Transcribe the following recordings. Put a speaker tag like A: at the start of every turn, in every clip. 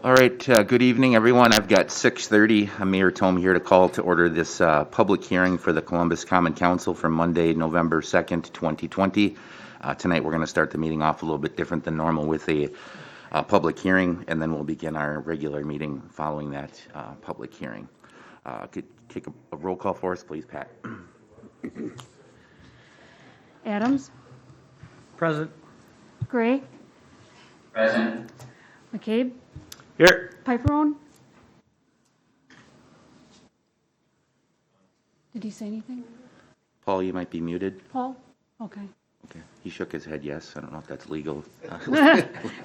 A: All right, good evening, everyone. I've got 6:30. I'm Mayor Tome here to call to order this public hearing for the Columbus Common Council for Monday, November 2nd, 2020. Tonight, we're going to start the meeting off a little bit different than normal with a public hearing, and then we'll begin our regular meeting following that public hearing. Could take a roll call for us, please, Pat.
B: Adams,
C: Present.
B: Gray,
D: Present.
B: McCabe,
C: Here.
B: Piperone. Did he say anything?
A: Paul, you might be muted.
B: Paul? Okay.
A: Okay. He shook his head yes. I don't know if that's legal.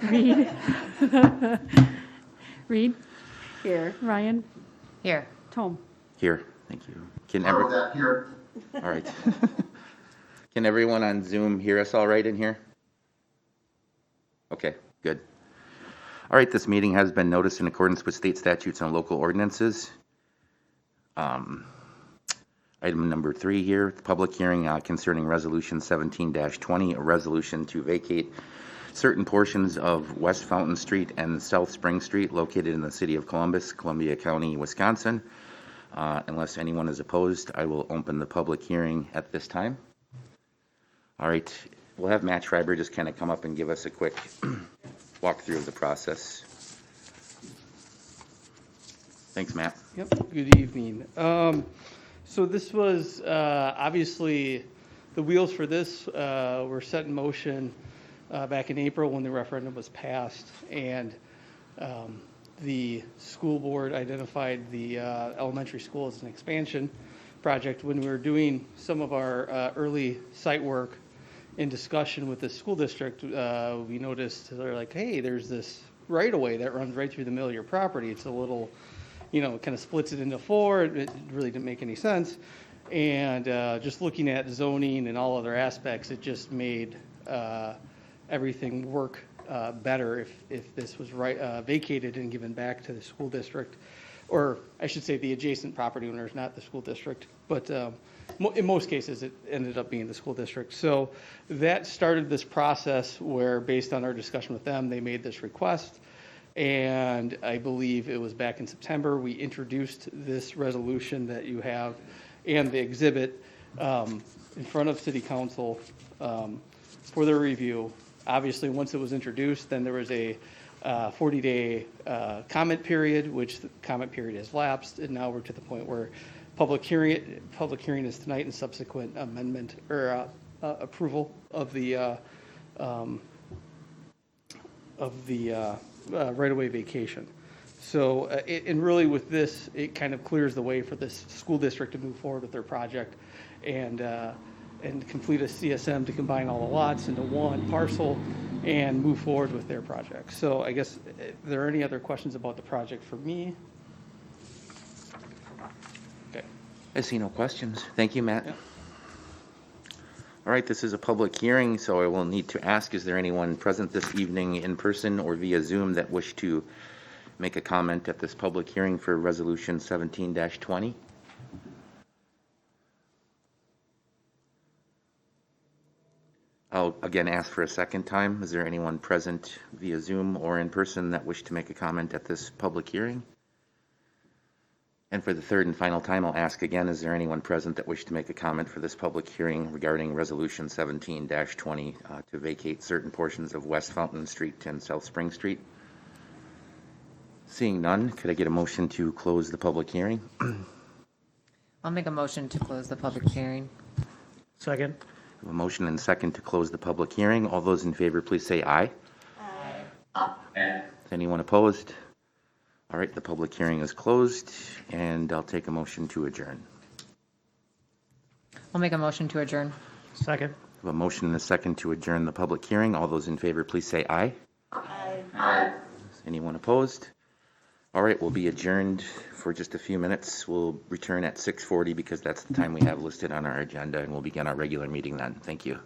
B: Reed. Reed.
E: Here.
B: Ryan.
E: Here.
B: Tome.
A: Here, thank you.
D: Here.
A: All right. Can everyone on Zoom hear us all right in here? Okay, good. All right, this meeting has been noticed in accordance with state statutes and local ordinances. Item number 3 here, the public hearing concerning Resolution 17-20, a resolution to vacate certain portions of West Fountain Street and South Spring Street located in the city of Columbus, Columbia County, Wisconsin. Unless anyone is opposed, I will open the public hearing at this time. All right, we'll have Matt Schreiber just kind of come up and give us a quick walkthrough of the process. Thanks, Matt.
C: Yep. Good evening. So this was obviously the wheels for this were set in motion back in April when the referendum was passed, and the school board identified the elementary school as an expansion project. When we were doing some of our early site work in discussion with the school district, we noticed they're like, hey, there's this right of way that runs right through the middle of your property. It's a little, kind of splits it into 4. It really didn't make any sense. And just looking at zoning and all other aspects, it just made everything work better if this was vacated and given back to the school district, or I should say the adjacent property owners, not the school district. But in most cases, it ended up being the school district. So that started this process where, based on our discussion with them, they made this request. And I believe it was back in September, we introduced this resolution that you have and the exhibit in front of City Council for their review. Obviously, once it was introduced, then there was a 40-day comment period, which the comment period has lapsed, and now we're to the point where public hearing is tonight, and subsequent amendment or approval of the right-of-way vacation. So, and really with this, it kind of clears the way for this school district to move forward with their project and complete a CSM to combine all the lots into one parcel and move forward with their project. So I guess, are there any other questions about the project for me? Okay.
A: I see no questions. Thank you, Matt.
C: Yeah.
A: All right, this is a public hearing, so I will need to ask, is there anyone present this evening in person or via Zoom that wish to make a comment at this public hearing for Resolution 17-20? I'll again ask for a second time. Is there anyone present via Zoom or in person that wish to make a comment at this public hearing? And for the third and final time, I'll ask again, is there anyone present that wished to make a comment for this public hearing regarding Resolution 17-20 to vacate certain portions of West Fountain Street and South Spring Street? Seeing none, could I get a motion to close the public hearing?
E: I'll make a motion to close the public hearing.
C: Second.
A: We have a motion and second to close the public hearing. All those in favor, please say aye.
D: Aye.
A: Is anyone opposed? All right, the public hearing is closed, and I'll take a motion to adjourn.
E: I'll make a motion to adjourn.
C: Second.
A: We have a motion and a second to adjourn the public hearing. All those in favor, please say aye.
D: Aye.
A: Is anyone opposed? All right, we'll be adjourned for just a few minutes. We'll return at 6:40 because that's the time we have listed on our agenda, and we'll begin our regular meeting then. Thank you.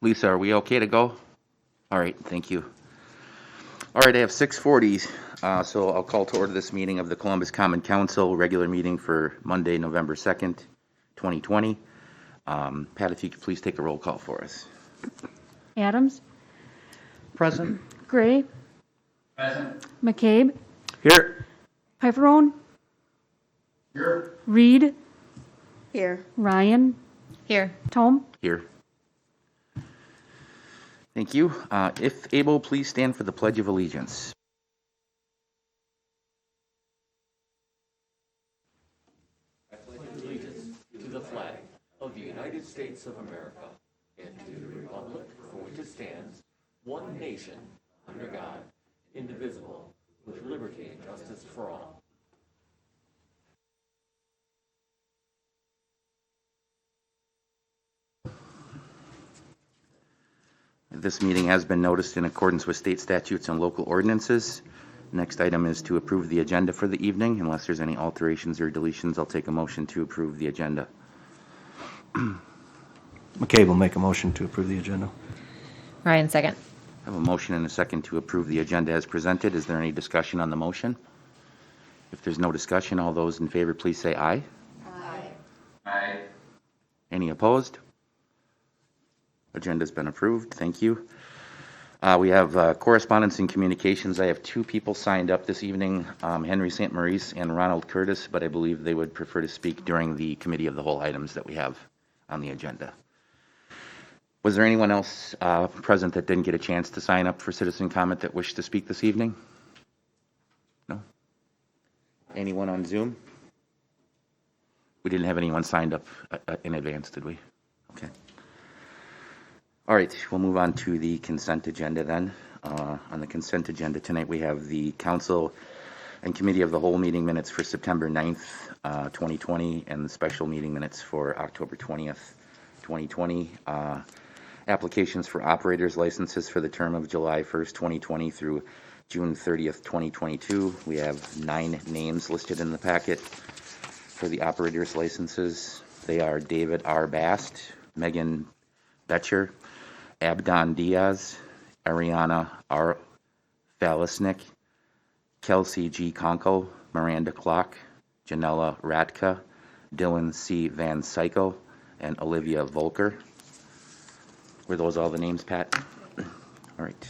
A: Lisa, are we okay to go? All right, thank you. All right, I have 6:40, so I'll call to order this meeting of the Columbus Common Council, regular meeting for Monday, November 2nd, 2020. Pat, if you could please take a roll call for us.
B: Adams,
C: Present.
B: Gray,
D: Present.
B: McCabe,
A: Here.
B: Pifferone,
D: Here.
B: Reed,
F: Here.
B: Ryan,
E: Here.
B: Tome.
A: Here. Thank you. If able, please stand for the Pledge of Allegiance.
G: To the flag of the United States of America and to the republic for which it stands, one nation, under God, indivisible, with liberty and justice for all.
A: This meeting has been noticed in accordance with state statutes and local ordinances. Next item is to approve the agenda for the evening. Unless there's any alterations or deletions, I'll take a motion to approve the agenda.
H: McCabe will make a motion to approve the agenda.
E: Ryan, second.
A: I have a motion and a second to approve the agenda as presented. Is there any discussion on the motion? If there's no discussion, all those in favor, please say aye.
D: Aye.
A: Any opposed? Agenda's been approved. Thank you. We have correspondence and communications. I have two people signed up this evening, Henry St. Maurice and Ronald Curtis, but I believe they would prefer to speak during the committee of the whole items that we have on the agenda. Was there anyone else present that didn't get a chance to sign up for citizen comment that wished to speak this evening? No? Anyone on Zoom? We didn't have anyone signed up in advance, did we? Okay. All right, we'll move on to the consent agenda then. On the consent agenda tonight, we have the council and committee of the whole meeting minutes for September 9th, 2020, and the special meeting minutes for October 20th, 2020. Applications for operators licenses for the term of July 1st, 2020 through June 30th, 2022. We have 9 names listed in the packet for the operators licenses. They are David R. Bast, Megan Betcher, Abdon Diaz, Ariana R. Falisnik, Kelsey G. Conkle, Miranda Klock, Janella Ratka, Dylan C. Van Sykel, and Olivia Volker. Were those all the names, Pat? All right.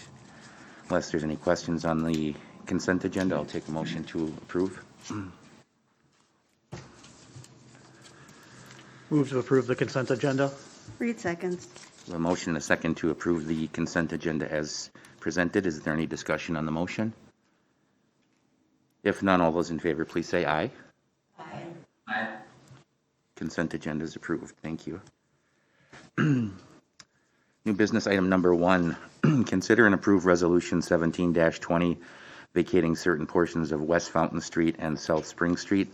A: Unless there's any questions on the consent agenda, I'll take a motion to approve.
I: Move to approve the consent agenda.
F: Reed seconds.
A: A motion and a second to approve the consent agenda as presented. Is there any discussion on the motion? If none, all those in favor, please say aye.
D: Aye.
A: Consent agenda is approved. Thank you. New business item number 1, consider and approve resolution 17-20 vacating certain portions of West Fountain Street and South Spring Street.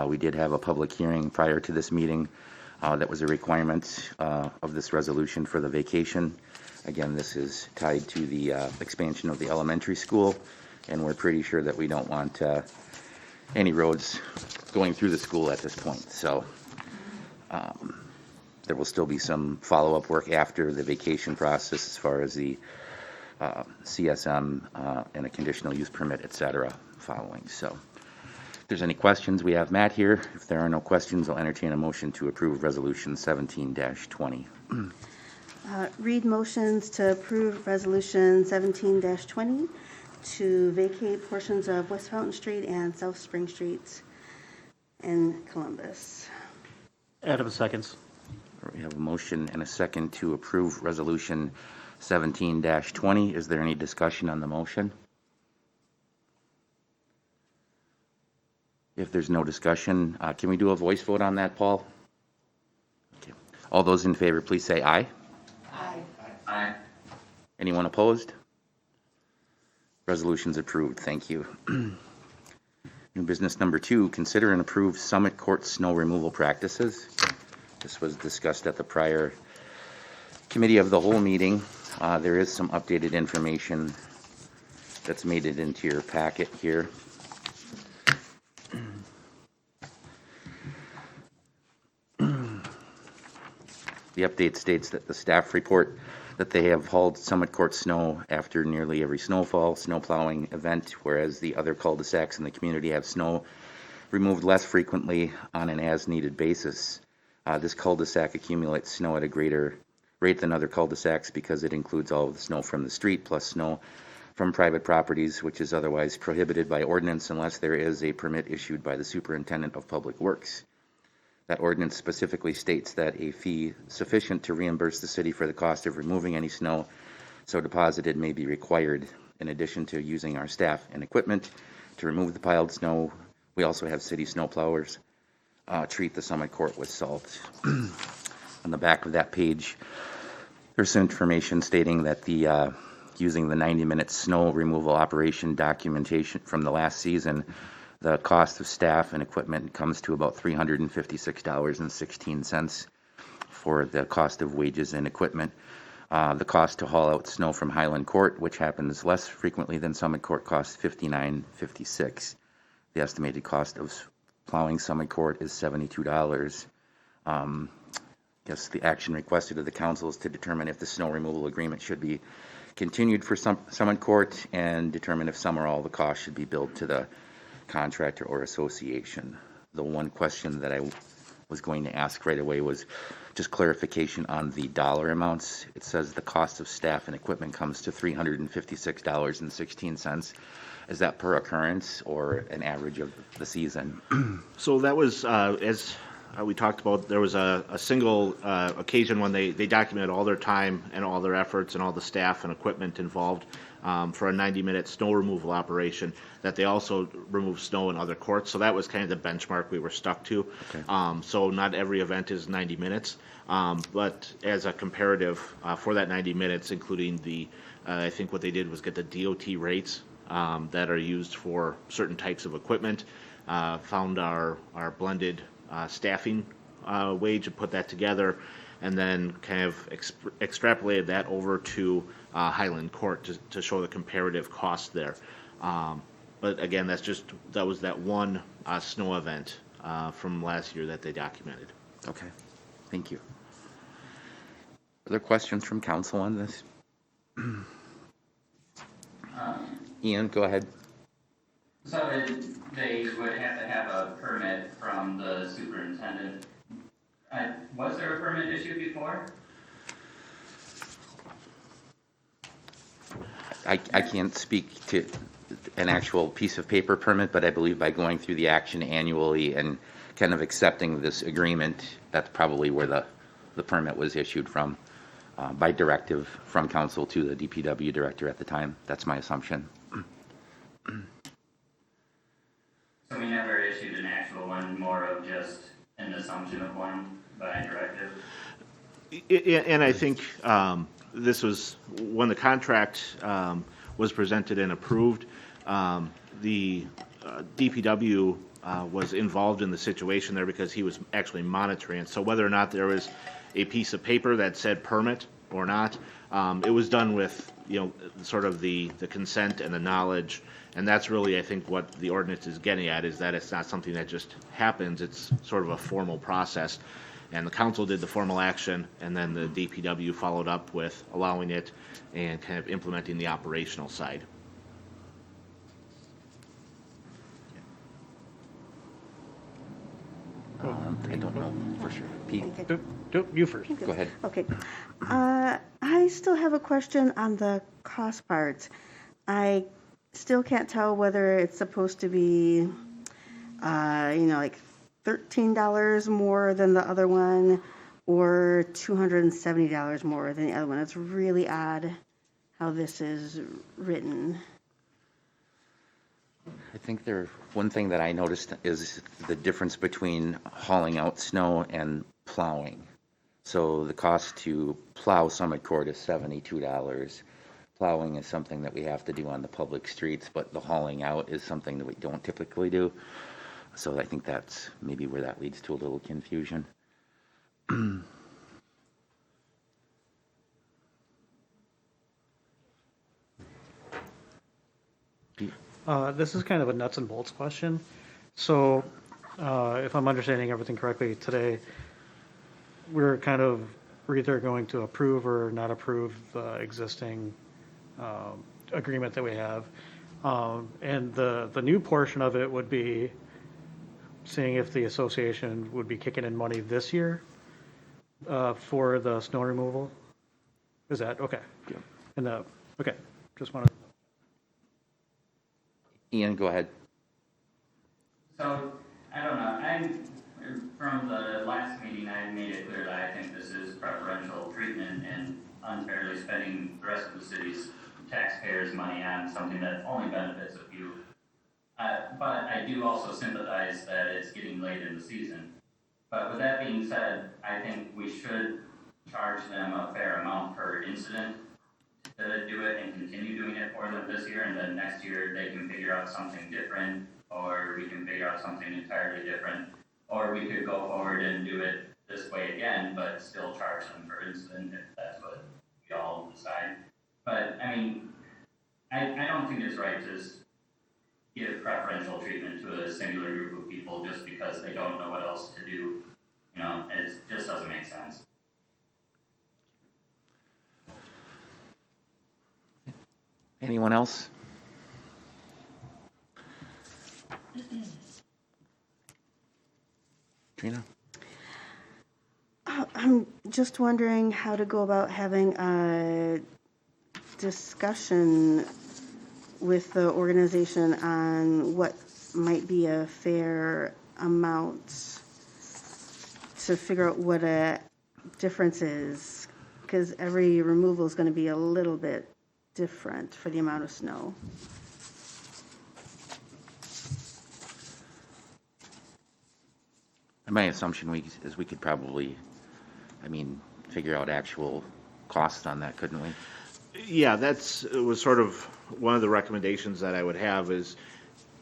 A: We did have a public hearing prior to this meeting. That was a requirement of this resolution for the vacation. Again, this is tied to the expansion of the elementary school, and we're pretty sure that we don't want any roads going through the school at this point. So there will still be some follow-up work after the vacation process as far as the CSM and a conditional use permit, et cetera, following. So if there's any questions, we have Matt here. If there are no questions, I'll entertain a motion to approve resolution 17-20.
F: Reed motions to approve resolution 17-20 to vacate portions of West Fountain Street and South Spring Streets in Columbus.
I: Adams seconds.
A: We have a motion and a second to approve resolution 17-20. Is there any discussion on the motion? If there's no discussion, can we do a voice vote on that, Paul? Okay. All those in favor, please say aye.
D: Aye.
A: Anyone opposed? Resolution's approved. Thank you. New business number 2, consider and approve Summit Court snow removal practices. This was discussed at the prior committee of the whole meeting. There is some updated information that's made it into your packet here. The update states that the staff report that they have hauled Summit Court snow after nearly every snowfall, snow plowing event, whereas the other cul-de-sacs in the community have snow removed less frequently on an as-needed basis. This cul-de-sac accumulates snow at a greater rate than other cul-de-sacs because it includes all of the snow from the street plus snow from private properties, which is otherwise prohibited by ordinance unless there is a permit issued by the Superintendent of Public Works. That ordinance specifically states that a fee sufficient to reimburse the city for the cost of removing any snow so deposited may be required. In addition to using our staff and equipment to remove the piled snow, we also have city snow plowers treat the Summit Court with salt. On the back of that page, there's some information stating that the using the 90-minute snow removal operation documentation from the last season, the cost of staff and equipment comes to about $356.16 for the cost of wages and equipment. The cost to haul out snow from Highland Court, which happens less frequently than Summit Court, costs $59.56. The estimated cost of plowing Summit Court is $72. Guess the action requested of the council is to determine if the snow removal agreement should be continued for Summit Court and determine if some or all the costs should be billed to the contractor or association. The one question that I was going to ask right away was just clarification on the dollar amounts. It says the cost of staff and equipment comes to $356.16. Is that per occurrence or an average of the season?
J: So that was, as we talked about, there was a single occasion when they documented all their time and all their efforts and all the staff and equipment involved for a 90-minute snow removal operation, that they also removed snow in other courts. So that was kind of the benchmark we were stuck to.
A: Okay.
J: So not every event is 90 minutes, but as a comparative for that 90 minutes, including the, I think what they did was get the DOT rates that are used for certain types of equipment, found our blended staffing wage and put that together, and then kind of extrapolated that over to Highland Court to show the comparative cost there. But again, that was that one snow event from last year that they documented.
A: Okay, thank you. Other questions from council on this? Ian, go ahead.
D: So they would have to have a permit from the superintendent. Was there a permit issued before?
A: I can't speak to an actual piece of paper permit, but I believe by going through the action annually and kind of accepting this agreement, that's probably where the permit was issued from, by directive from council to the DPW director at the time. That's my assumption.
D: So we never issued an actual one, more of just an assumption of one by directive?
J: And I think this was when the contract was presented and approved. The DPW was involved in the situation there because he was actually monitoring. So whether or not there was a piece of paper that said permit or not, it was done with sort of the consent and the knowledge. And that's really, I think, what the ordinance is getting at, is that it's not something that just happens. It's sort of a formal process. And the council did the formal action, and then the DPW followed up with allowing it and kind of implementing the operational side.
A: I don't know for sure. Pete,
I: You first.
A: go ahead.
F: Okay. I still have a question on the cost part. I still can't tell whether it's supposed to be, like $13 more than the other one or $270 more than the other one. It's really odd how this is written.
A: I think one thing that I noticed is the difference between hauling out snow and plowing. So the cost to plow Summit Court is $72. Plowing is something that we have to do on the public streets, but the hauling out is something that we don't typically do. So I think that's maybe where that leads to a little confusion.
I: This is kind of a nuts and bolts question. So, if I'm understanding everything correctly today, we're kind of we're either going to approve or not approve the existing agreement that we have. And the new portion of it would be seeing if the association would be kicking in money this year for the snow removal. Is that, okay.
A: Yeah.
I: And okay, just wanted.
A: Ian, go ahead.
D: So, I don't know, from the last meeting, I made it clear that I think this is preferential treatment and unfairly spending the rest of the city's taxpayers' money on something that only benefits a few. But I do also sympathize that it's getting late in the season. But with that being said, I think we should charge them a fair amount per incident to do it and continue doing it for them this year, and then next year they can figure out something different, or we can figure out something entirely different, or we could go forward and do it this way again, but still charge them per incident if that's what we all decide. But, I mean, I don't think it's right to give preferential treatment to a singular group of people just because they don't know what else to do. You know, it just doesn't make sense.
A: Anyone else? Trina?
F: I'm just wondering how to go about having a discussion with the organization on what might be a fair amount to figure out what a difference is, because every removal is going to be a little bit different for the amount of snow.
A: My assumption is we could probably, figure out actual costs on that, couldn't we?
J: Yeah, it was sort of one of the recommendations that I would have is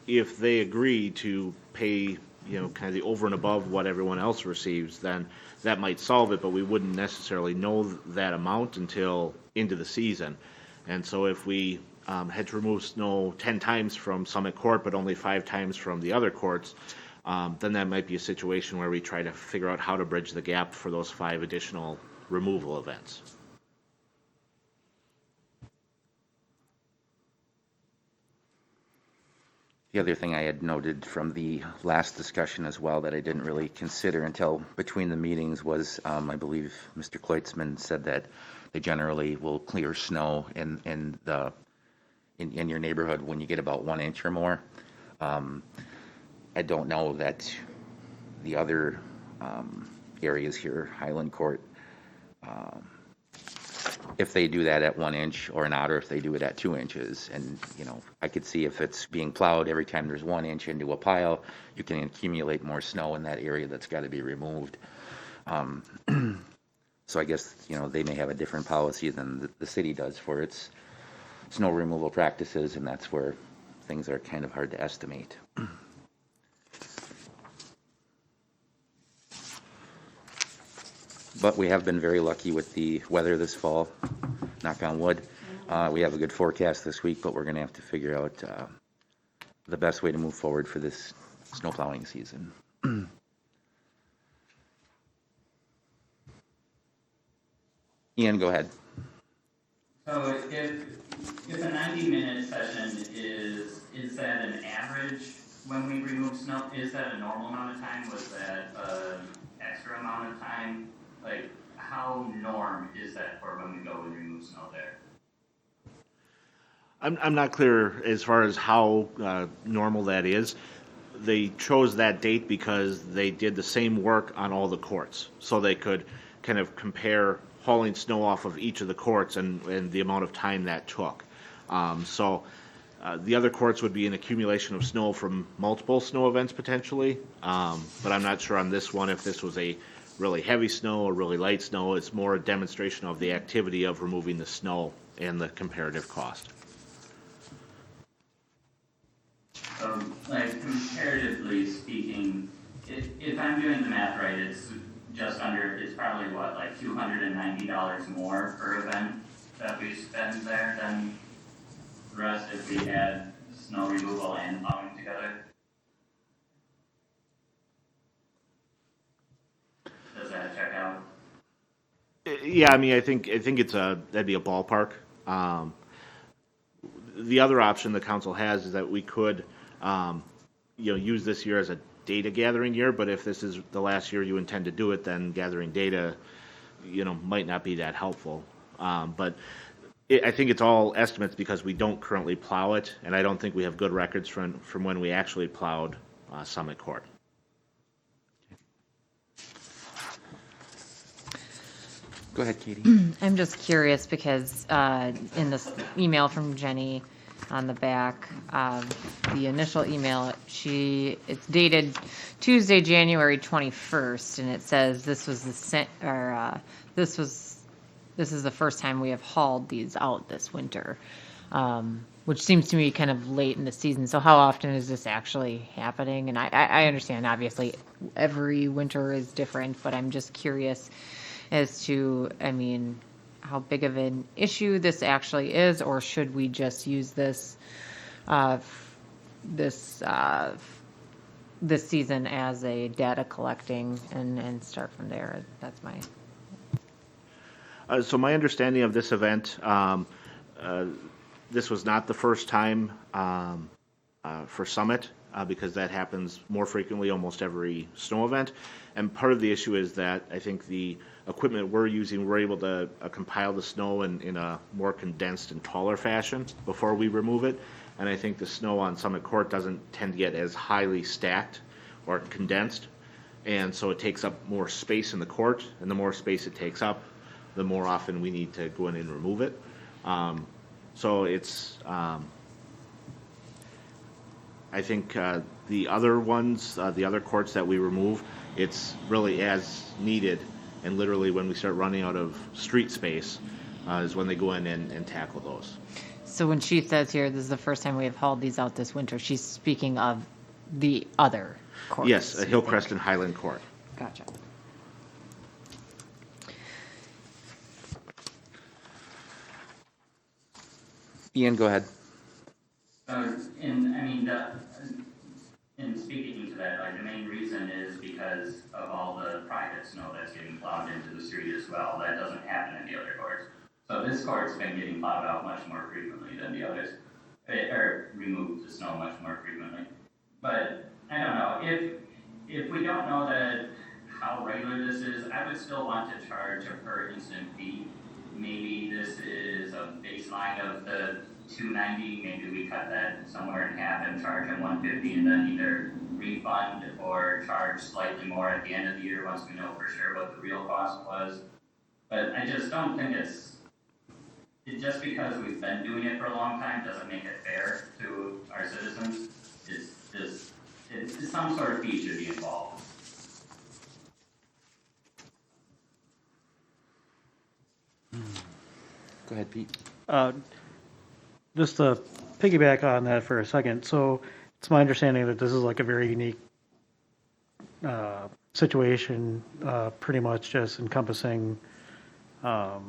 J: if they agree to pay, kind of the over and above what everyone else receives, then that might solve it, but we wouldn't necessarily know that amount until into the season. And so if we had to remove snow 10 times from Summit Court, but only 5 times from the other courts, then that might be a situation where we try to figure out how to bridge the gap for those 5 additional removal events.
A: The other thing I had noted from the last discussion as well that I didn't really consider until between the meetings was, I believe Mr. Kleutzmann said that they generally will clear snow in your neighborhood when you get about 1 inch or more. I don't know that the other areas here, Highland Court, if they do that at 1 inch or not, or if they do it at 2 inches. And, I could see if it's being plowed every time there's 1 inch into a pile, you can accumulate more snow in that area that's got to be removed. So I guess, they may have a different policy than the city does for its snow removal practices, and that's where things are kind of hard to estimate. But we have been very lucky with the weather this fall, knock on wood. We have a good forecast this week, but we're going to have to figure out the best way to move forward for this snow plowing season. Ian, go ahead.
D: So if a 90-minute session is that an average when we remove snow? Is that a normal amount of time? Was that an extra amount of time? Like, how norm is that for when we go and remove snow there?
J: I'm not clear as far as how normal that is. They chose that date because they did the same work on all the courts, so they could kind of compare hauling snow off of each of the courts and the amount of time that took. So the other courts would be an accumulation of snow from multiple snow events potentially, but I'm not sure on this one if this was a really heavy snow or really light snow. It's more a demonstration of the activity of removing the snow and the comparative cost.
D: Like, comparatively speaking, if I'm doing the math right, it's probably what, like $290 more per event that we spend there than the rest if we had snow removal and plowing together? Does that check out?
J: Yeah, I mean, I think that'd be a ballpark. The other option the council has is that we could, use this year as a data gathering year, but if this is the last year you intend to do it, then gathering data, might not be that helpful. But I think it's all estimates because we don't currently plow it, and I don't think we have good records from when we actually plowed Summit Court.
A: Go ahead, Katie.
E: I'm just curious because in this email from Jenny on the back, the initial email, it's dated Tuesday, January 21st, and it says this is the first time we have hauled these out this winter, which seems to me kind of late in the season. So how often is this actually happening? And I understand, obviously, every winter is different, but I'm just curious as to, how big of an issue this actually is, or should we just use this season as a data collecting and start from there? That's my.
J: So my understanding of this event, this was not the first time for Summit, because that happens more frequently almost every snow event. And part of the issue is that I think the equipment we're using, we're able to compile the snow in a more condensed and taller fashion before we remove it. And I think the snow on Summit Court doesn't tend to get as highly stacked or condensed. And so it takes up more space in the court, and the more space it takes up, the more often we need to go in and remove it. So it's, I think the other ones, the other courts that we remove, it's really as needed, and literally when we start running out of street space is when they go in and tackle those.
E: So when she says here, this is the first time we have hauled these out this winter, she's speaking of the other courts.
J: Yes, Hillcrest and Highland Court.
E: Gotcha.
A: Ian, go ahead.
D: In speaking to that, the main reason is because of all the private snow that's getting plowed into the street as well. That doesn't happen in the other courts. So this court's been getting plowed out much more frequently than the others, or removed the snow much more frequently. But I don't know, if we don't know how regular this is, I would still want to charge a per incident fee. Maybe this is a baseline of the $290, maybe we cut that somewhere in half and charge them $150, and then either refund or charge slightly more at the end of the year once we know for sure what the real cost was. But I just don't think just because we've been doing it for a long time doesn't make it fair to our citizens. It's some sort of fee should be involved.
A: Go ahead, Pete.
I: Just to piggyback on that for a second, so it's my understanding that this is like a very unique situation, pretty much just encompassing, God,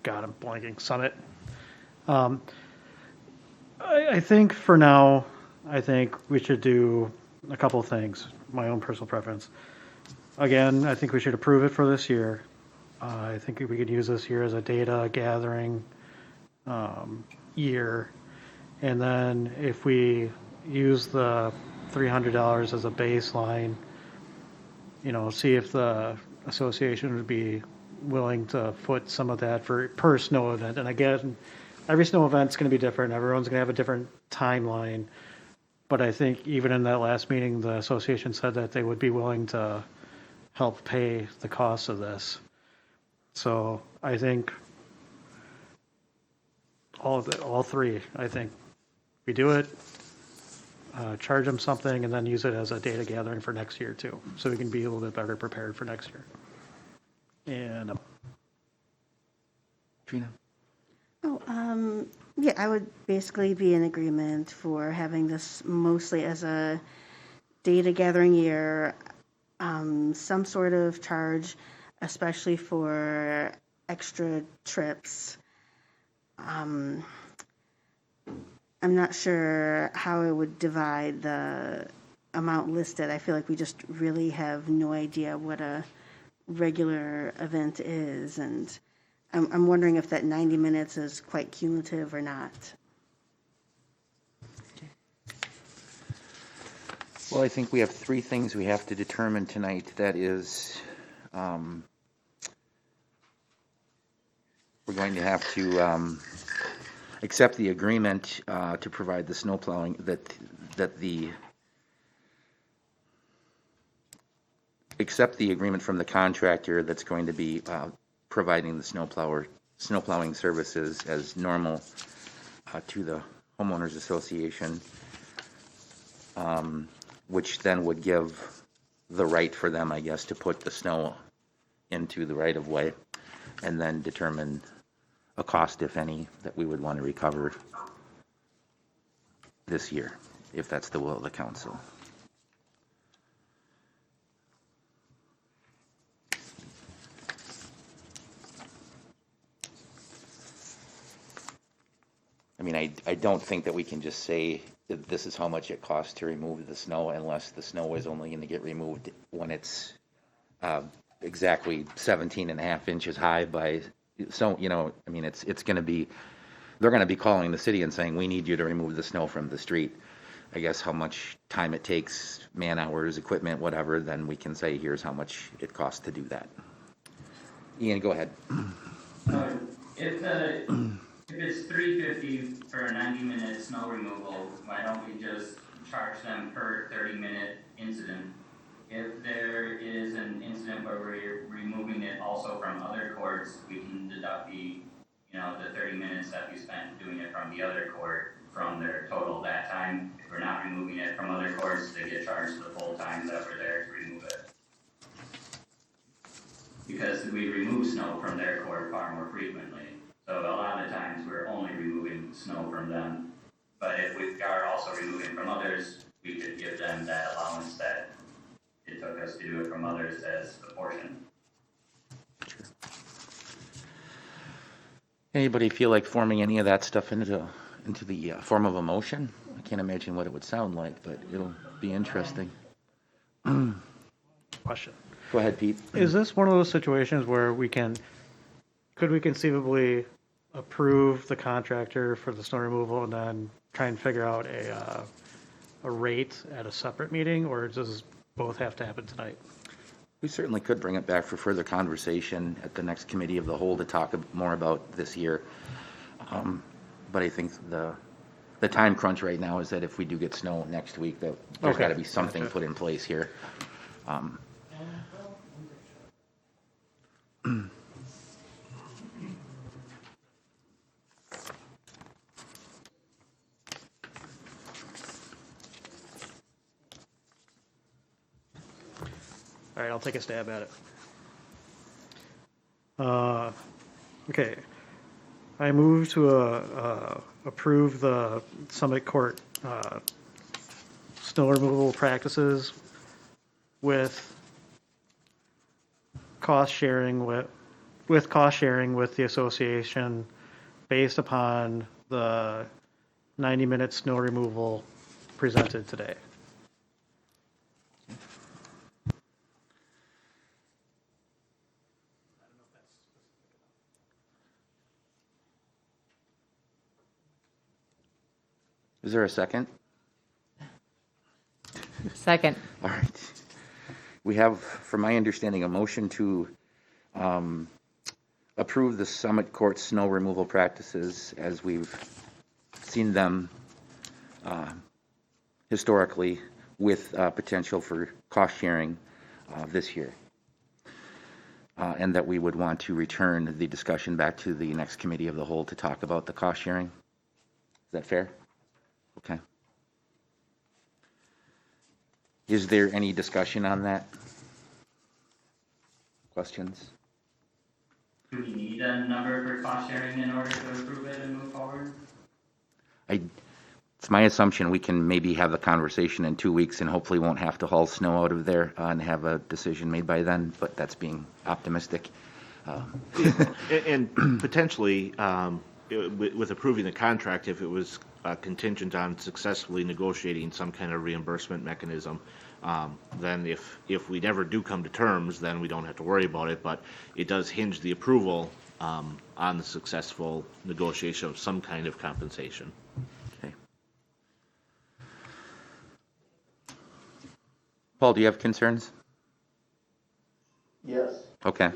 I: I'm blanking, Summit. I think for now, I think we should do a couple of things, my own personal preference. Again, I think we should approve it for this year. I think we could use this year as a data gathering year. And then if we use the $300 as a baseline, see if the association would be willing to foot some of that per snow event. And again, every snow event's going to be different. Everyone's going to have a different timeline. But I think even in that last meeting, the association said that they would be willing to help pay the cost of this. So I think all three, I think we do it, charge them something, and then use it as a data gathering for next year too, so we can be a little bit better prepared for next year. And
A: Trina?
F: Yeah, I would basically be in agreement for having this mostly as a data gathering year, some sort of charge, especially for extra trips. I'm not sure how it would divide the amount listed. I feel like we just really have no idea what regular event is, and I'm wondering if that 90 minutes is quite cumulative or not.
A: Well, I think we have three things we have to determine tonight. That is, we're going to have to accept the agreement to provide the snow plowing, accept the agreement from the contractor that's going to be providing the snow plowing services as normal to the homeowners association, which then would give the right for them, I guess, to put the snow into the right of way, and then determine a cost, if any, that we would want to recover this year, if that's the will of the council. I mean, I don't think that we can just say that this is how much it costs to remove the snow, unless the snow is only going to get removed when it's exactly 17 and a half inches high by, so, you know, I mean, it's going to be, they're going to be calling the city and saying, we need you to remove the snow from the street. I guess how much time it takes, man hours, equipment, whatever, then we can say, here's how much it costs to do that. Ian, go ahead.
D: So if it's $350 for a 90-minute snow removal, why don't we just charge them per 30-minute incident? If there is an incident where we're removing it also from other courts, we can deduct the 30 minutes that we spent doing it from the other court from their total that time. If we're not removing it from other courts, they get charged the full time that we're there to remove it. Because we remove snow from their court far more frequently. So a lot of times we're only removing snow from them. But if we are also removing from others, we could give them that allowance that it took us to do it from others as a portion.
A: Sure. Anybody feel like forming any of that stuff into the form of a motion? I can't imagine what it would sound like, but it'll be interesting.
I: Question.
A: Go ahead, Pete.
I: Is this one of those situations where could we conceivably approve the contractor for the snow removal and then try and figure out a rate at a separate meeting, or does both have to happen tonight?
A: We certainly could bring it back for further conversation at the next committee of the whole to talk more about this year. But I think the time crunch right now is that if we do get snow next week, that there's got to be something put in place here.
I: All right, I'll take a stab at it. Okay. I move to approve the Summit Court snow removal practices with cost sharing with the association based upon the 90-minute snow removal presented today.
A: Is there a second?
E: Second.
A: All right. We have, from my understanding, a motion to approve the Summit Court snow removal practices as we've seen them historically, with potential for cost sharing this year. And that we would want to return the discussion back to the next committee of the whole to talk about the cost sharing. Is that fair? Okay. Is there any discussion on that? Questions?
D: Do we need a number for cost sharing in order to approve it and move forward?
A: It's my assumption we can maybe have a conversation in 2 weeks and hopefully won't have to haul snow out of there and have a decision made by then, but that's being optimistic.
J: And potentially, with approving the contract, if it was contingent on successfully negotiating some kind of reimbursement mechanism, Then if we never do come to terms, then we don't have to worry about it, but it does hinge the approval on the successful negotiation of some kind of compensation.
A: Okay. Paul, do you have concerns?
K: Yes,
A: Okay.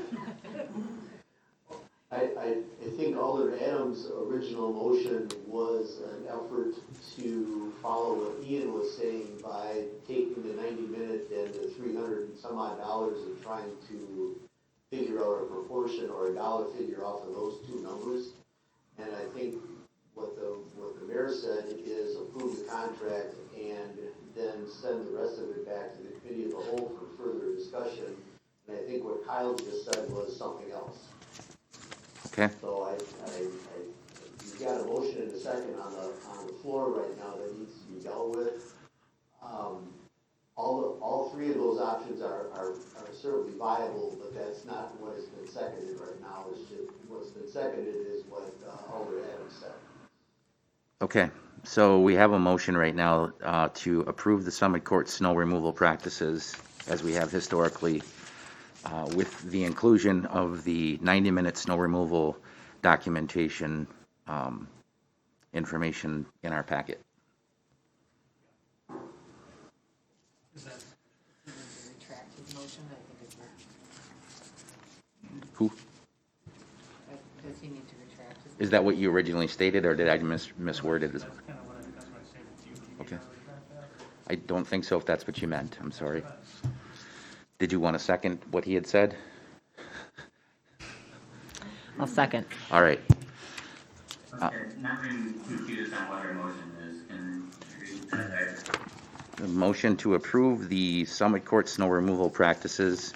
K: I think Alder Adams' original motion was an effort to follow what Ian was saying by taking the 90-minute and the 300 and some odd dollars and trying to figure out a proportion or a dollar figure off of those two numbers. And I think what the mayor said is approve the contract and then send the rest of it back to the committee of the whole for further discussion. And I think what Kyle just said was something else.
A: Okay.
K: So you've got a motion and a second on the floor right now that needs to be dealt with. All three of those options are certainly viable, but that's not what has been seconded right now. It's just, what's been seconded is what Alder Adams said.
A: Okay. So we have a motion right now to approve the Summit Court snow removal practices as we have historically, with the inclusion of the 90-minute snow removal documentation information in our packet. Who?
E: Does he need to retract his?
A: Is that what you originally stated, or did I misword it? Okay. I don't think so, if that's what you meant. I'm sorry. Did you want to second what he had said?
E: I'll second.
A: All right.
D: Okay, not really confused on what our motion is. Can you read that there?
A: The motion to approve the Summit Court snow removal practices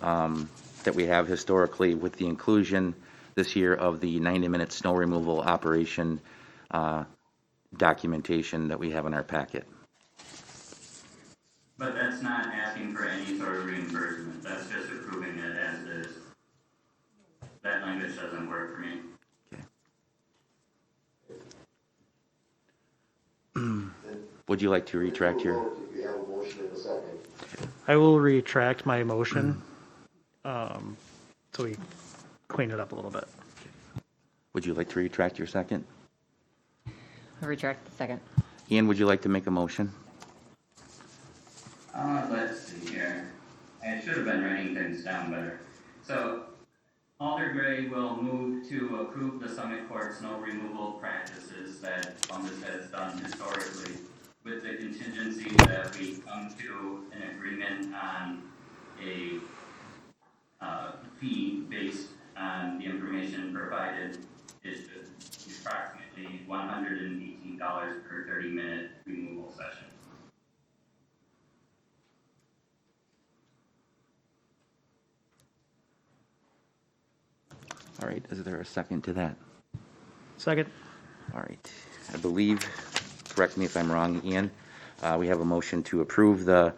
A: that we have historically, with the inclusion this year of the 90-minute snow removal operation documentation that we have in our packet.
D: But that's not asking for any sort of reimbursement. That's just approving it as is. That language doesn't work for me.
A: Okay. Would you like to retract your?
K: If you have a motion and a second.
I: I will retract my motion, so we clean it up a little bit.
A: Would you like to retract your second?
E: I'll retract the second.
A: Ian, would you like to make a motion?
D: Let's see here. I should have been writing things down better. So, Alder Gray will move to approve the Summit Court snow removal practices that Columbus has done historically, with the contingency that we come to an agreement on a fee based on the information provided is approximately $118 per 30-minute removal session.
A: All right, is there a second to that?
I: Second.
A: All right, I believe, correct me if I'm wrong, Ian, we have a motion to approve the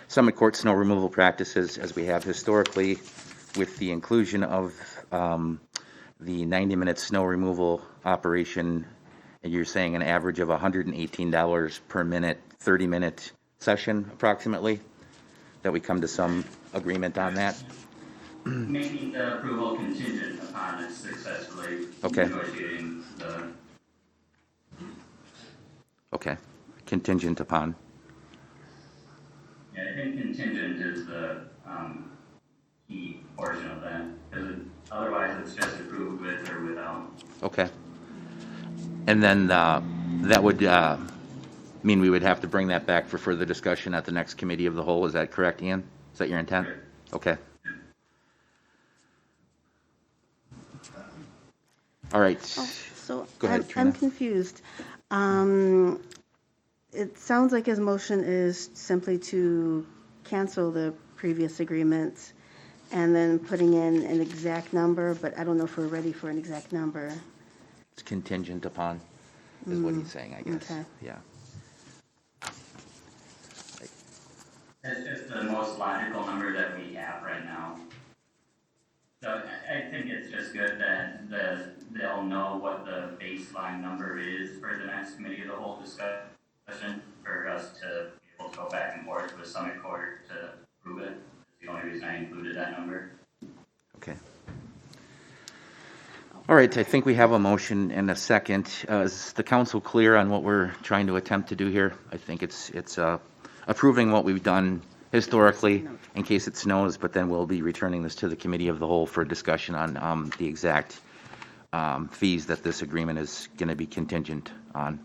A: Summit Court snow removal practices as we have historically, with the inclusion of the 90-minute snow removal operation, and you're saying an average of $118 per minute, 30-minute session approximately, that we come to some agreement on that?
D: Making the approval contingent upon us successfully
A: Okay.
D: negotiating the.
A: Okay, contingent upon.
D: Yeah, I think contingent is the key portion of that, because otherwise it's just approved with or without.
A: Okay. And then that would mean we would have to bring that back for further discussion at the next committee of the whole. Is that correct, Ian? Is that your intent?
D: Correct.
A: Okay. All right.
F: So
A: Go ahead,
F: I'm
A: Trina.
F: confused. It sounds like his motion is simply to cancel the previous agreements and then putting in an exact number, but I don't know if we're ready for an exact number.
A: It's contingent upon, is what he's saying, I guess.
F: Okay.
A: Yeah.
D: That's just the most logical number that we have right now. So I think it's just good that they'll know what the baseline number is for the next committee of the whole discussion, for us to be able able to go back and forth with Summit Court to prove it. That's the only reason I included that number.
A: Okay. All right, I think we have a motion and a second. Is the council clear on what we're trying to attempt to do here? I think it's approving what we've done historically in case it snows, but then we'll be returning this to the committee of the whole for discussion on the exact fees that this agreement is going to be contingent on.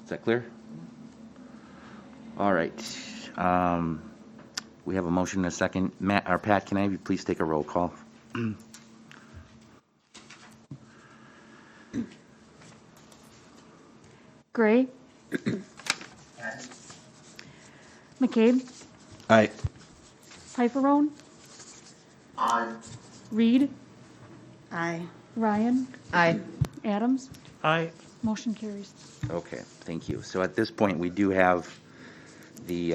A: Is that clear? All right. We have a motion and a second. Matt, or Pat, can I have you please take a roll call?
B: Gray. McCabe.
H: Aye.
B: Pifferone.
K: Aye.
B: Reed.
F: Aye.
B: Ryan.
E: Aye.
B: Adams.
I: Aye.
B: Motion carries.
A: Okay, thank you. So at this point, we do have the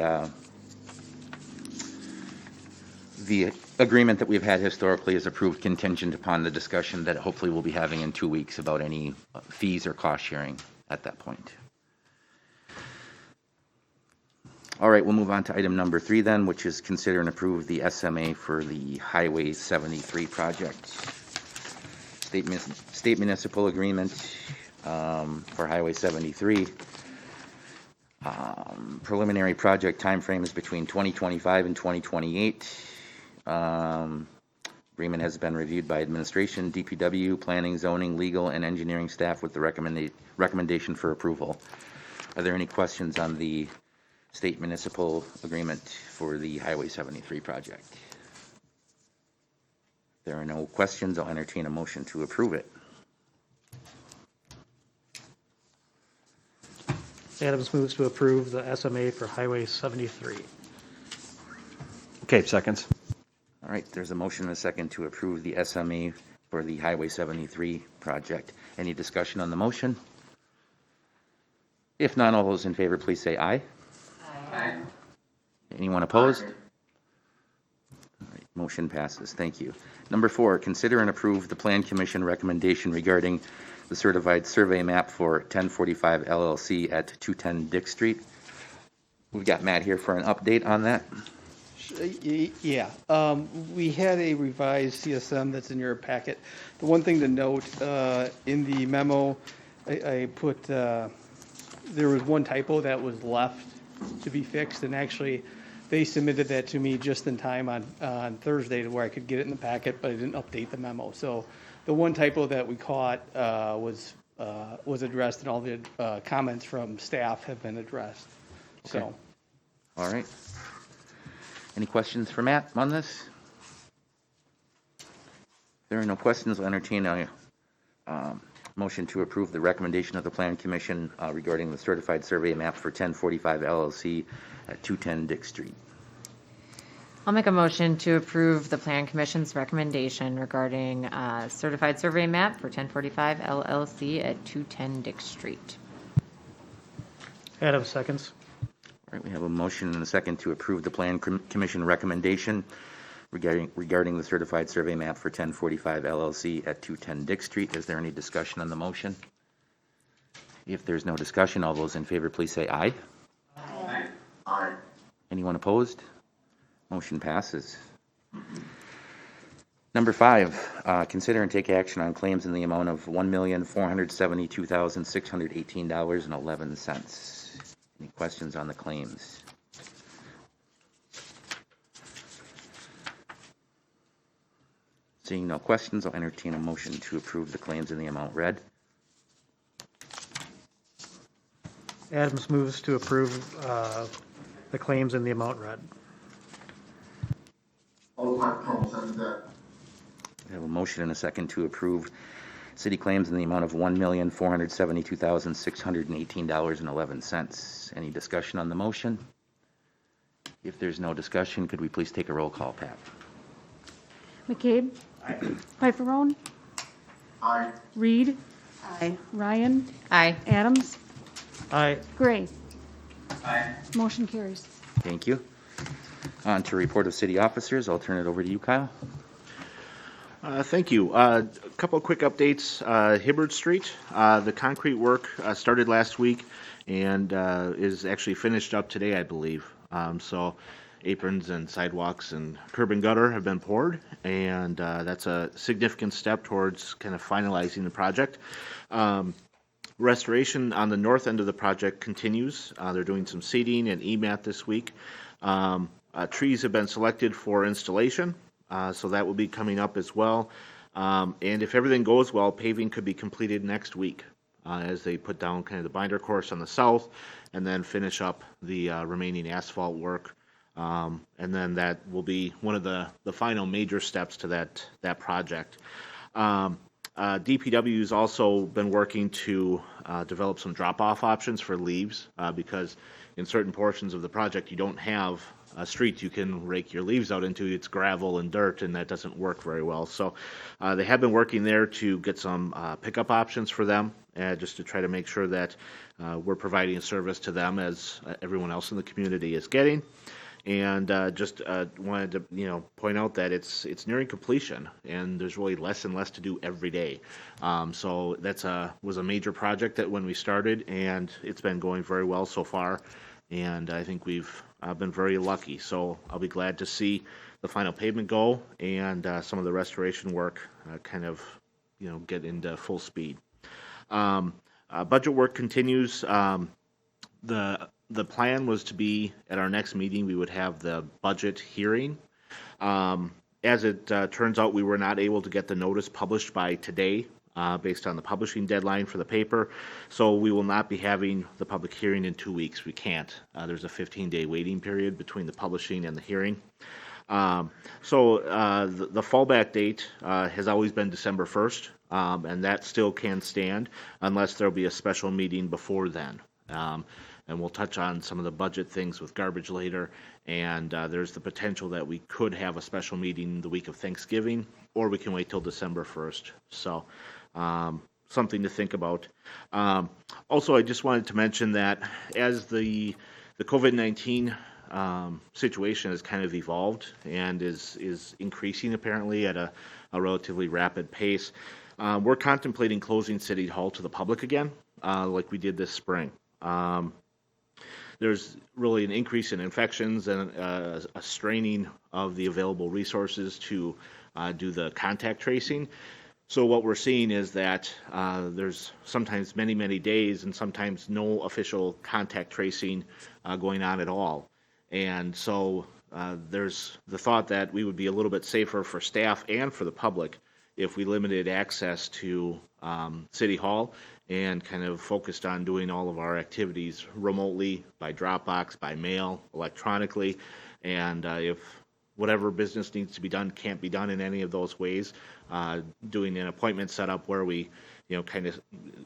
A: agreement that we've had historically is approved contingent upon the discussion that hopefully we'll be having in 2 weeks about any fees or cost sharing at that point. All right, we'll move on to item number 3 then, which is consider and approve the SMA for the Highway 73 project. State municipal agreement for Highway 73. Preliminary project timeframe is between 2025 and 2028. Agreement has been reviewed by administration, DPW, planning, zoning, legal, and engineering staff with the recommendation for approval. Are there any questions on the state municipal agreement for the Highway 73 project? If there are no questions, I'll entertain a motion to approve it.
I: Adams moves to approve the SMA for Highway 73.
H: McCabe seconds.
A: All right, there's a motion and a second to approve the SMA for the Highway 73 project. Any discussion on the motion? If not, all those in favor, please say aye.
D: Aye.
A: Anyone opposed? All right, motion passes. Thank you. Number 4, consider and approve the Plan Commission recommendation regarding the certified survey map for 1045 LLC at 210 Dick Street. We've got Matt here for an update on that.
C: Yeah, we had a revised CSM that's in your packet. The one thing to note, in the memo, I put, there was one typo that was left to be fixed, and actually, they submitted that to me just in time on Thursday to where I could get it in the packet, but I didn't update the memo. So the one typo that we caught was addressed, and all the comments from staff have been addressed.
A: Okay.
C: So.
A: All right. Any questions for Matt on this? If there are no questions, I'll entertain a motion to approve the recommendation of the Plan Commission regarding the certified survey map for 1045 LLC at 210 Dick Street.
E: I'll make a motion to approve the Plan Commission's recommendation regarding certified survey map for 1045 LLC at 210 Dick Street.
I: Adams seconds.
A: All right, we have a motion and a second to approve the Plan Commission recommendation regarding the certified survey map for 1045 LLC at 210 Dick Street. Is there any discussion on the motion? If there's no discussion, all those in favor, please say aye.
D: Aye.
K: Aye.
A: Anyone opposed? Motion passes. Number 5, consider and take action on claims in the amount of $1,472,618.11. Any questions on the claims? Seeing no questions, I'll entertain a motion to approve the claims in the amount read.
I: Adams moves to approve the claims in the amount read.
K: All Pifferone second that.
A: We have a motion and a second to approve city claims in the amount of $1,472,618.11. Any discussion on the motion? If there's no discussion, could we please take a roll call, Pat?
B: McCabe. Pifferone.
K: Aye.
B: Reed.
F: Aye.
B: Ryan.
E: Aye.
B: Adams.
I: Aye.
B: Gray.
D: Aye.
B: Motion carries.
A: Thank you. On to report of city officers. I'll turn it over to you, Kyle.
J: Thank you. A couple of quick updates. Hibbard Street, the concrete work started last week and is actually finished up today, I believe. So aprons and sidewalks and curb and gutter have been poured, and that's a significant step towards kind of finalizing the project. Restoration on the north end of the project continues. They're doing some seeding and EMAT this week. Trees have been selected for installation. So that will be coming up as well. And if everything goes well, paving could be completed next week as they put down kind of the binder course on the south and then finish up the remaining asphalt work. And then that will be one of the final major steps to that project. DPW has also been working to develop some drop-off options for leaves because in certain portions of the project you don't have a street you can rake your leaves out into. It's gravel and dirt, and that doesn't work very well. So they have been working there to get some pickup options for them, just to try to make sure that we're providing a service to them as everyone else in the community is getting. And just wanted to point out that it's nearing completion, and there's really less and less to do every day. So that's was a major project that when we started, and it's been going very well so far. And I think we've been very lucky. So I'll be glad to see the final pavement go and some of the restoration work kind of get into full speed. Budget work continues. The plan was to be at our next meeting, we would have the budget hearing. As it turns out, we were not able to get the notice published by today based on the publishing deadline for the paper. So we will not be having the public hearing in 2 weeks. We can't. There's a 15-day waiting period between the publishing and the hearing. So the fallback date has always been December 1st, and that still can stand unless there'll be a special meeting before then. And we'll touch on some of the budget things with garbage later. And there's the potential that we could have a special meeting the week of Thanksgiving, or we can wait till December 1st. So something to think about. Also, I just wanted to mention that as the COVID-19 situation has kind of evolved and is increasing apparently at a relatively rapid pace, we're contemplating closing City Hall to the public again, like we did this spring. There's really an increase in infections and a straining of the available resources to do the contact tracing. So what we're seeing is that there's sometimes many, many days and sometimes no official contact tracing going on at all. And so there's the thought that we would be a little bit safer for staff and for the public if we limited access to City Hall and kind of focused on doing all of our activities remotely, by Dropbox, by mail, electronically. And if whatever business needs to be done can't be done in any of those ways, doing an appointment setup where we kind of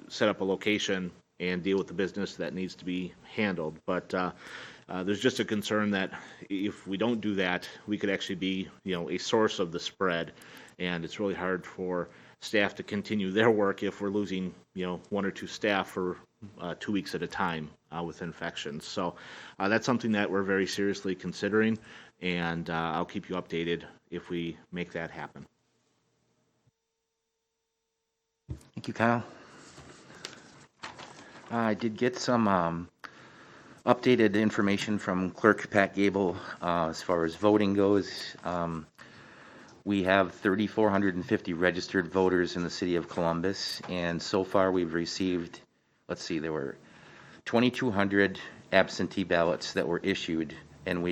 J: set up a location and deal with the business that needs to be handled. But there's just a concern that if we don't do that, we could actually be a source of the spread. And it's really hard for staff to continue their work if we're losing, 1 or 2 staff for 2 weeks at a time with infections. So that's something that we're very seriously considering, and I'll keep you updated if we make that happen.
A: Thank you, Kyle. I did get some updated information from Clerk Pat Gable as far as voting goes. We have 3,450 registered voters in the city of Columbus, and so far we've received, there were 2,200 absentee ballots that were issued, and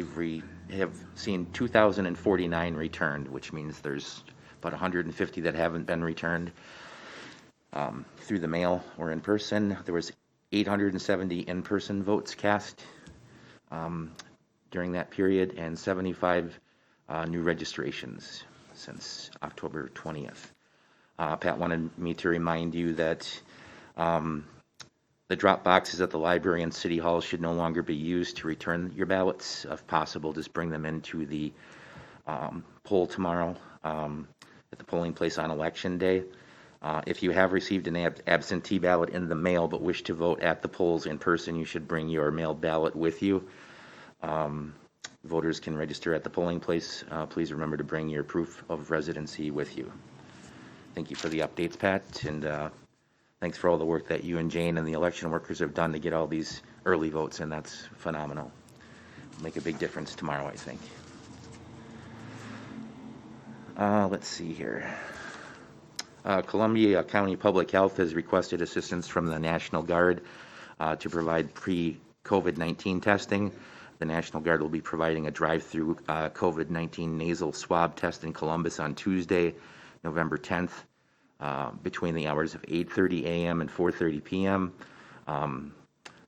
A: have seen 2,049 returned, which means there's about 150 that haven't been returned through the mail or in person. There was 870 in-person votes cast during that period, and 75 new registrations since October 20th. Pat wanted me to remind you that the drop boxes at the library and City Hall should no longer be used to return your ballots. If possible, just bring them into the poll tomorrow at the polling place on Election Day. If you have received an absentee ballot in the mail but wish to vote at the polls in person, you should bring your mailed ballot with you. Voters can register at the polling place. Please remember to bring your proof of residency with you. Thank you for the updates, Pat, and thanks for all the work that you and Jane and the election workers have done to get all these early votes, and that's phenomenal. Make a big difference tomorrow, I think. Let's see here. Columbia County Public Health has requested assistance from the National Guard to provide pre-COVID-19 testing. The National Guard will be providing a drive-through COVID-19 nasal swab test in Columbus on Tuesday, November 10th, between the hours of 8:30 a.m. and 4:30 p.m.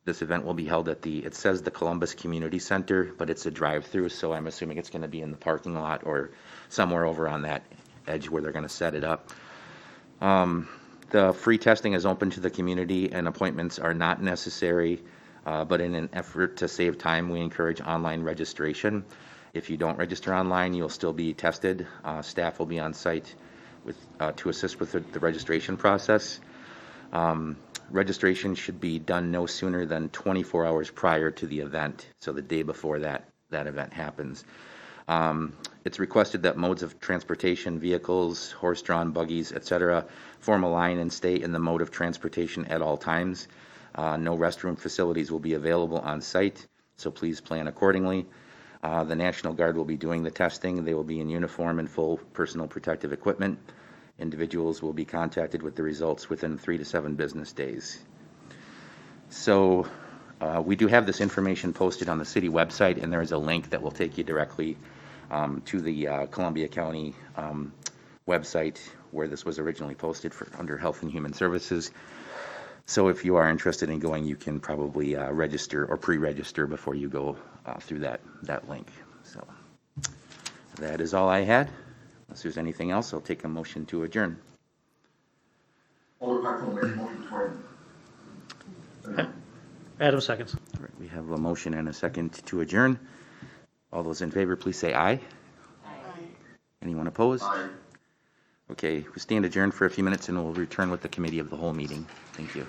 A: This event will be held at it says the Columbus Community Center, but it's a drive-through, so I'm assuming it's going to be in the parking lot or somewhere over on that edge where they're going to set it up. The free testing is open to the community and appointments are not necessary, but in an effort to save time, we encourage online registration. If you don't register online, you'll still be tested. Staff will be on site to assist with the registration process. Registration should be done no sooner than 24 hours prior to the event, so the day before that event happens. It's requested that modes of transportation, vehicles, horse-drawn buggies, etc., form a line and stay in the mode of transportation at all times. No restroom facilities will be available on site, so please plan accordingly. The National Guard will be doing the testing. They will be in uniform and full personal protective equipment. Individuals will be contacted with the results within 3 to 7 business days. So we do have this information posted on the city website, and there is a link that will take you directly to the Columbia County website where this was originally posted under Health and Human Services. So if you are interested in going, you can probably register or pre-register before you go through that link. So that is all I had. Unless there's anything else, I'll take a motion to adjourn.
I: Adam seconds.
A: All right, we have a motion and a second to adjourn. All those in favor, please say aye. Aye. Anyone opposed? Aye. Okay, we stand adjourned for a few minutes and we'll return with the committee of the whole meeting. Thank you.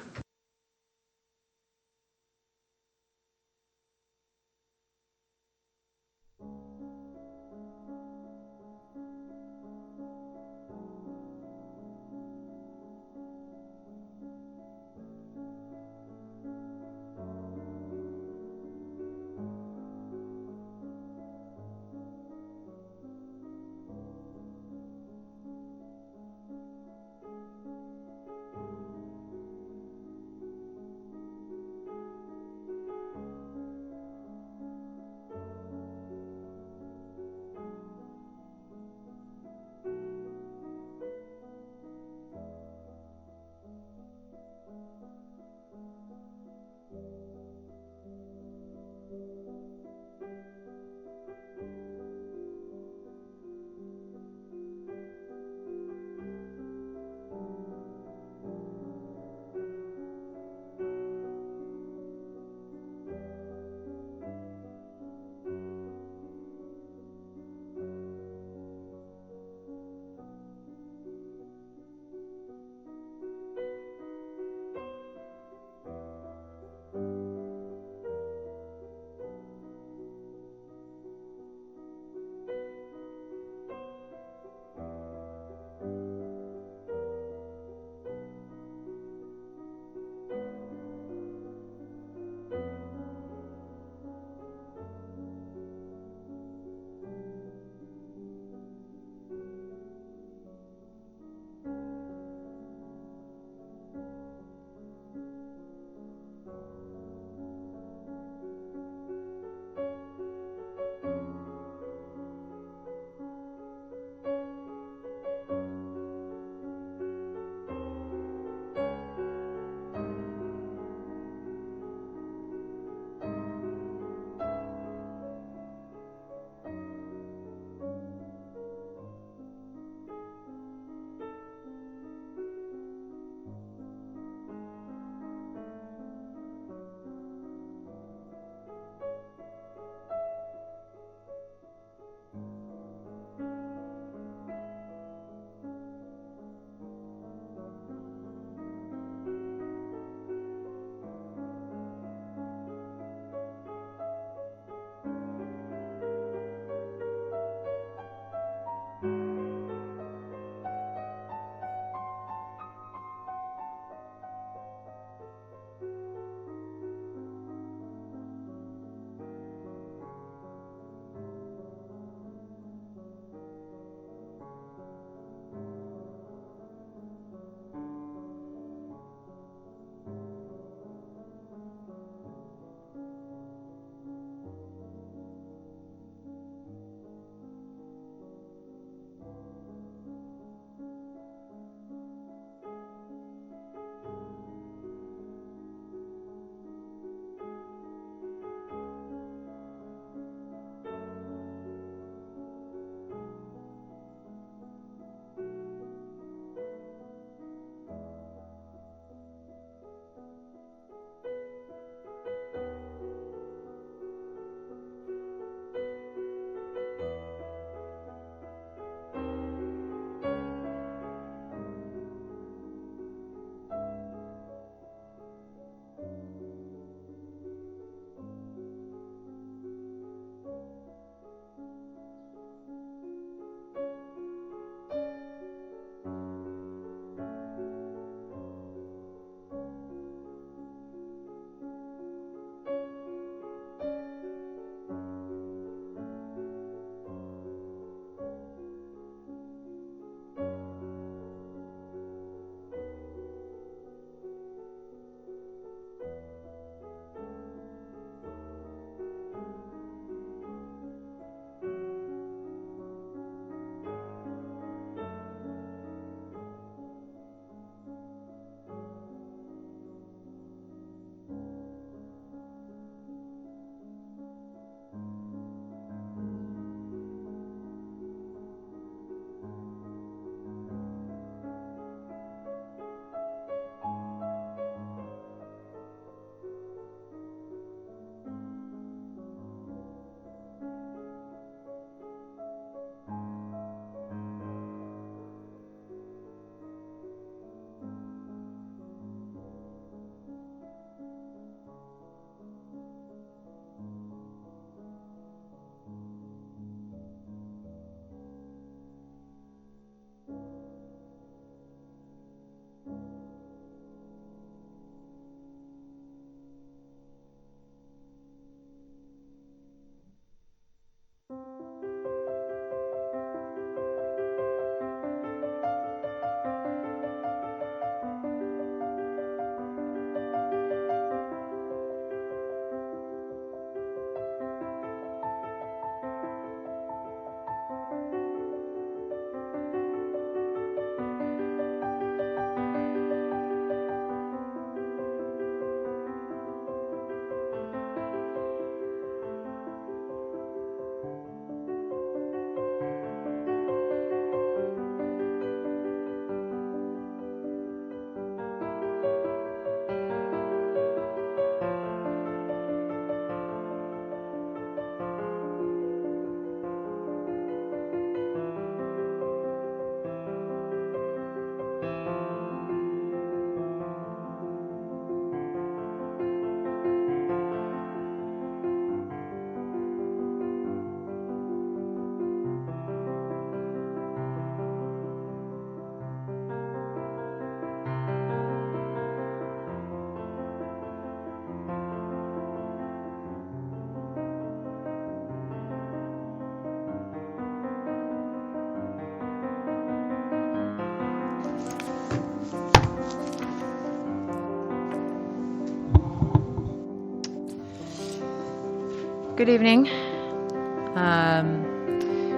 E: Good evening.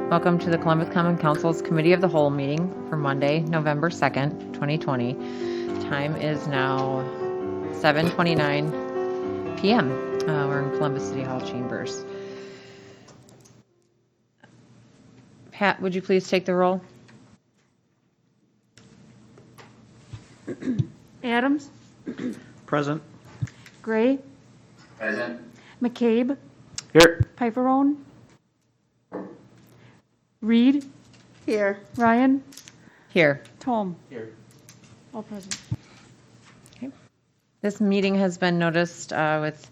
E: Welcome to the Columbus Common Council's Committee of the Whole meeting for Monday, November 2nd, 2020. Time is now 7:29 p.m. We're in Columbus City Hall chambers. Pat, would you please take the roll?
B: Adams,
I: Present.
B: Gray,
D: Present?
B: McCabe,
H: Here.
B: Pifferone, Reed,
F: Here.
B: Ryan,
E: Here.
B: Tom. Here. All present.
E: This meeting has been noticed with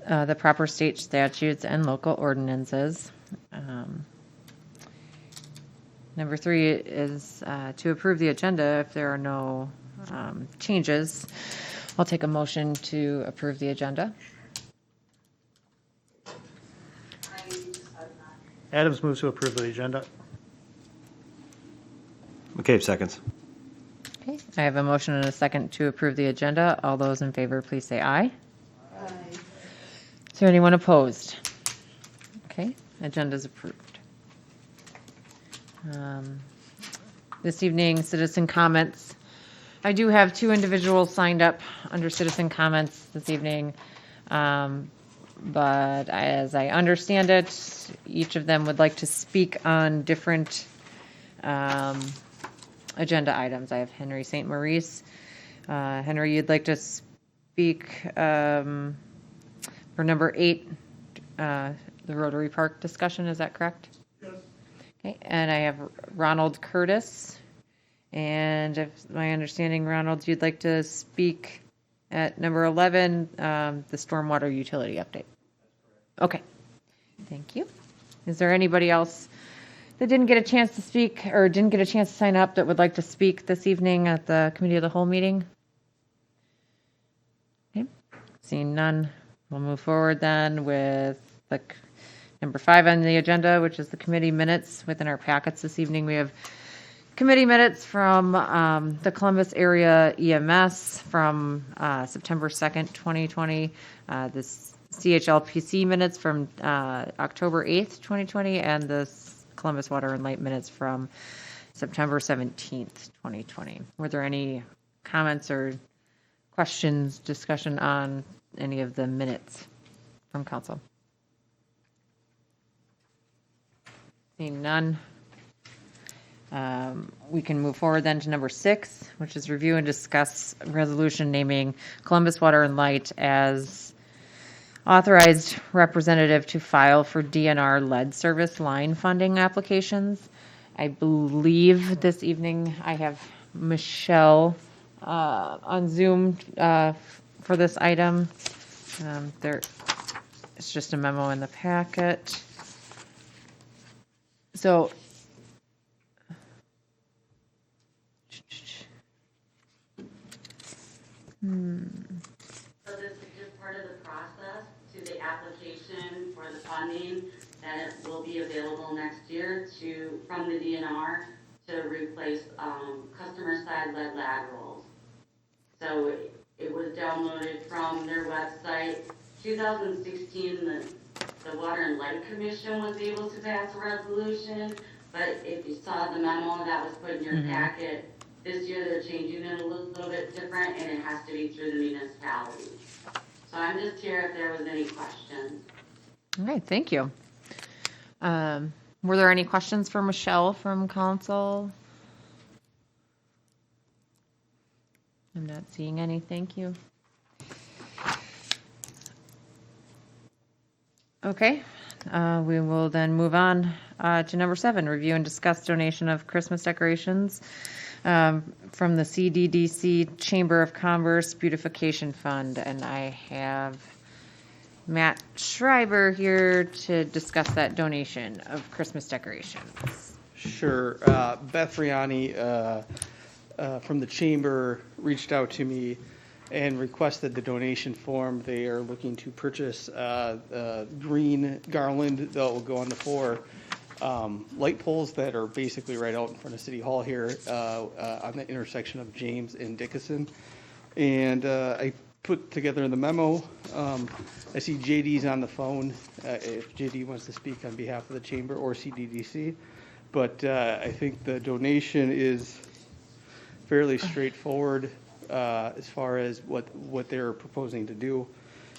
E: the proper state statutes and local ordinances. Number 3 is to approve the agenda if there are no changes. I'll take a motion to approve the agenda.
I: Adams moves to approve the agenda.
H: McCabe seconds.
E: Okay, I have a motion and a second to approve the agenda. All those in favor, please say aye.
F: Aye.
E: Is there anyone opposed? Okay, agenda is approved. This evening, citizen comments. I do have 2 individuals signed up under citizen comments this evening. But as I understand it, each of them would like to speak on different agenda items. I have Henry St. Maurice. Henry, you'd like to speak for number 8, the Rotary Park discussion, is that correct? Yes. Okay, and I have Ronald Curtis. And if my understanding, Ronald, you'd like to speak at number 11, the stormwater utility update. Okay, thank you. Is there anybody else that didn't get a chance to speak or didn't get a chance to sign up that would like to speak this evening at the Committee of the Whole meeting? Okay, seeing none, we'll move forward then with the number 5 on the agenda, which is the committee minutes. Within our packets this evening, we have committee minutes from the Columbus area EMS from September 2nd, 2020. This CHLPC minutes from October 8th, 2020, and the Columbus Water and Light minutes from September 17th, 2020. Were there any comments or questions, discussion on any of the minutes from council? Seeing none. We can move forward then to number 6, which is review and discuss resolution naming Columbus Water and Light as authorized representative to file for DNR lead service line funding applications. I believe this evening I have Michelle on Zoom for this item. It's just a memo in the packet. So
L: So this is just part of the process to the application for the funding that it will be available next year from the DNR to replace customer side lead laterals. So it was downloaded from their website. 2016, the Water and Light Commission was able to pass a resolution, but if you saw the memo that was put in your packet, this year they're changing it a little bit different, and it has to be through the municipality. So I'm just here if there was any questions.
E: all right, thank you. Were there any questions for Michelle from council? I'm not seeing any, thank you. Okay, we will then move on to number 7, review and discuss donation of Christmas decorations from the CDDC Chamber of Commerce Beautification Fund. And I have Matt Schreiber here to discuss that donation of Christmas decorations.
C: Sure. Beth Riani from the chamber reached out to me and requested the donation form. They are looking to purchase green garland that will go on the 4 light poles that are basically right out in front of City Hall here on the intersection of James and Dickinson. And I put together in the memo. I see JD's on the phone, if JD wants to speak on behalf of the chamber or CDDC. But I think the donation is fairly straightforward as far as what they're proposing to do.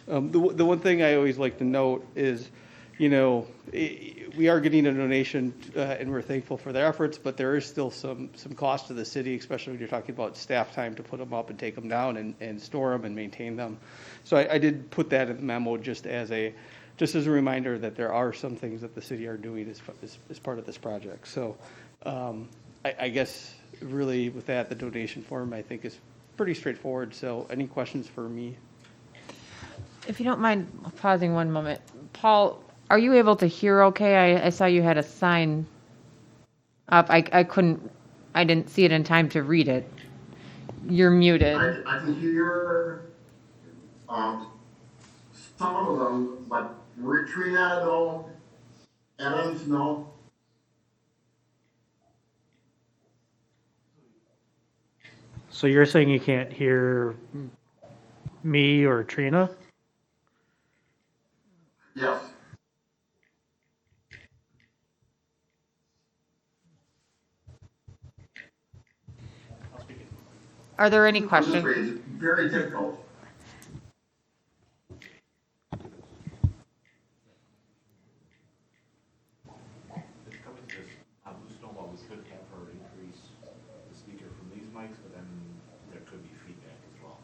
C: The one thing I always like to note is, you know, we are getting a donation and we're thankful for their efforts, but there is still some cost to the city, especially when you're talking about staff time to put them up and take them down and store them and maintain them. So I did put that in the memo just as a reminder that there are some things that the city are doing as part of this project. So I guess really with that, the donation form I think is pretty straightforward. So any questions for me?
E: If you don't mind pausing one moment, Paul, are you able to hear okay? I saw you had a sign up. I didn't see it in time to read it. You're muted.
M: I can hear some of them, but Trina, no. Adams, no.
I: So you're saying you can't hear me or Trina?
M: Yes.
E: Are there any
M: Put it this
E: questions?
M: way, it's very difficult.
J: We could have her increase the speaker from these mics, but then there could be feedback as well.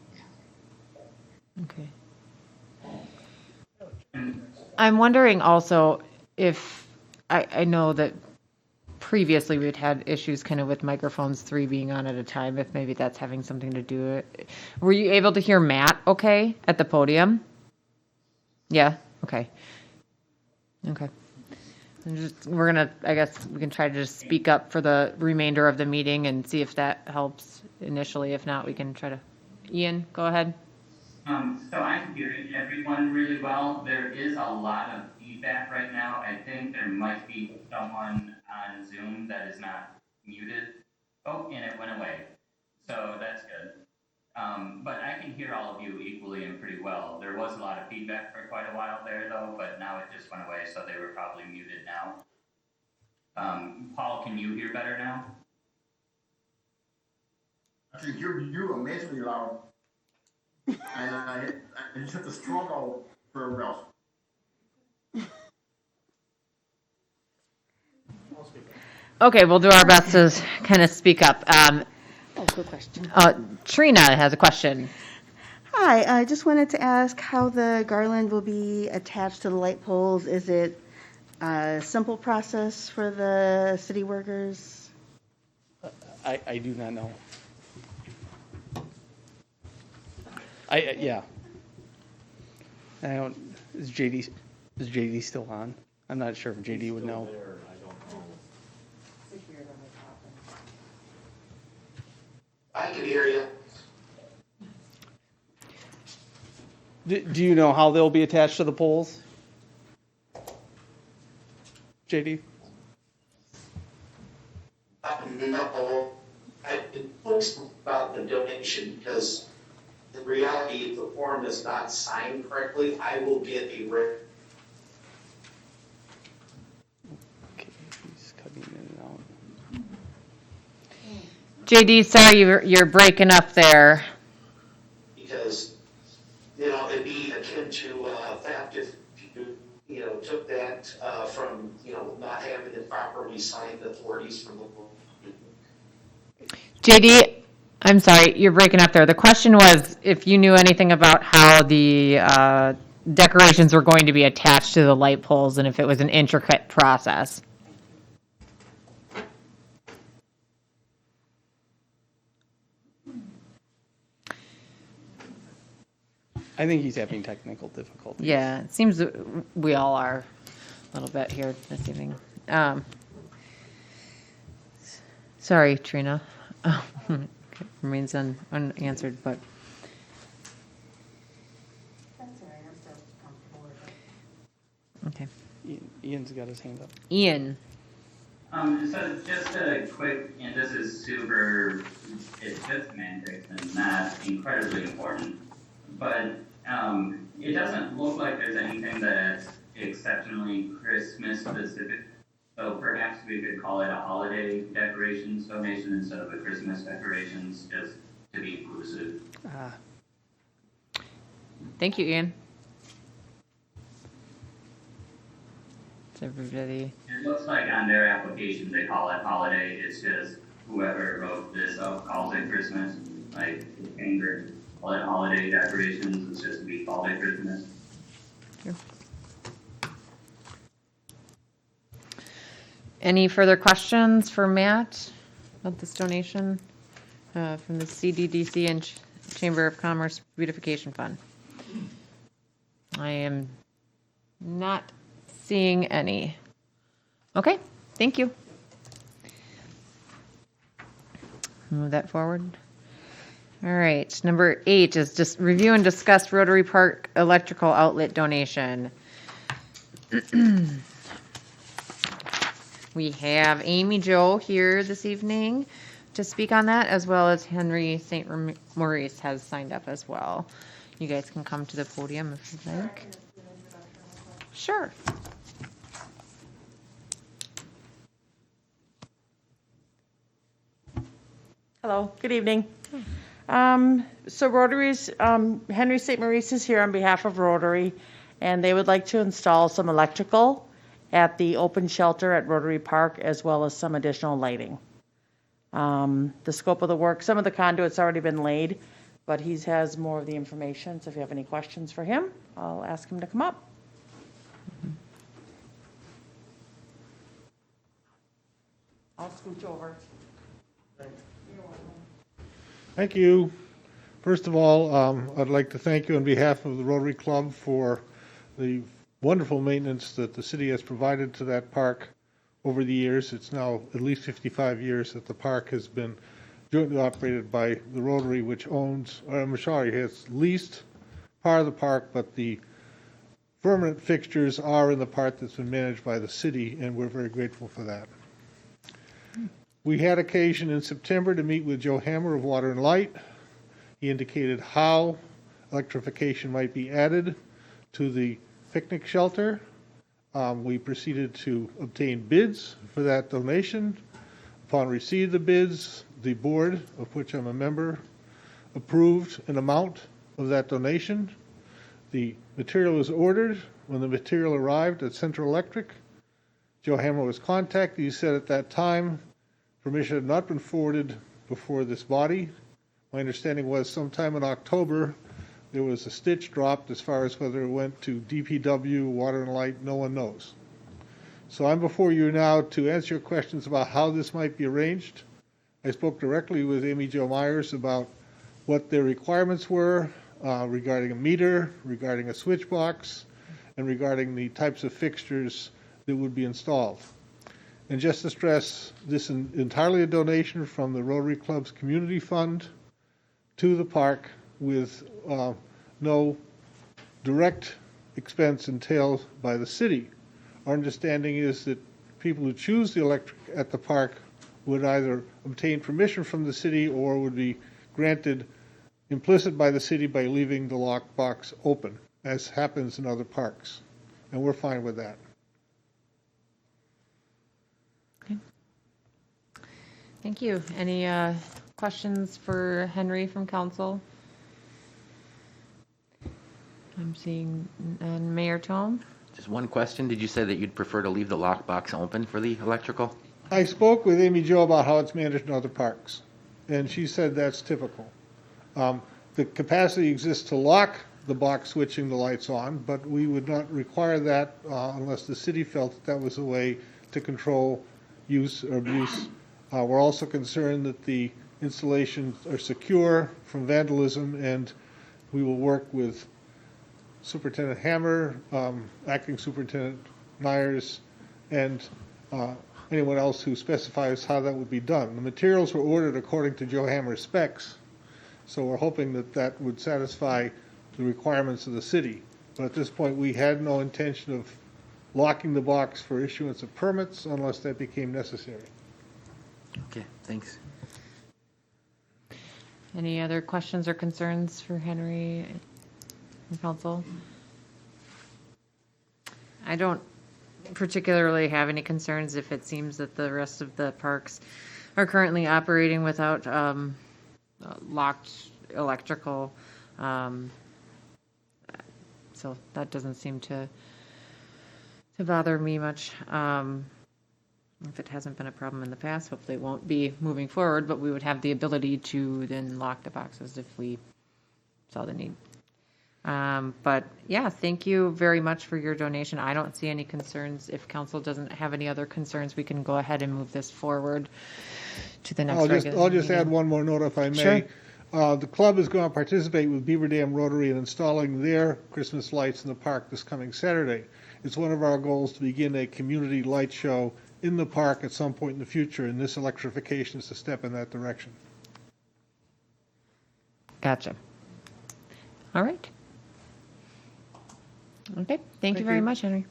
E: Okay. I'm wondering also if, I know that previously we'd had issues kind of with microphones 3 being on at a time, if maybe that's having something to do with it. Were you able to hear Matt okay at the podium? Yeah? Okay. Okay. We're gonna, I guess we can try to just speak up for the remainder of the meeting and see if that helps initially. If not, we can try to, Ian, go ahead.
D: So I'm hearing everyone really well. There is a lot of feedback right now. I think there might be someone on Zoom that is not muted. Oh, and it went away. So that's good. But I can hear all of you equally and pretty well. There was a lot of feedback for quite a while there though, but now it just went away, so they were probably muted now. Paul, can you hear better now?
M: I can hear you amazingly loud. And I just have to struggle for everyone else.
E: Okay, we'll do our best to kind of speak up.
F: Good question.
E: Trina has a question.
F: Hi, I just wanted to ask how the garland will be attached to the light poles. Is it a simple process for the city workers?
C: I do not know. Yeah. I don't, is JD still on? I'm not sure if JD would know.
K: I can hear you.
C: Do you know how they'll be attached to the poles? JD?
K: No, I've been posting about the donation because in reality, if the form is not signed correctly, I will get a
C: Okay, he's cutting in and out.
E: JD, sorry, you're breaking up there.
K: because, you know, it'd be akin to theft if you took that from, not having it properly signed authorities from the.
E: JD, I'm sorry, you're breaking up there. The question was if you knew anything about how the decorations were going to be attached to the light poles and if it was an intricate process.
C: I think he's having technical difficulties.
E: Yeah, it seems that we all are a little bit here this evening. Sorry, Trina. Remains unanswered, but. Okay.
C: Ian's got his hand up.
E: Ian.
D: So just a quick, and this is super, it's just semantics and not incredibly important, but it doesn't look like there's anything that's exceptionally Christmas specific. So perhaps we could call it a holiday decorations donation instead of a Christmas decorations, just to be inclusive.
E: Thank you, Ian. Is everybody?
D: It looks like on their application, they call it holiday. It's just whoever wrote this up calls it Christmas. Like Cambridge, call it holiday decorations. It's just to be called it Christmas.
E: Sure. Any further questions for Matt about this donation from the CDDC and Chamber of Commerce Beautification Fund? I am not seeing any. Okay, thank you. Move that forward. All right, number 8 is just review and discuss Rotary Park electrical outlet donation. We have Amy Jo here this evening to speak on that, as well as Henry St. Maurice has signed up as well. You guys can come to the podium if you'd like. Sure.
N: Hello, good evening. So Rotary's, Henry St. Maurice is here on behalf of Rotary, and they would like to install some electrical at the open shelter at Rotary Park, as well as some additional lighting. The scope of the work, some of the conduit's already been laid, but he has more of the information, so if you have any questions for him, I'll ask him to come up. I'll scooch over.
O: Thank you. First of all, I'd like to thank you on behalf of the Rotary Club for the wonderful maintenance that the city has provided to that park over the years. It's now at least 55 years that the park has been jointly operated by the Rotary, which owns, I'm sorry, has leased part of the park, but the permanent fixtures are in the part that's been managed by the city, and we're very grateful for that. We had occasion in September to meet with Joe Hammer of Water and Light. He indicated how electrification might be added to the picnic shelter. We proceeded to obtain bids for that donation. Upon receipt of the bids, the board, of which I'm a member, approved an amount of that donation. The material was ordered. When the material arrived at Central Electric, Joe Hammer was contacted. He said at that time, permission had not been forwarded before this body. My understanding was sometime in October, there was a stitch dropped as far as whether it went to DPW, Water and Light, no one knows. So I'm before you now to answer your questions about how this might be arranged. I spoke directly with Amy Jo Myers about what their requirements were regarding a meter, regarding a switch box, and regarding the types of fixtures that would be installed. And just to stress, this is entirely a donation from the Rotary Club's community fund to the park with no direct expense entailed by the city. Our understanding is that people who choose the electric at the park would either obtain permission from the city or would be granted implicit by the city by leaving the lockbox open, as happens in other parks. And we're fine with that.
E: Okay. Thank you. Any questions for Henry from council? I'm seeing Mayor Tome.
A: Just one question. Did you say that you'd prefer to leave the lockbox open for the electrical?
O: I spoke with Amy Jo about how it's managed in other parks, and she said that's typical. The capacity exists to lock the box switching the lights on, but we would not require that unless the city felt that that was a way to control use or abuse. We're also concerned that the installations are secure from vandalism, and we will work with Superintendent Hammer, Acting Superintendent Myers, and anyone else who specifies how that would be done. The materials were ordered according to Joe Hammer's specs, so we're hoping that that would satisfy the requirements of the city. But at this point, we had no intention of locking the box for issuance of permits unless that became necessary.
A: Okay, thanks.
E: Any other questions or concerns for Henry? from council? I don't particularly have any concerns if it seems that the rest of the parks are currently operating without locked electrical. So that doesn't seem to bother me much. If it hasn't been a problem in the past, hopefully it won't be moving forward, but we would have the ability to then lock the boxes if we saw the need. But yeah, thank you very much for your donation. I don't see any concerns. If council doesn't have any other concerns, we can go ahead and move this forward to the next regular
O: I'll just add
E: meeting.
O: one more note if I may.
E: Sure.
O: The club is going to participate with Beaver Dam Rotary in installing their Christmas lights in the park this coming Saturday. It's one of our goals to begin a community light show in the park at some point in the future, and this electrification is a step in that direction.
E: Gotcha. All right. Okay, thank you very much, Henry.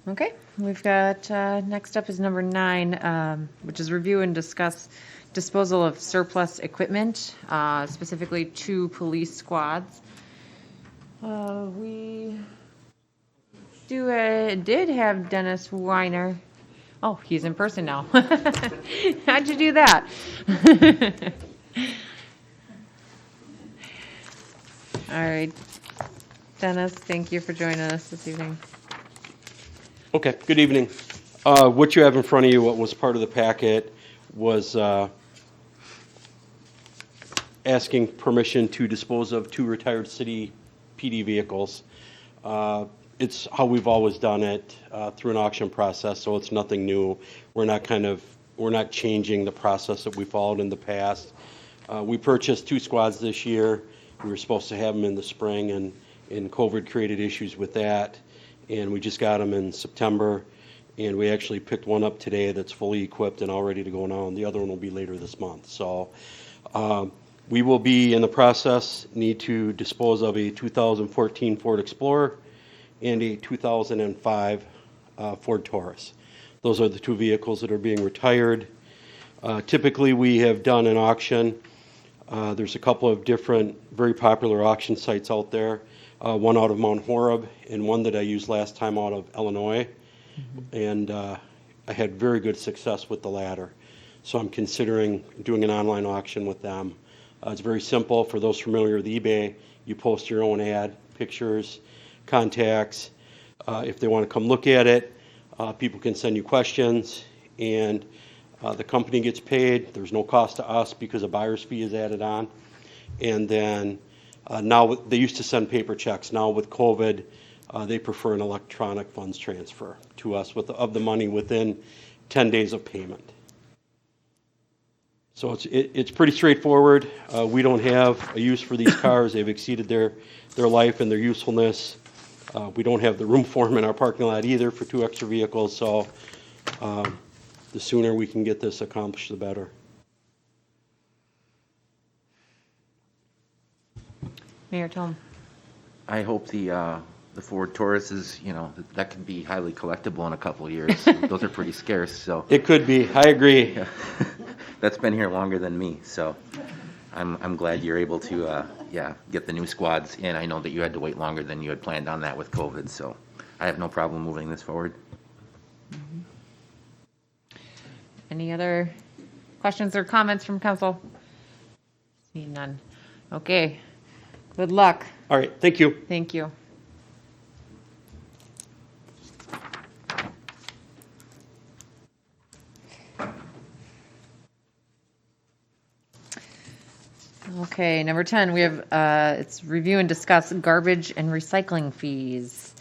E: Okay, we've got, next up is number 9, which is review and discuss disposal of surplus equipment, specifically 2 police squads. We did have Dennis Weiner. Oh, he's in person now. How'd you do that? All right. Dennis, thank you for joining us this evening.
P: Okay, good evening. What you have in front of you, what was part of the packet, was asking permission to dispose of 2 retired city PD vehicles. It's how we've always done it, through an auction process, so it's nothing new. We're not changing the process that we followed in the past. We purchased 2 squads this year. We were supposed to have them in the spring, and COVID created issues with that. And we just got them in September, and we actually picked one up today that's fully equipped and all ready to go now, and the other one will be later this month. So we will be in the process, need to dispose of a 2014 Ford Explorer and a 2005 Ford Taurus. Those are the 2 vehicles that are being retired. Typically, we have done an auction. There's a couple of different very popular auction sites out there. One out of Mount Horeb and one that I used last time out of Illinois. And I had very good success with the latter. So I'm considering doing an online auction with them. It's very simple. For those familiar with eBay, you post your own ad, pictures, contacts. If they want to come look at it, people can send you questions, and the company gets paid. There's no cost to us because a buyer's fee is added on. And then now they used to send paper checks. Now with COVID, they prefer an electronic funds transfer to us of the money within 10 days of payment. So it's pretty straightforward. We don't have a use for these cars. They've exceeded their life and their usefulness. We don't have the room for them in our parking lot either for 2 extra vehicles. So the sooner we can get this accomplished, the better.
E: Mayor Tom.
A: I hope the Ford Taurus is, that can be highly collectible in a couple of years. Those are pretty scarce, so.
P: It could be. I agree.
A: Yeah. That's been here longer than me, so I'm glad you're able to, get the new squads in. I know that you had to wait longer than you had planned on that with COVID, so I have no problem moving this forward.
E: Any other questions or comments from council? Seeing none. Okay. Good luck.
P: All right. Thank you.
E: Thank you. Okay, number 10, we have, it's review and discuss garbage and recycling fees.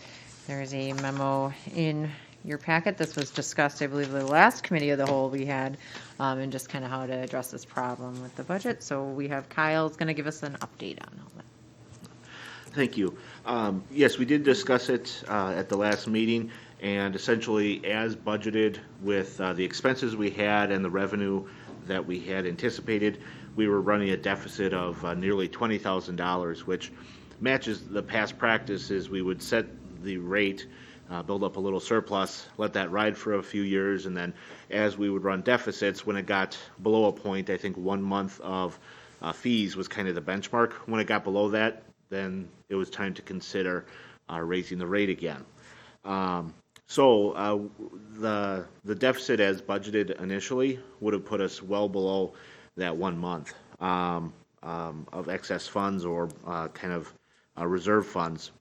E: There's a memo in your packet. This was discussed, I believe, the last committee of the whole we had, and just kind of how to address this problem with the budget. So we have Kyle's going to give us an update on all that.
J: Thank you. Yes, we did discuss it at the last meeting, and essentially, as budgeted with the expenses we had and the revenue that we had anticipated, we were running a deficit of nearly $20,000, which matches the past practices. We would set the rate build up a little surplus, let that ride for a few years, and then as we would run deficits, when it got below a point, I think 1 month of fees was kind of the benchmark. When it got below that, then it was time to consider raising the rate again. So the deficit as budgeted initially would have put us well below that 1 month of excess funds or kind of reserve funds.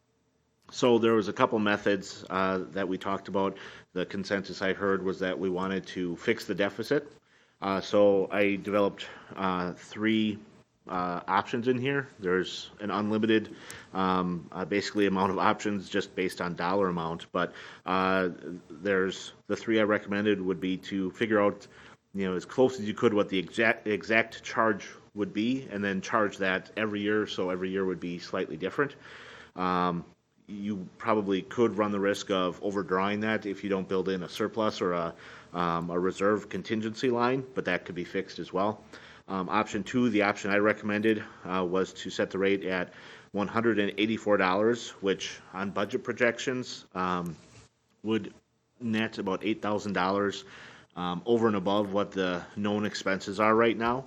J: So there was a couple methods that we talked about. The consensus I heard was that we wanted to fix the deficit. So I developed three options in here. There's an unlimited, basically amount of options just based on dollar amount. But there's the three I recommended would be to figure out, as close as you could what the exact charge would be, and then charge that every year. So every year would be slightly different. You probably could run the risk of overdrawing that if you don't build in a surplus or a reserve contingency line, but that could be fixed as well. Option two, the option I recommended, was to set the rate at $184, which on budget projections would net about $8,000 over and above what the known expenses are right now.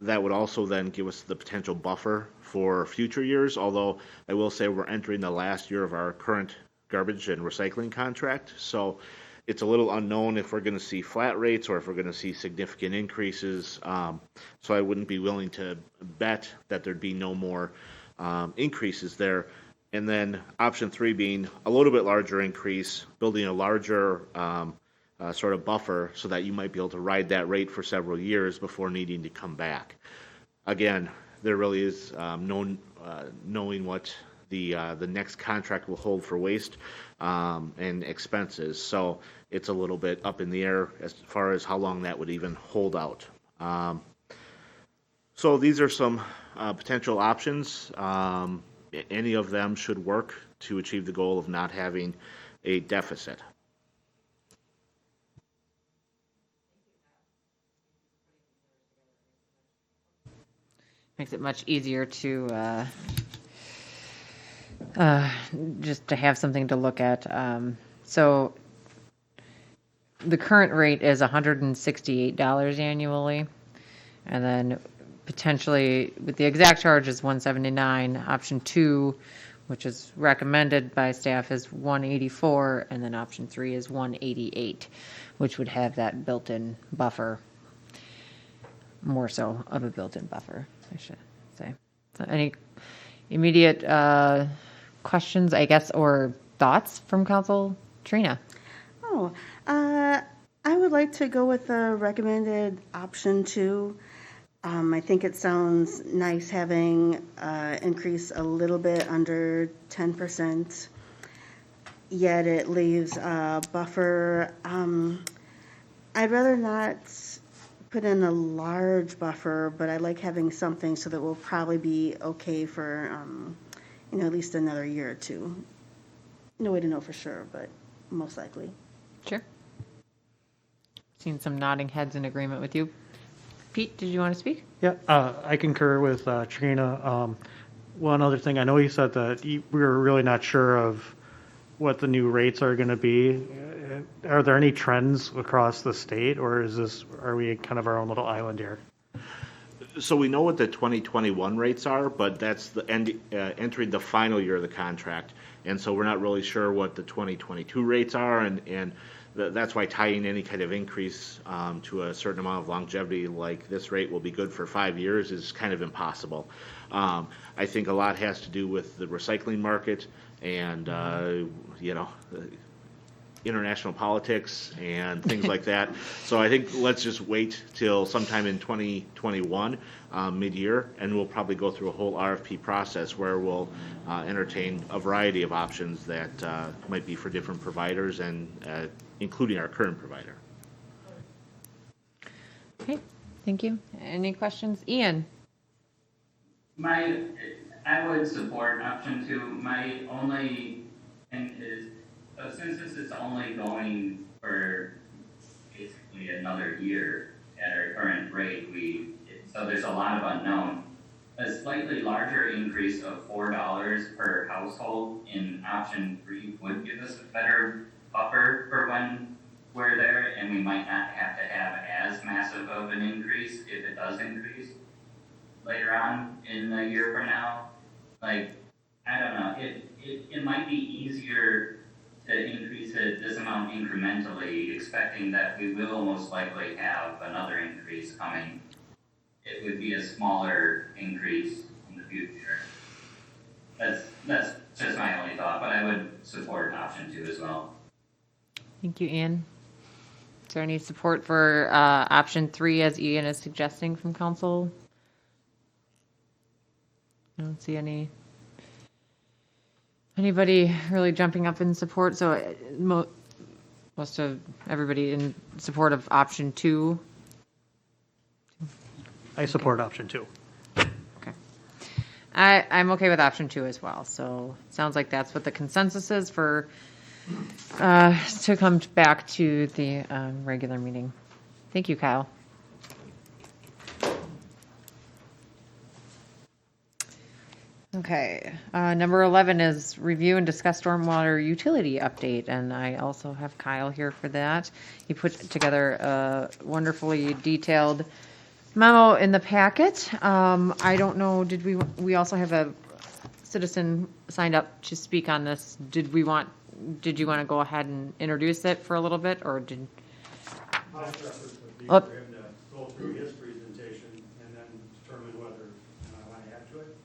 J: That would also then give us the potential buffer for future years, although I will say we're entering the last year of our current garbage and recycling contract. So it's a little unknown if we're going to see flat rates or if we're going to see significant increases. So I wouldn't be willing to bet that there'd be no more increases there. And then option three being a little bit larger increase, building a larger sort of buffer so that you might be able to ride that rate for several years before needing to come back. Again, there really is knowing what the next contract will hold for waste and expenses. So it's a little bit up in the air as far as how long that would even hold out. So these are some potential options. Any of them should work to achieve the goal of not having a deficit.
E: Makes it much easier to just to have something to look at. So the current rate is $168 annually, and then potentially with the exact charge is $179. Option two, which is recommended by staff, is $184, and then option three is $188, which would have that built-in buffer, more so of a built-in buffer, I should say. So any immediate questions, I guess, or thoughts from Council? Trina?
F: I would like to go with the recommended option two. I think it sounds nice having increase a little bit under 10%, yet it leaves a buffer. I'd rather not put in a large buffer, but I like having something so that we'll probably be okay for, at least another year or two. No way to know for sure, but most likely.
E: Sure. Seen some nodding heads in agreement with you. Pete, did you want to speak?
I: Yeah, I concur with Trina. One other thing, I know you said that we were really not sure of what the new rates are going to be. Are there any trends across the state, or are we kind of our own little island here?
J: So we know what the 2021 rates are, but that's the entering the final year of the contract. And so we're not really sure what the 2022 rates are, and that's why tying any kind of increase to a certain amount of longevity like this rate will be good for 5 years is kind of impossible. I think a lot has to do with the recycling market and, international politics and things like that. So I think let's just wait till sometime in 2021, mid-year, and we'll probably go through a whole RFP process where we'll entertain a variety of options that might be for different providers and including our current provider.
E: Okay, thank you. Any questions? Ian?
D: I would support option two. My only thing is, since this is only going for basically another year at our current rate, so there's a lot of unknown. a slightly larger increase of $4 per household in option 3 would give us a better buffer for when we're there, and we might not have to have as massive of an increase if it does increase later on in the year from now. Like, I don't know, it might be easier to increase it this amount incrementally, expecting that we will most likely have another increase coming. It would be a smaller increase in the future. That's just my only thought, but I would support option 2 as well.
E: Thank you, Ian. Is there any support for option 3 as Ian is suggesting from council? I don't see anybody really jumping up in support, so most of everybody in support of option 2.
I: I support option 2.
E: Okay. I'm okay with option 2 as well, so it sounds like that's what the consensus is for to come back to the regular meeting. Thank you, Kyle. Okay, number 11 is review and discuss stormwater utility update, and I also have Kyle here for that. He put together a wonderfully detailed memo in the packet. I don't know, we also have a citizen signed up to speak on this. Did you want to go ahead and introduce it for a little bit, or did?
Q: My preference would be for him to go through his presentation and then determine whether I want to add to it.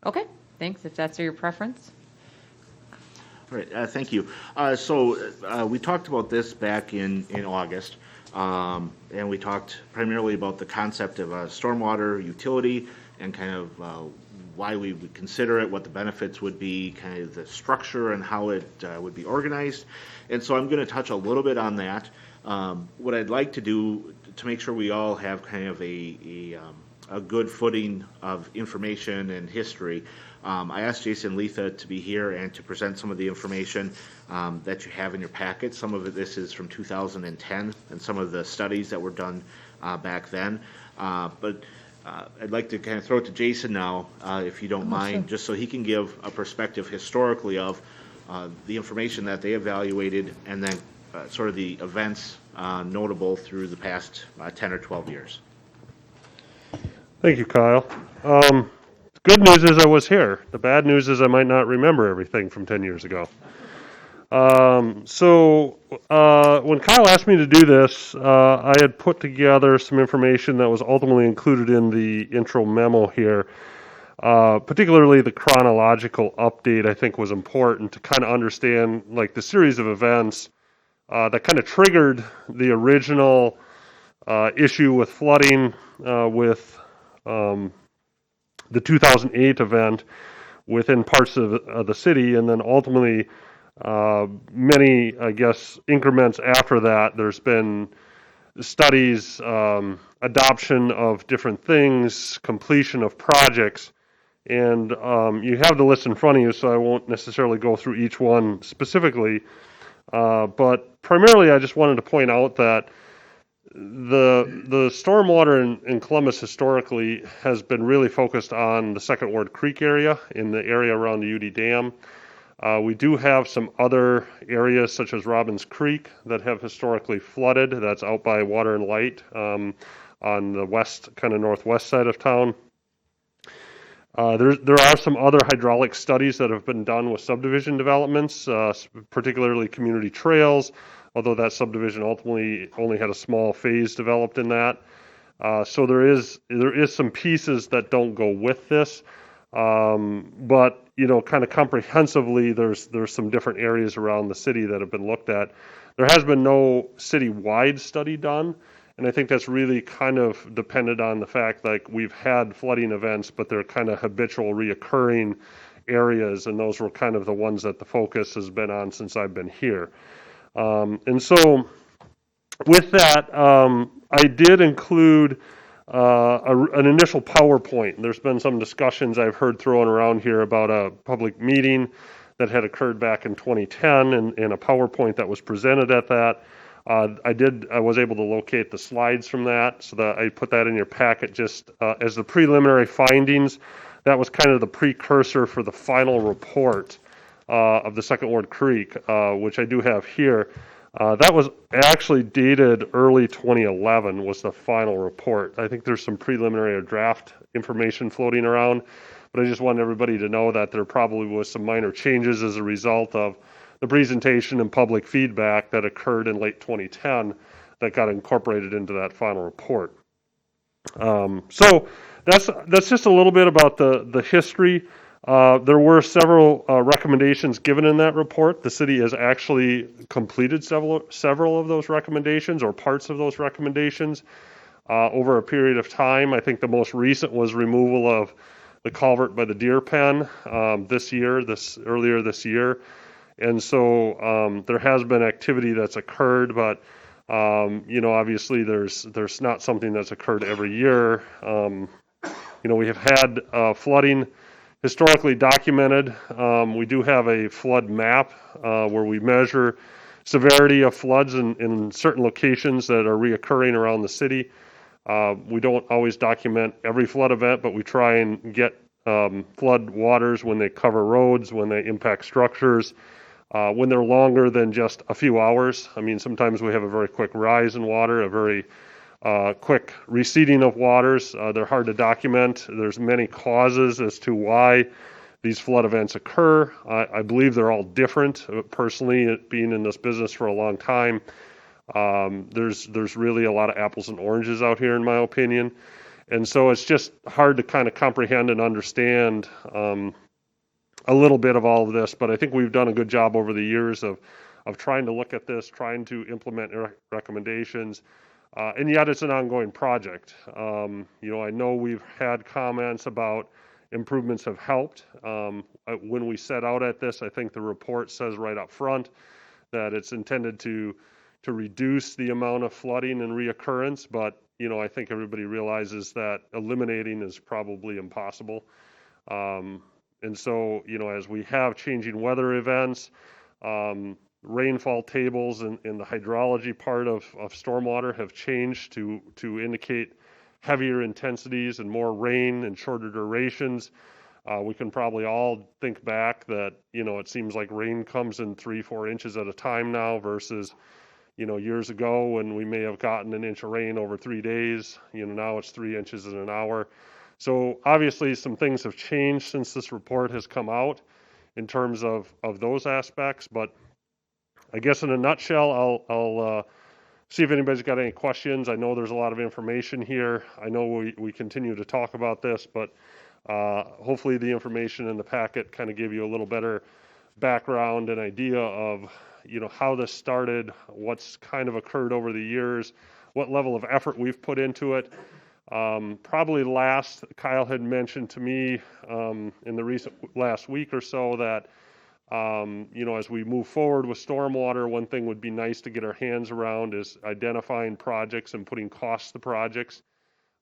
E: Okay, thanks, if that's your preference.
J: All right, thank you. So we talked about this back in August, and we talked primarily about the concept of a stormwater utility and kind of why we would consider it, what the benefits would be, kind of the structure and how it would be organized. And so I'm going to touch a little bit on that. What I'd like to do to make sure we all have kind of a good footing of information and history, I asked Jason Letha to be here and to present some of the information that you have in your packet. Some of this is from 2010 and some of the studies that were done back then. But I'd like to kind of throw it to Jason now, if you don't mind, just so he can give a perspective historically of the information that they evaluated and then sort of the events notable through the past 10 or 12 years.
O: Thank you, Kyle. The good news is I was here. The bad news is I might not remember everything from 10 years ago. So when Kyle asked me to do this, I had put together some information that was ultimately included in the intro memo here. Particularly the chronological update, I think, was important to kind of understand like the series of events that kind of triggered the original issue with flooding with the 2008 event within parts of the city, and then ultimately many, I guess, increments after that. There's been studies, adoption of different things, completion of projects, and you have the list in front of you, so I won't necessarily go through each one specifically, but primarily I just wanted to point out that the stormwater in Columbus historically has been really focused on the Second Ward Creek area, in the area around the UD Dam. We do have some other areas such as Robbins Creek that have historically flooded. That's out by Water and Light on the west, kind of northwest side of town. There are some other hydraulic studies that have been done with subdivision developments, particularly community trails, although that subdivision ultimately only had a small phase developed in that. So there is some pieces that don't go with this, but kind of comprehensively, there's some different areas around the city that have been looked at. There has been no citywide study done, and I think that's really kind of depended on the fact like we've had flooding events, but they're kind of habitual, reoccurring areas, and those were kind of the ones that the focus has been on since I've been here. And so with that, I did include an initial PowerPoint. There's been some discussions I've heard thrown around here about a public meeting that had occurred back in 2010 and a PowerPoint that was presented at that.
R: I was able to locate the slides from that, so that I put that in your packet just as the preliminary findings. That was kind of the precursor for the final report of the Second Ward Creek, which I do have here. That was actually dated early 2011 was the final report. I think there's some preliminary or draft information floating around, but I just wanted everybody to know that there probably was some minor changes as a result of the presentation and public feedback that occurred in late 2010 that got incorporated into that final report. So that's just a little bit about the history. There were several recommendations given in that report. The city has actually completed several of those recommendations or parts of those recommendations over a period of time. I think the most recent was removal of the culvert by the deer pen earlier this year. And so there has been activity that's occurred, but obviously there's not something that's occurred every year. We have had flooding historically documented. We do have a flood map where we measure severity of floods in certain locations that are reoccurring around the city. We don't always document every flood event, but we try and get flood waters when they cover roads, when they impact structures, when they're longer than just a few hours. I mean, sometimes we have a very quick rise in water, a very quick receding of waters. They're hard to document. There's many causes as to why these flood events occur. I believe they're all different. Personally, being in this business for a long time, there's really a lot of apples and oranges out here, in my opinion. And so it's just hard to kind of comprehend and understand a little bit of all of this, but I think we've done a good job over the years of trying to look at this, trying to implement recommendations, and yet it's an ongoing project. I know we've had comments about improvements have helped. When we set out at this, I think the report says right up front that it's intended to reduce the amount of flooding and reoccurrence, but I think everybody realizes that eliminating is probably impossible. And so, as we have changing weather events, rainfall tables and the hydrology part of stormwater have changed to indicate heavier intensities and more rain and shorter durations. We can probably all think back that, it seems like rain comes in 3-4 inches at a time now versus, years ago when we may have gotten an inch of rain over 3 days. Now it's 3 inches in an hour. So obviously some things have changed since this report has come out in terms of those aspects, but I guess in a nutshell, I'll see if anybody's got any questions. I know there's a lot of information here. I know we continue to talk about this, but hopefully the information in the packet kind of give you a little better background and idea of how this started, what's kind of occurred over the years, what level of effort we've put into it. Probably last, Kyle had mentioned to me in the last week or so that, as we move forward with stormwater, one thing would be nice to get our hands around is identifying projects and putting costs to projects.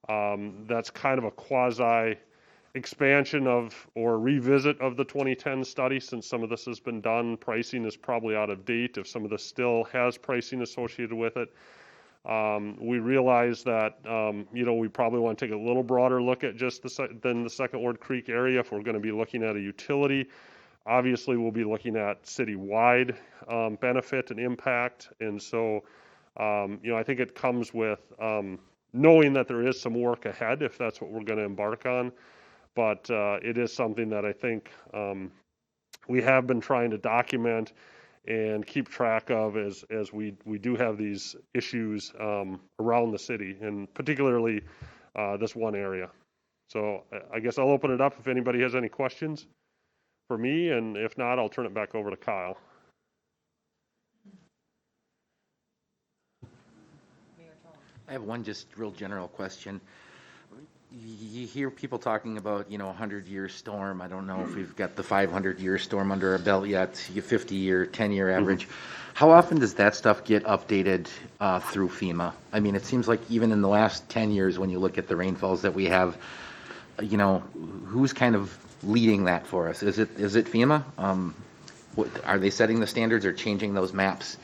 R: That's kind of a quasi expansion of or revisit of the 2010 study, since some of this has been done. Pricing is probably out of date if some of this still has pricing associated with it. We realize that, we probably want to take a little broader look at just than the Second Ward Creek area if we're going to be looking at a utility. Obviously, we'll be looking at citywide benefit and impact. And so, I think it comes with knowing that there is some work ahead if that's what we're going to embark on. But it is something that I think we have been trying to document and keep track of as we do have these issues around the city, and particularly this one area. So I guess I'll open it up if anybody has any questions for me, and if not, I'll turn it back over to Kyle.
A: I have one just real general question. You hear people talking about, 100-year storm. I don't know if we've got the 500-year storm under our belt yet, 50-year, 10-year average. How often does that stuff get updated through FEMA? I mean, it seems like even in the last 10 years, when you look at the rainfalls that we have, who's kind of leading that for us? Is it FEMA? Are they setting the standards or changing those maps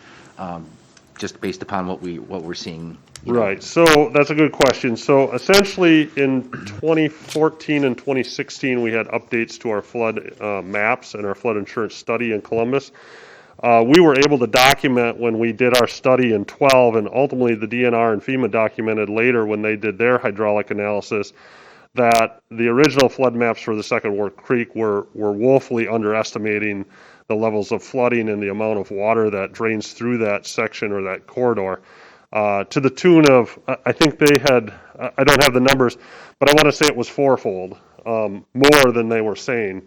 A: just based upon what we're seeing.
R: Right, so that's a good question. So essentially, in 2014 and 2016, we had updates to our flood maps and our flood insurance study in Columbus. We were able to document when we did our study in 12, and ultimately the DNR and FEMA documented later when they did their hydraulic analysis, that the original flood maps for the Second Ward Creek were woefully underestimating the levels of flooding and the amount of water that drains through that section or that corridor. To the tune of, I think they had, I don't have the numbers, but I want to say it was fourfold more than they were saying.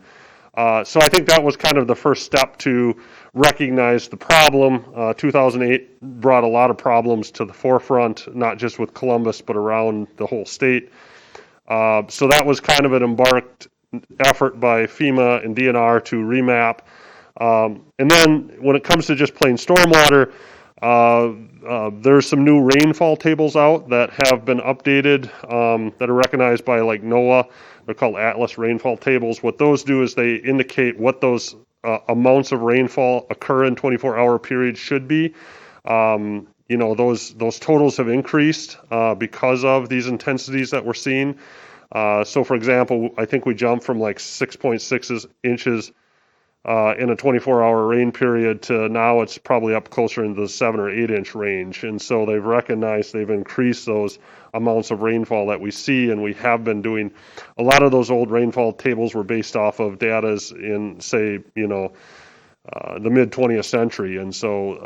R: So I think that was kind of the first step to recognize the problem. 2008 brought a lot of problems to the forefront, not just with Columbus, but around the whole state. So that was kind of an embarked effort by FEMA and DNR to remap. And then when it comes to just plain stormwater, there's some new rainfall tables out that have been updated that are recognized by like NOAA. They're called Atlas rainfall tables. What those do is they indicate what those amounts of rainfall occur in 24-hour periods should be. Those totals have increased because of these intensities that we're seeing. So, for example, I think we jumped from like 6.6 inches in a 24-hour rain period to now it's probably up closer into the 7 or 8 inch range. And so they've recognized they've increased those amounts of rainfall that we see, and we have been doing a lot of those old rainfall tables were based off of data in, say, the mid 20th century. And so,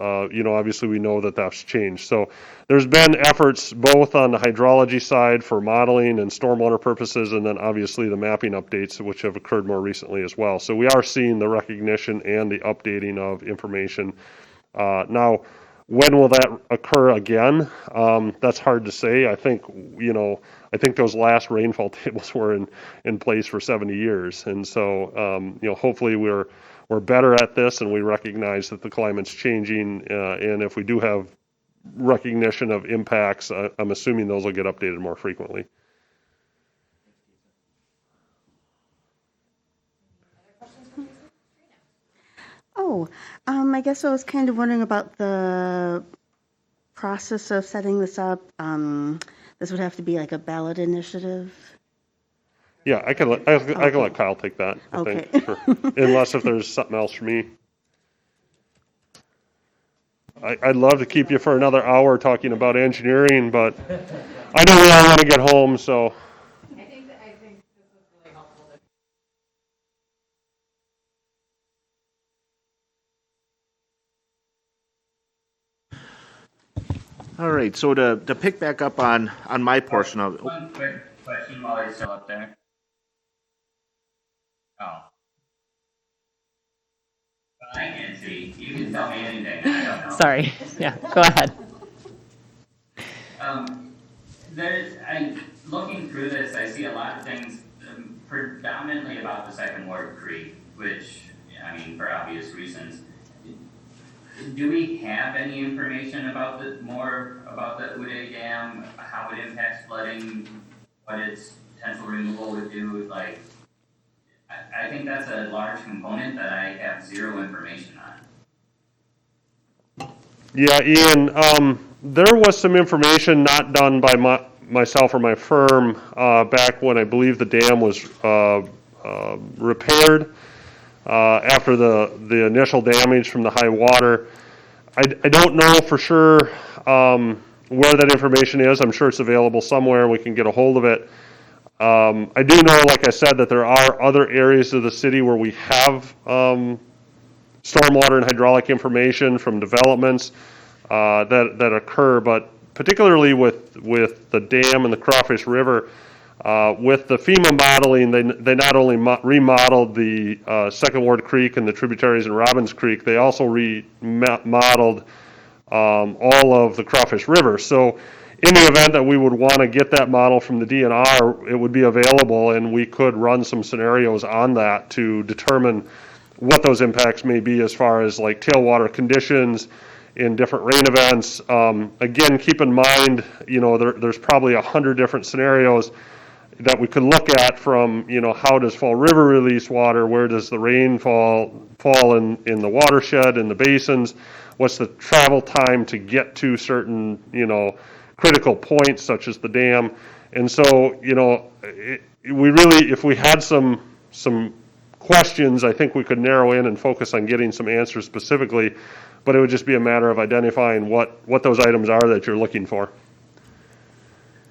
R: obviously we know that that's changed. So there's been efforts both on the hydrology side for modeling and stormwater purposes, and then obviously the mapping updates, which have occurred more recently as well. So we are seeing the recognition and the updating of information. Now, when will that occur again? That's hard to say. I think those last rainfall tables were in place for 70 years. And so, hopefully we're better at this, and we recognize that the climate's changing, and if we do have recognition of impacts, I'm assuming those will get updated more frequently.
F: I guess I was kind of wondering about the process of setting this up. This would have to be like a ballot initiative.
R: Yeah, I can let Kyle take that, I think, sure. Unless if there's something else for me. I'd love to keep you for another hour talking about engineering, but I know we all want to get home, so.
E: I think this was really helpful.
J: All right, so to pick back up on my portion of it.
D: One quick question while he's still up there. Oh. I can't see. You can tell me anything. I don't know.
E: Sorry. Yeah, go ahead.
D: Looking through this, I see a lot of things predominantly about the Second Ward Creek, which, for obvious reasons. Do we have any information about more about the Uday Dam, how it impacts flooding, what its potential removal would do? I think that's a large component that I have zero information on.
R: Yeah, Ian, there was some information not done by myself or my firm back when I believe the dam was repaired after the initial damage from the high water. I don't know for sure where that information is. I'm sure it's available somewhere and we can get a hold of it. I do know, like I said, that there are other areas of the city where we have stormwater and hydraulic information from developments that occur, but particularly with the dam and the Crawfish River, with the FEMA modeling, they not only remodeled the Second Ward Creek and the tributaries in Robbins Creek, they also remodeled all of the Crawfish River. So in the event that we would want to get that model from the DNR, it would be available, and we could run some scenarios on that to determine what those impacts may be as far as like tailwater conditions in different rain events. Again, keep in mind, there's probably 100 different scenarios that we could look at from, how does Fall River release water? Where does the rainfall fall in the watershed, in the basins? what's the travel time to get to certain, critical points such as the dam. And so, we really, if we had some questions, I think we could narrow in and focus on getting some answers specifically, but it would just be a matter of identifying what those items are that you're looking for.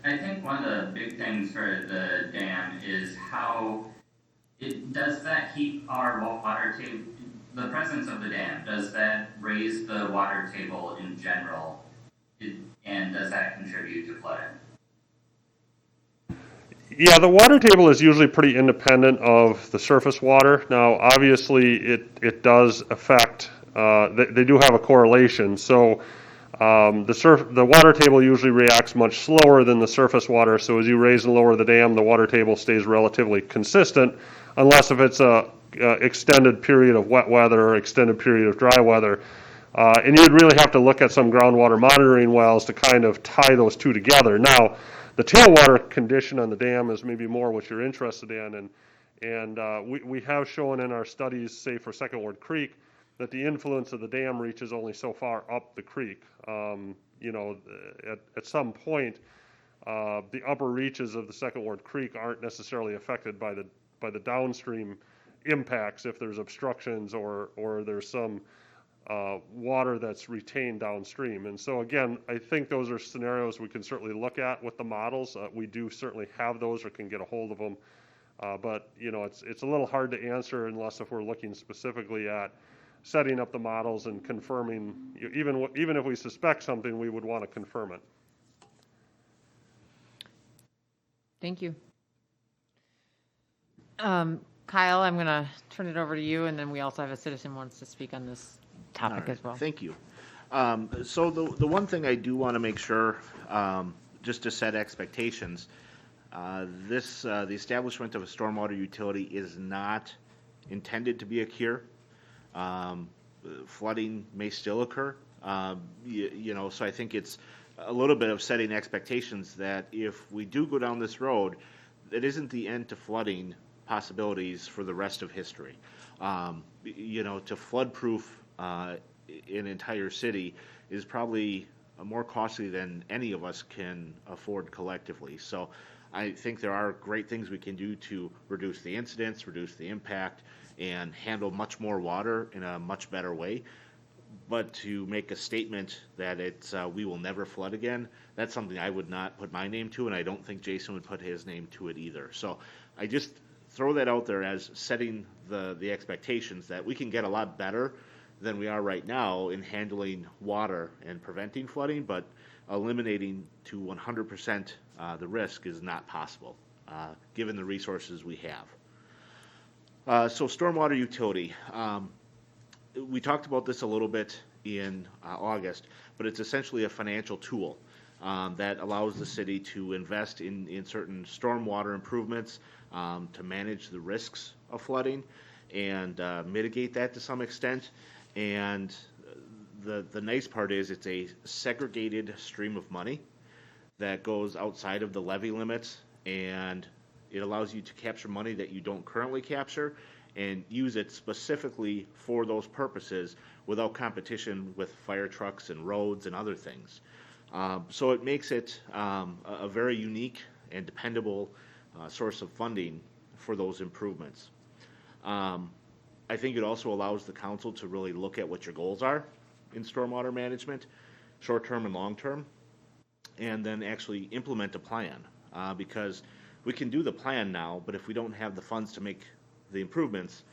D: I think one of the big things for the dam is how does that keep our water table, the presence of the dam, does that raise the water table in general? And does that contribute to flooding?
R: Yeah, the water table is usually pretty independent of the surface water. Now, obviously, it does affect, they do have a correlation. So the water table usually reacts much slower than the surface water. So as you raise and lower the dam, the water table stays relatively consistent, unless if it's a extended period of wet weather or extended period of dry weather. And you'd really have to look at some groundwater monitoring wells to kind of tie those two together. Now, the tailwater condition on the dam is maybe more what you're interested in, and we have shown in our studies, say for Second Ward Creek, that the influence of the dam reaches only so far up the creek. At some point, the upper reaches of the Second Ward Creek aren't necessarily affected by the downstream impacts if there's obstructions or there's some water that's retained downstream. And so again, I think those are scenarios we can certainly look at with the models. We do certainly have those or can get a hold of them. But it's a little hard to answer unless if we're looking specifically at setting up the models and confirming, even if we suspect something, we would want to confirm it.
E: Thank you. Kyle, I'm going to turn it over to you, and then we also have a citizen who wants to speak on this topic as well.
J: Thank you. So the one thing I do want to make sure, just to set expectations, the establishment of a stormwater utility is not intended to be a cure. Flooding may still occur. So I think it's a little bit of setting expectations that if we do go down this road, it isn't the end to flooding possibilities for the rest of history. To flood-proof an entire city is probably more costly than any of us can afford collectively. So I think there are great things we can do to reduce the incidence, reduce the impact, and handle much more water in a much better way. But to make a statement that we will never flood again, that's something I would not put my name to, and I don't think Jason would put his name to it either. So I just throw that out there as setting the expectations that we can get a lot better than we are right now in handling water and preventing flooding, but eliminating to 100% the risk is not possible, given the resources we have. So stormwater utility. We talked about this a little bit in August, but it's essentially a financial tool that allows the city to invest in certain stormwater improvements to manage the risks of flooding and mitigate that to some extent. And the nice part is it's a segregated stream of money that goes outside of the levy limits, and it allows you to capture money that you don't currently capture and use it specifically for those purposes without competition with fire trucks and roads and other things. So it makes it a very unique and dependable source of funding for those improvements. I think it also allows the council to really look at what your goals are in stormwater management, short-term and long-term, and then actually implement a plan. Because we can do the plan now, but if we don't have the funds to make the improvements,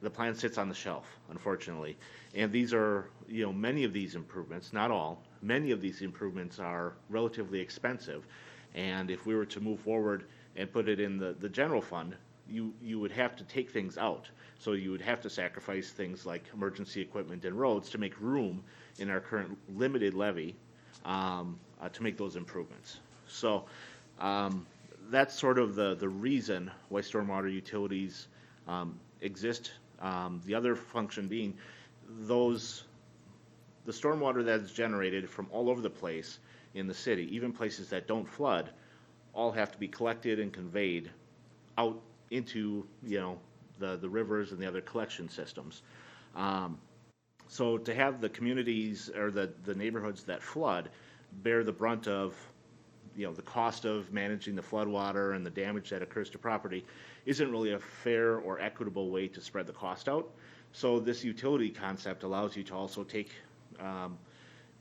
J: the plan sits on the shelf, unfortunately. And these are, many of these improvements, not all, many of these improvements are relatively expensive. And if we were to move forward and put it in the general fund, you would have to take things out. So you would have to sacrifice things like emergency equipment and roads to make room in our current limited levy to make those improvements. So that's sort of the reason why stormwater utilities exist. The other function being the stormwater that's generated from all over the place in the city, even places that don't flood, all have to be collected and conveyed out into the rivers and the other collection systems. So to have the communities or the neighborhoods that flood bear the brunt of, the cost of managing the floodwater and the damage that occurs to property isn't really a fair or equitable way to spread the cost out. So this utility concept allows you to also take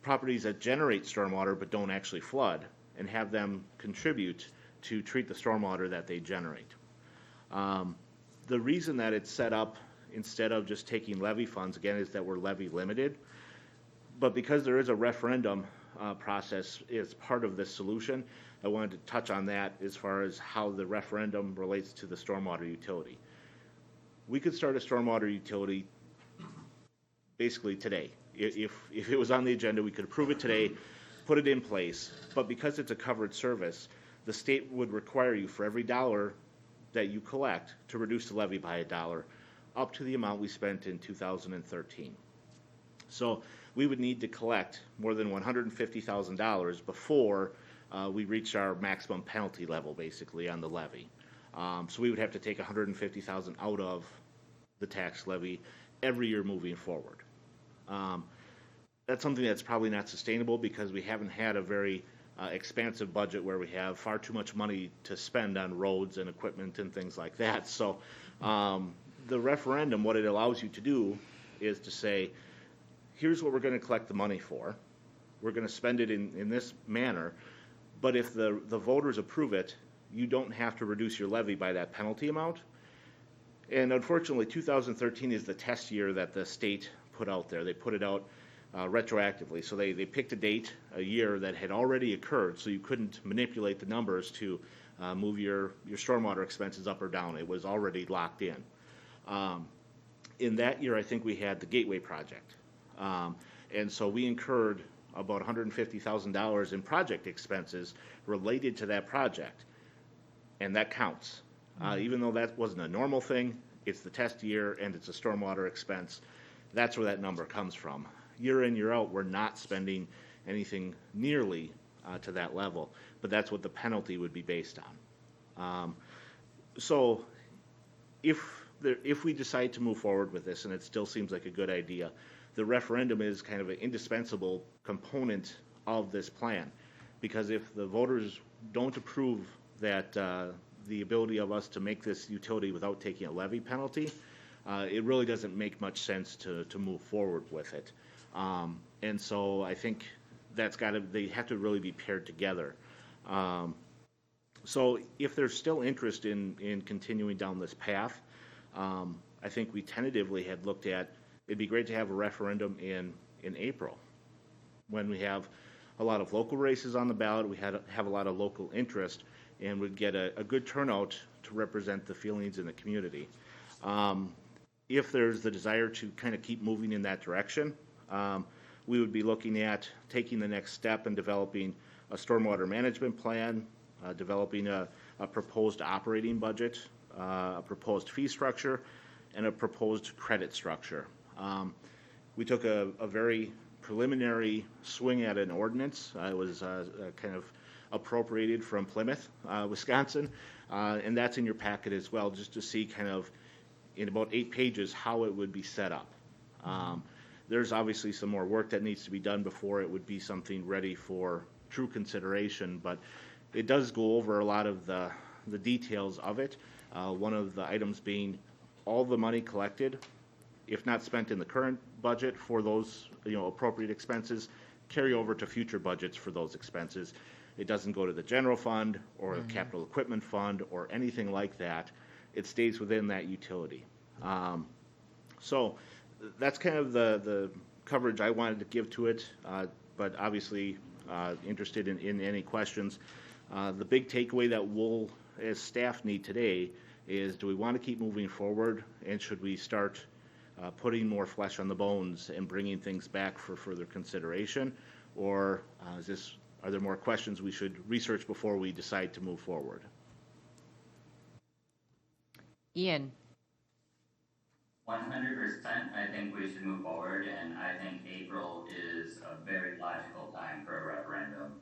J: properties that generate stormwater but don't actually flood and have them contribute to treat the stormwater that they generate. The reason that it's set up instead of just taking levy funds, again, is that we're levy limited. But because there is a referendum process as part of this solution, I wanted to touch on that as far as how the referendum relates to the stormwater utility. We could start a stormwater utility basically today. If it was on the agenda, we could approve it today, put it in place. But because it's a covered service, the state would require you for every dollar that you collect to reduce the levy by $1 up to the amount we spent in 2013. So we would need to collect more than $150,000 before we reach our maximum penalty level, basically, on the levy. So we would have to take $150,000 out of the tax levy every year moving forward. That's something that's probably not sustainable because we haven't had a very expansive budget where we have far too much money to spend on roads and equipment and things like that. So the referendum, what it allows you to do is to say, here's what we're going to collect the money for. We're going to spend it in this manner. But if the voters approve it, you don't have to reduce your levy by that penalty amount. And unfortunately, 2013 is the test year that the state put out there. They put it out retroactively. So they picked a date, a year that had already occurred, so you couldn't manipulate the numbers to move your stormwater expenses up or down. It was already locked in. In that year, I think we had the Gateway project. And so we incurred about $150,000 in project expenses related to that project. And that counts. Even though that wasn't a normal thing, it's the test year and it's a stormwater expense. That's where that number comes from. Year in, year out, we're not spending anything nearly to that level, but that's what the penalty would be based on. So if we decide to move forward with this, and it still seems like a good idea, the referendum is kind of an indispensable component of this plan. Because if the voters don't approve that the ability of us to make this utility without taking a levy penalty, it really doesn't make much sense to move forward with it. And so I think they have to really be paired together. So if there's still interest in continuing down this path, I think we tentatively had looked at, it'd be great to have a referendum in April, when we have a lot of local races on the ballot, we have a lot of local interest, and would get a good turnout to represent the feelings in the community. If there's the desire to kind of keep moving in that direction, we would be looking at taking the next step and developing a stormwater management plan, developing a proposed operating budget, a proposed fee structure, and a proposed credit structure. We took a very preliminary swing at an ordinance. It was kind of appropriated from Plymouth, Wisconsin, and that's in your packet as well, just to see kind of in about 8 pages how it would be set up. There's obviously some more work that needs to be done before it would be something ready for true consideration, but it does go over a lot of the details of it. One of the items being all the money collected, if not spent in the current budget for those appropriate expenses, carry over to future budgets for those expenses. It doesn't go to the general fund or the capital equipment fund or anything like that. It stays within that utility. So that's kind of the coverage I wanted to give to it, but obviously interested in any questions. The big takeaway that we'll, as staff, need today is, do we want to keep moving forward, and should we start putting more flesh on the bones and bringing things back for further consideration, or are there more questions we should research before we decide to move forward?
E: Ian?
D: 100%, I think we should move forward, and I think April is a very logical time for a referendum.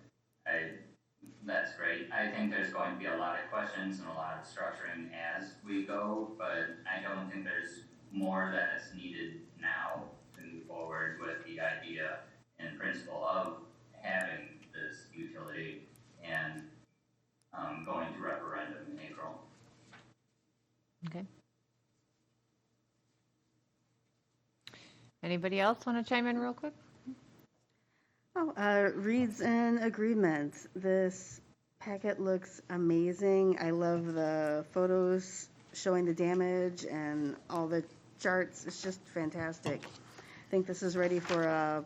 D: That's great. I think there's going to be a lot of questions and a lot of structuring as we go, but I don't think there's more that is needed now to move forward with the idea and principle of having this utility and going to referendum in April.
E: Okay. Anybody else want to chime in real quick?
F: Reads and agreements. This packet looks amazing. I love the photos showing the damage and all the charts. It's just fantastic. I think this is ready for a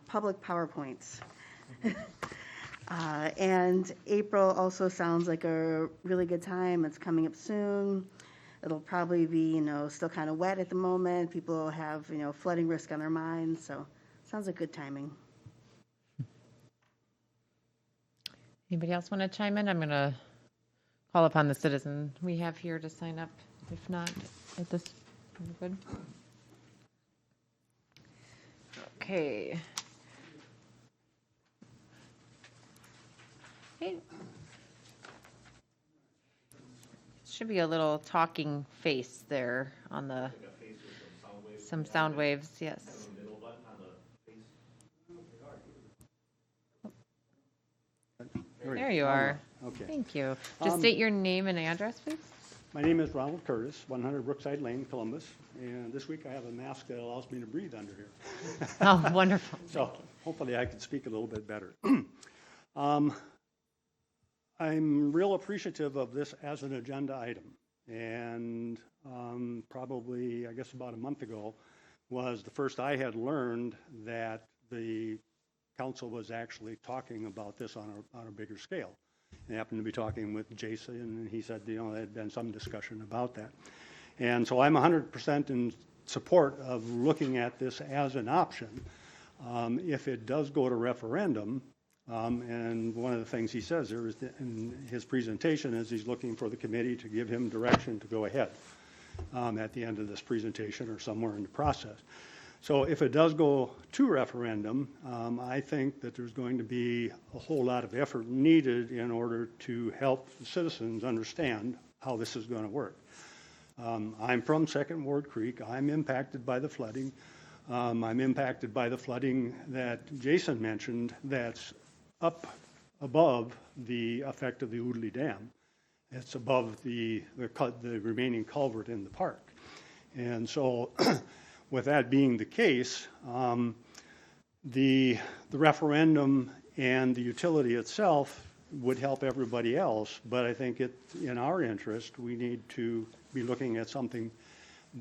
F: public PowerPoint. And April also sounds like a really good time. It's coming up soon. It'll probably be, still kind of wet at the moment. People will have, flooding risk on their minds. So sounds like good timing.
E: Anybody else want to chime in? I'm going to call upon the citizen we have here to sign up. If not, at this, we're good. Okay. Hey. Should be a little talking face there on the, some sound waves, yes. There you are.
S: Okay.
E: Thank you. Just state your name and address, please.
S: My name is Ronald Curtis, 100 Brookside Lane, Columbus, and this week I have a mask that allows me to breathe under here.
E: Oh, wonderful.
S: So hopefully I can speak a little bit better. I'm real appreciative of this as an agenda item, and probably, I guess about a month ago, was the first I had learned that the council was actually talking about this on a bigger scale. I happened to be talking with Jason, and he said, there had been some discussion about that. And so I'm 100% in support of looking at this as an option. If it does go to referendum, and one of the things he says there is in his presentation is he's looking for the committee to give him direction to go ahead at the end of this presentation or somewhere in the process. So if it does go to referendum, I think that there's going to be a whole lot of effort needed in order to help the citizens understand how this is going to work. I'm from Second Ward Creek. I'm impacted by the flooding. I'm impacted by the flooding that Jason mentioned that's up above the effect of the Oodley Dam. It's above the remaining culvert in the park. And so with that being the case, the referendum and the utility itself would help everybody else, but I think in our interest, we need to be looking at something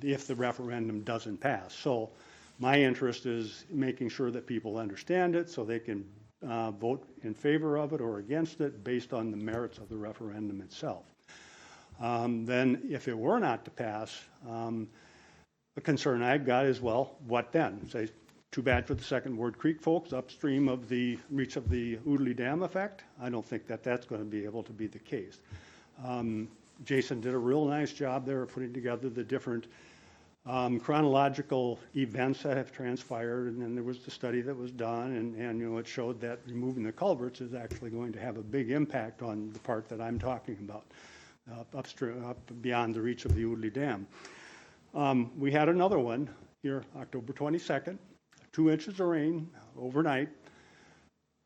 S: if the referendum doesn't pass. So my interest is making sure that people understand it so they can vote in favor of it or against it based on the merits of the referendum itself. Then if it were not to pass, the concern I've got is, well, what then? Say, too bad for the Second Ward Creek folks upstream of the reach of the Oodley Dam effect. I don't think that that's going to be able to be the case. Jason did a real nice job there of putting together the different chronological events that have transpired, and then there was the study that was done, and it showed that removing the culverts is actually going to have a big impact on the part that I'm talking about, upstream, up beyond the reach of the Oodley Dam. We had another one here, October 22nd, 2 inches of rain overnight.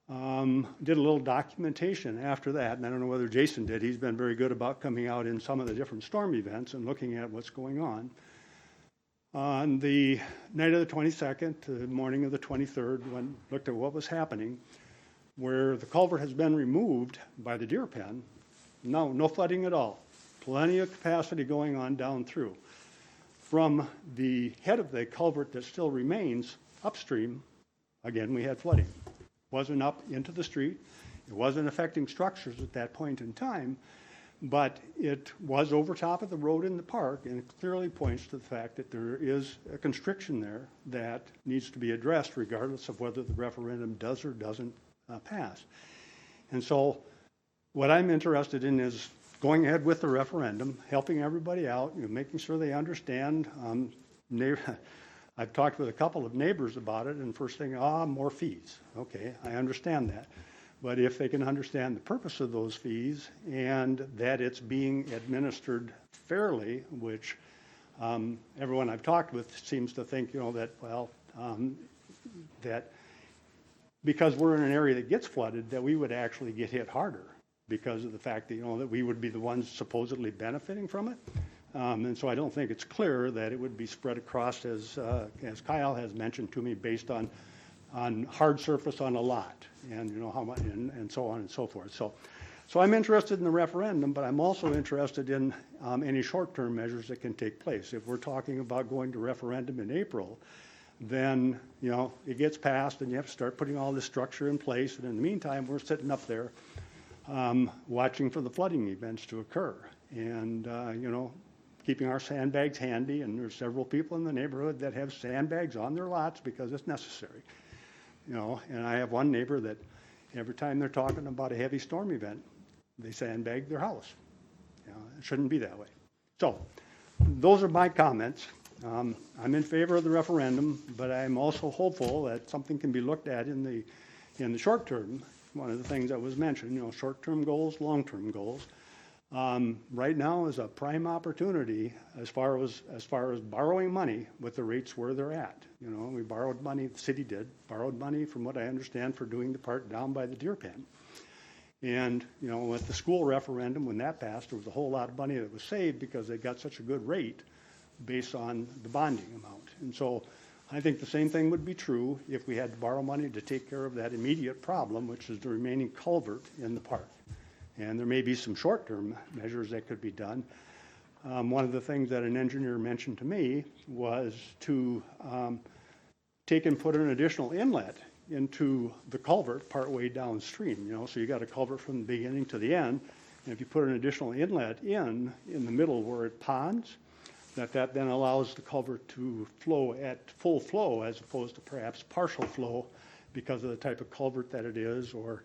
S: Did a little documentation after that, and I don't know whether Jason did. He's been very good about coming out in some of the different storm events and looking at what's going on. On the night of the 22nd, the morning of the 23rd, when looked at what was happening, where the culvert has been removed by the deer pen, no flooding at all. Plenty of capacity going on down through. From the head of the culvert that still remains upstream, again, we had flooding. Wasn't up into the street. It wasn't affecting structures at that point in time, but it was over top of the road in the park, and it clearly points to the fact that there is a constriction there that needs to be addressed regardless of whether the referendum does or doesn't pass. And so what I'm interested in is going ahead with the referendum, helping everybody out, making sure they understand. I've talked with a couple of neighbors about it, and first thing, more fees. Okay, I understand that. But if they can understand the purpose of those fees and that it's being administered fairly, which everyone I've talked with seems to think, that, well, that because we're in an area that gets flooded, that we would actually get hit harder because of the fact that, that we would be the ones supposedly benefiting from it. And so I don't think it's clear that it would be spread across, as Kyle has mentioned to me, based on hard surface on a lot, and how much, and so on and so forth. So I'm interested in the referendum, but I'm also interested in any short-term measures that can take place. If we're talking about going to referendum in April, then it gets passed, and you have to start putting all this structure in place. And in the meantime, we're sitting up there watching for the flooding events to occur, and keeping our sandbags handy. And there's several people in the neighborhood that have sandbags on their lots because it's necessary. And I have one neighbor that every time they're talking about a heavy storm event, they sandbag their house. It shouldn't be that way. So those are my comments. I'm in favor of the referendum, but I'm also hopeful that something can be looked at in the short term. One of the things that was mentioned, short-term goals, long-term goals. Right now is a prime opportunity as far as borrowing money with the rates where they're at. We borrowed money, the city did, borrowed money from what I understand for doing the part down by the deer pen. And, with the school referendum, when that passed, there was a whole lot of money that was saved because they got such a good rate based on the bonding amount. And so I think the same thing would be true if we had to borrow money to take care of that immediate problem, which is the remaining culvert in the park. And there may be some short-term measures that could be done. One of the things that an engineer mentioned to me was to take and put an additional inlet into the culvert partway downstream. So you got a culvert from the beginning to the end, and if you put an additional inlet in the middle where it ponds, that then allows the culvert to flow at full flow as opposed to perhaps partial flow because of the type of culvert that it is, or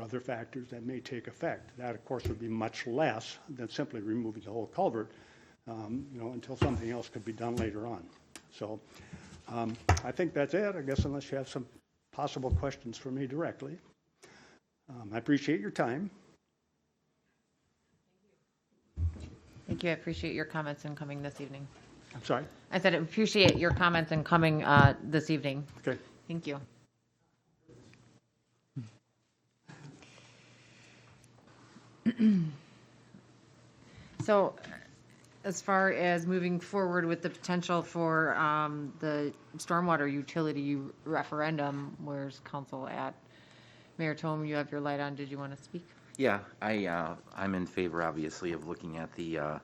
S: other factors that may take effect. That, of course, would be much less than simply removing the whole culvert, until something else could be done later on. So I think that's it, I guess, unless you have some possible questions for me directly. I appreciate your time.
E: Thank you. I appreciate your comments and coming this evening.
S: I'm sorry?
E: I said I appreciate your comments and coming this evening.
S: Okay.
E: Thank you. So, as far as moving forward with the potential for the stormwater utility referendum, where's council at? Mayor Tome, you have your light on. Did you want to speak?
A: Yeah, I'm in favor, obviously, of looking at the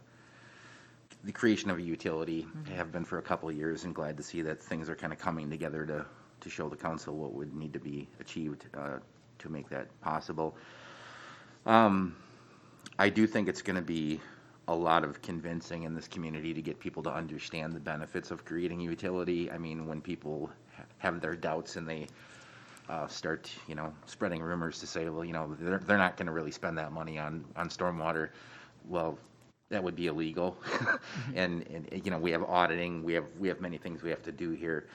A: creation of a utility. I have been for a couple of years, and glad to see that things are kind of coming together to show the council what would need to be achieved to make that possible. I do think it's going to be a lot of convincing in this community to get people to understand the benefits of creating a utility. I mean, when people have their doubts and they start, spreading rumors to say, well, they're not going to really spend that money on stormwater. Well, that would be illegal. and we have auditing, we have many things we have to do here.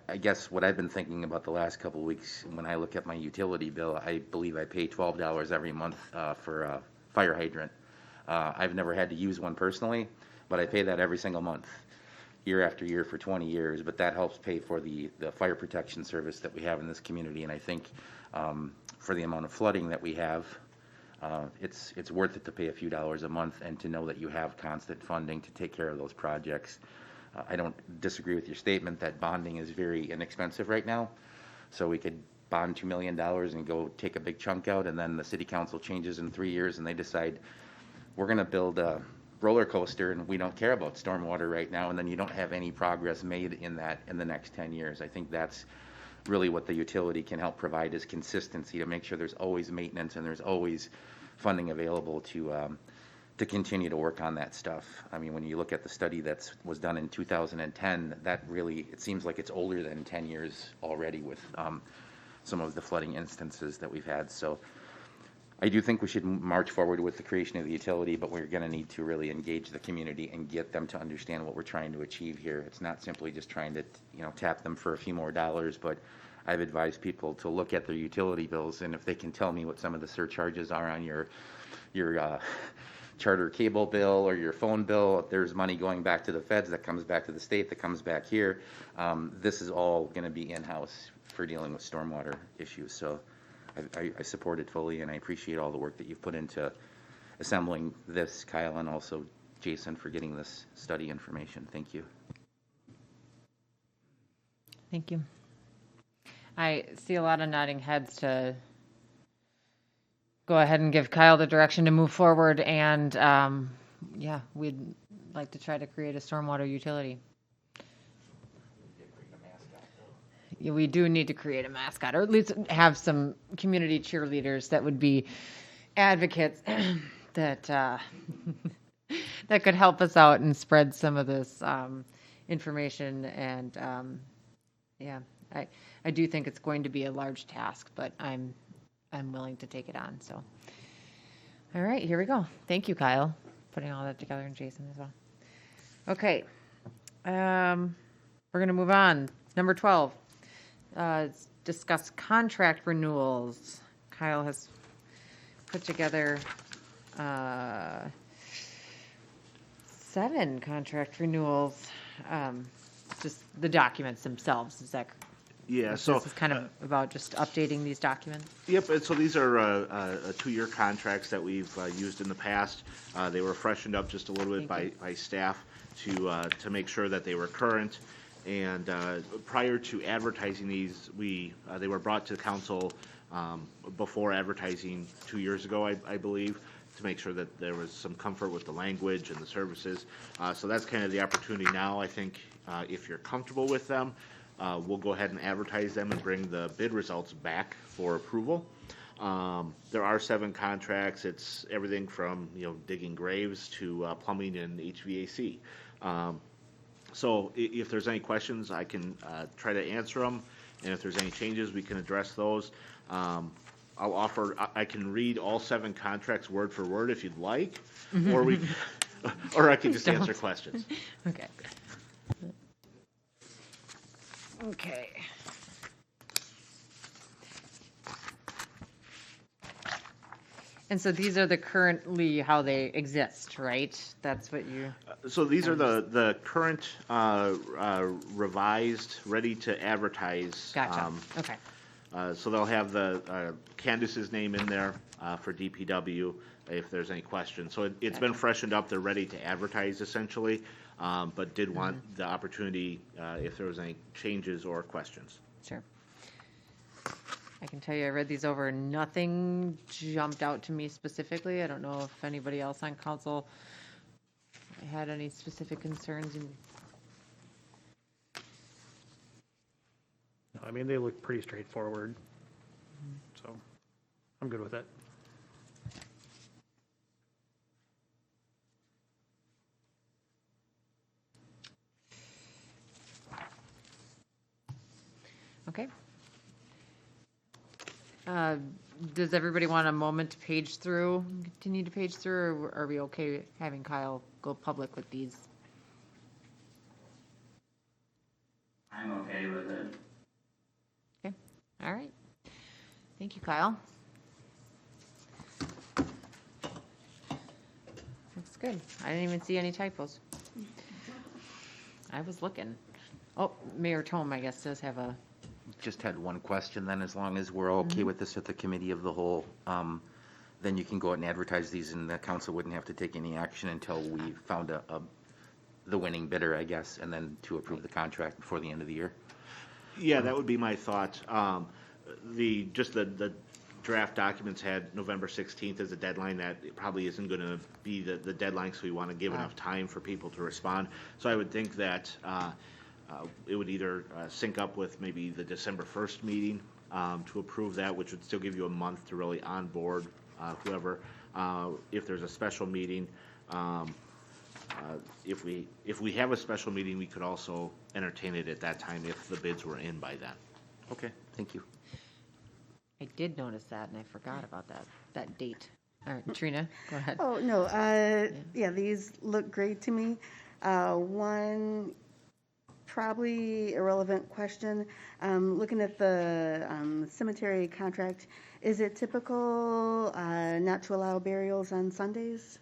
A: I guess what I've been thinking about the last couple of weeks, when I look at my utility bill, I believe I pay $12 every month for a fire hydrant. I've never had to use one personally, but I pay that every single month, year after year for 20 years. But that helps pay for the fire protection service that we have in this community. And I think for the amount of flooding that we have, it's worth it to pay a few dollars a month and to know that you have constant funding to take care of those projects. I don't disagree with your statement that bonding is very inexpensive right now. So we could bond $2 million and go take a big chunk out, and then the city council changes in 3 years and they decide we're going to build a roller coaster and we don't care about stormwater right now, and then you don't have any progress made in the next 10 years. I think that's really what the utility can help provide, is consistency, to make sure there's always maintenance and there's always funding available to continue to work on that stuff. I mean, when you look at the study that was done in 2010, that really, it seems like it's older than 10 years already with some of the flooding instances that we've had. So I do think we should march forward with the creation of the utility, but we're going to need to really engage the community and get them to understand what we're trying to achieve here. It's not simply just trying to, tap them for a few more dollars, but I've advised people to look at their utility bills, and if they can tell me what some of the surcharges are on your charter cable bill or your phone bill, there's money going back to the feds, that comes back to the state, that comes back here. This is all going to be in-house for dealing with stormwater issues. So I support it fully, and I appreciate all the work that you've put into assembling this, Kyle, and also Jason for getting this study information. Thank you.
E: Thank you. I see a lot of nodding heads to go ahead and give Kyle the direction to move forward, and yeah, we'd like to try to create a stormwater utility. Yeah, we do need to create a mascot, or at least have some community cheerleaders that would be advocates that that could help us out and spread some of this information. And yeah, I do think it's going to be a large task, but I'm willing to take it on. So, all right, here we go. Thank you, Kyle, putting all that together, and Jason as well. Okay, we're going to move on. Number 12. Discuss contract renewals. Kyle has put together 7 contract renewals. Just the documents themselves. Is that?
J: Yeah. So
E: this is kind of about just updating these documents.
J: Yep. And so these are 2-year contracts that we've used in the past. They were freshened up just a little bit by staff to make sure that they were current. And prior to advertising these, they were brought to the council before advertising 2 years ago, I believe, to make sure that there was some comfort with the language and the services. So that's kind of the opportunity now. I think if you're comfortable with them, we'll go ahead and advertise them and bring the bid results back for approval. There are 7 contracts. It's everything from digging graves to plumbing and HVAC. So if there's any questions, I can try to answer them, and if there's any changes, we can address those. I can read all 7 contracts word for word if you'd like, or I can just answer questions.
E: Okay. Okay. And so these are the currently how they exist, right? That's what you.
J: So these are the current revised, ready to advertise.
E: Gotcha. Okay.
J: So they'll have the Candace's name in there for DPW if there's any questions. So it's been freshened up. They're ready to advertise essentially, but did want the opportunity if there was any changes or questions.
E: Sure. I can tell you I read these over. Nothing jumped out to me specifically. I don't know if anybody else on council had any specific concerns.
I: I mean, they look pretty straightforward, so I'm good with it.
E: Okay. Does everybody want a moment to page through, continue to page through, or are we okay having Kyle go public with these?
D: I'm okay with it.
E: Okay, all right. Thank you, Kyle. Looks good. I didn't even see any typos. I was looking. Oh, Mayor Tome, I guess, does have a.
A: Just had one question then. As long as we're okay with this at the committee of the whole, then you can go out and advertise these, and the council wouldn't have to take any action until we found the winning bidder, I guess, and then to approve the contract before the end of the year.
J: Yeah, that would be my thought. The draft documents had November 16th as a deadline. That it probably isn't going to be the deadline, so we want to give enough time for people to respond. So I would think that it would either sync up with maybe the December 1st meeting to approve that, which would still give you a month to really onboard whoever. If there's a special meeting, if we have a special meeting, we could also entertain it at that time if the bids were in by then.
A: Okay, thank you.
E: I did notice that, and I forgot about that date. All right, Trina, go ahead.
F: Oh, no, yeah, these look great to me. One probably irrelevant question. Looking at the cemetery contract, is it typical not to allow burials on Sundays?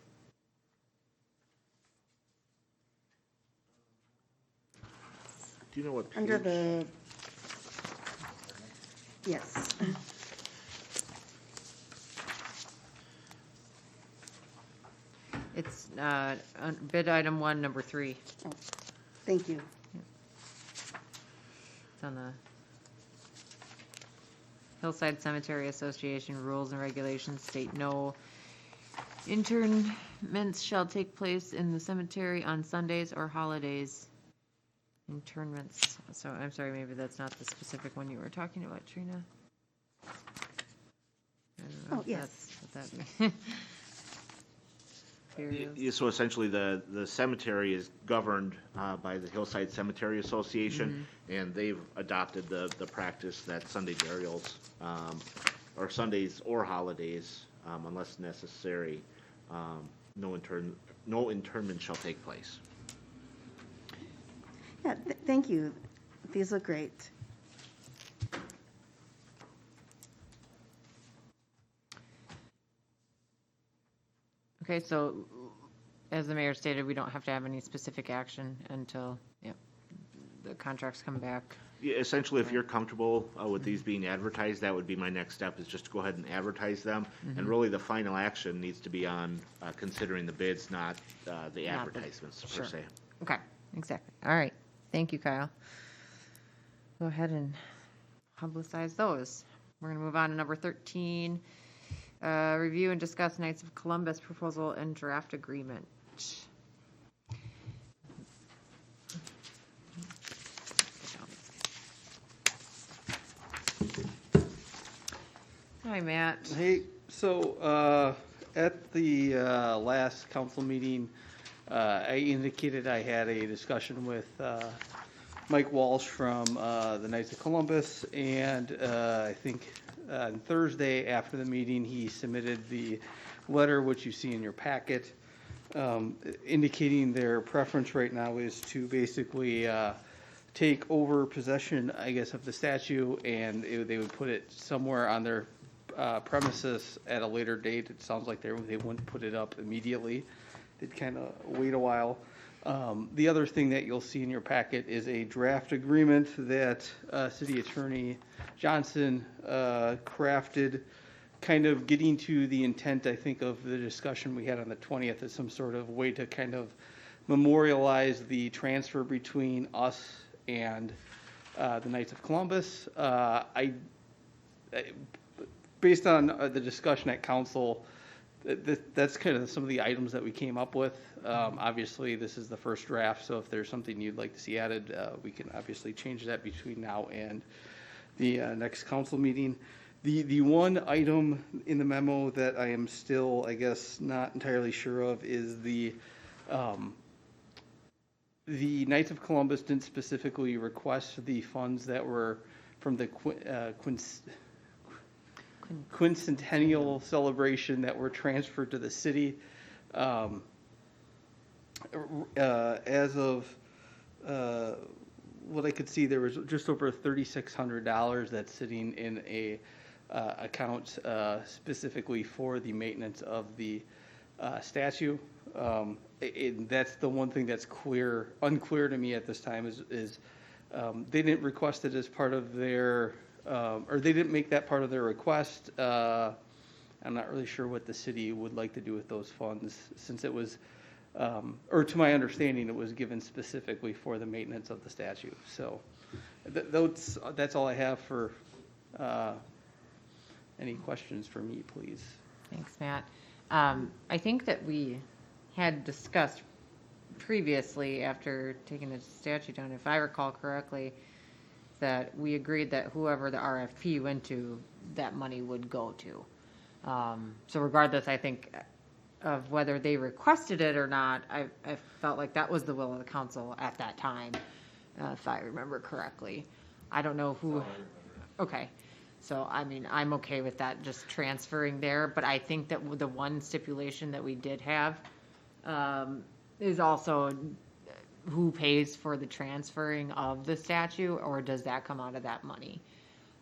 J: Do you know what
F: Under
J: page?
F: the, yes.
E: It's on bid item 1, number 3.
F: Oh, thank you.
E: It's on the Hillside Cemetery Association rules and regulations state no interments shall take place in the cemetery on Sundays or holidays. Internments, so I'm sorry, maybe that's not the specific one you were talking about, Trina. I don't know
F: Oh,
E: if
F: yes.
E: that's what that means. Burials.
J: Yeah, so essentially, the cemetery is governed by the Hillside Cemetery Association, and they've adopted the practice that Sunday burials, or Sundays or holidays, unless necessary, no internment shall take place.
F: Yeah, thank you. These look great.
E: Okay, so as the mayor stated, we don't have to have any specific action until, the contracts come back.
J: Yeah, essentially, if you're comfortable with these being advertised, that would be my next step, is just to go ahead and advertise them. And really, the final action needs to be on considering the bids, not the advertisements per
E: Sure.
J: se.
E: Okay, exactly. All right. Thank you, Kyle. Go ahead and publicize those. We're going to move on to number 13. Review and discuss Knights of Columbus proposal and draft agreement. Hi, Matt.
C: Hey, so at the last council meeting, I indicated I had a discussion with Mike Walsh from the Knights of Columbus, and I think on Thursday after the meeting, he submitted the letter, which you see in your packet, indicating their preference right now is to basically take over possession, I guess, of the statue, and they would put it somewhere on their premises at a later date. It sounds like they wouldn't put it up immediately. They'd kind of wait a while. The other thing that you'll see in your packet is a draft agreement that City Attorney Johnson crafted, kind of getting to the intent, I think, of the discussion we had on the 20th as some sort of way to kind of memorialize the transfer between us and the Knights of Columbus. Based on the discussion at council, that's kind of some of the items that we came up with. Obviously, this is the first draft, so if there's something you'd like to see added, we can obviously change that between now and the next council meeting. The one item in the memo that I am still, I guess, not entirely sure of is the Knights of Columbus didn't specifically request the funds that were from the quincentennial celebration that were transferred to the city. As of what I could see, there was just over $3,600 that's sitting in a account specifically for the maintenance of the statue. That's the one thing that's unclear to me at this time is they didn't request it as part of their, or they didn't make that part of their request. I'm not really sure what the city would like to do with those funds, since it was, or to my understanding, it was given specifically for the maintenance of the statue. So that's all I have for any questions for me, please.
E: Thanks, Matt. I think that we had discussed previously, after taking the statute down, if I recall correctly, that we agreed that whoever the RFP went to, that money would go to. So regardless, I think, of whether they requested it or not, I felt like that was the will of the council at that time, if I remember correctly. I don't know who, okay. So, I mean, I'm okay with that just transferring there, but I think that the one stipulation that we did have is also who pays for the transferring of the statue, or does that come out of that money?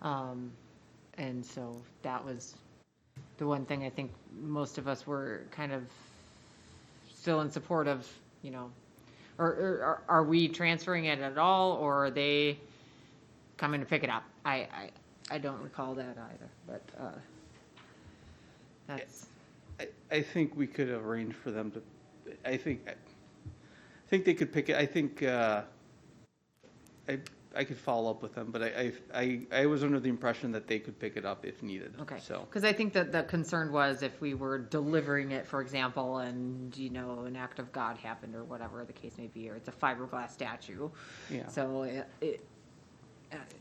E: And so that was the one thing I think most of us were kind of still in support of, or are we transferring it at all, or are they coming to pick it up? I don't recall that either, but, that's,
C: I think we could arrange for them to, I think they could pick it, I think, I could follow up with them, but I was under the impression that they could pick it up if needed.
E: okay.
C: So,
E: Because I think that the concern was if we were delivering it, for example, and, you know, an act of God happened or whatever the case may be, or it's a fiberglass statue.
C: Yeah.
E: So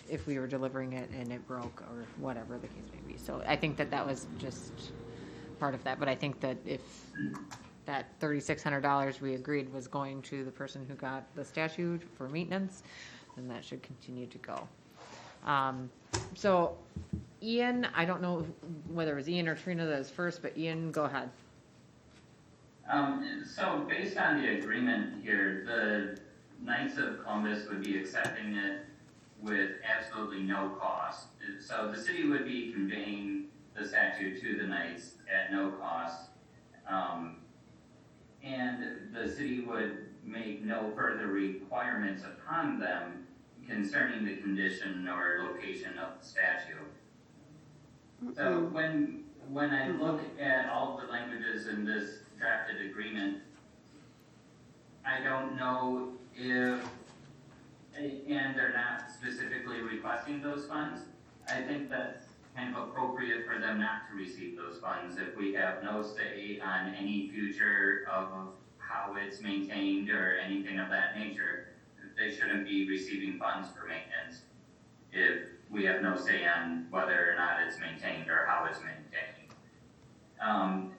E: if we were delivering it and it broke or whatever the case may be. So I think that was just part of that. But I think that if that $3,600 we agreed was going to the person who got the statue for maintenance, then that should continue to go. So Ian, I don't know whether it was Ian or Trina that was first, but Ian, go ahead.
D: So based on the agreement here, the Knights of Columbus would be accepting it with absolutely no cost. So the city would be conveying the statue to the Knights at no cost. And the city would make no further requirements upon them concerning the condition or location of the statue. So when I look at all of the languages in this drafted agreement, I don't know if, and they're not specifically requesting those funds, I think that's kind of appropriate for them not to receive those funds if we have no say on any future of how it's maintained or anything of that nature. They shouldn't be receiving funds for maintenance if we have no say on whether or not it's maintained or how it's maintained.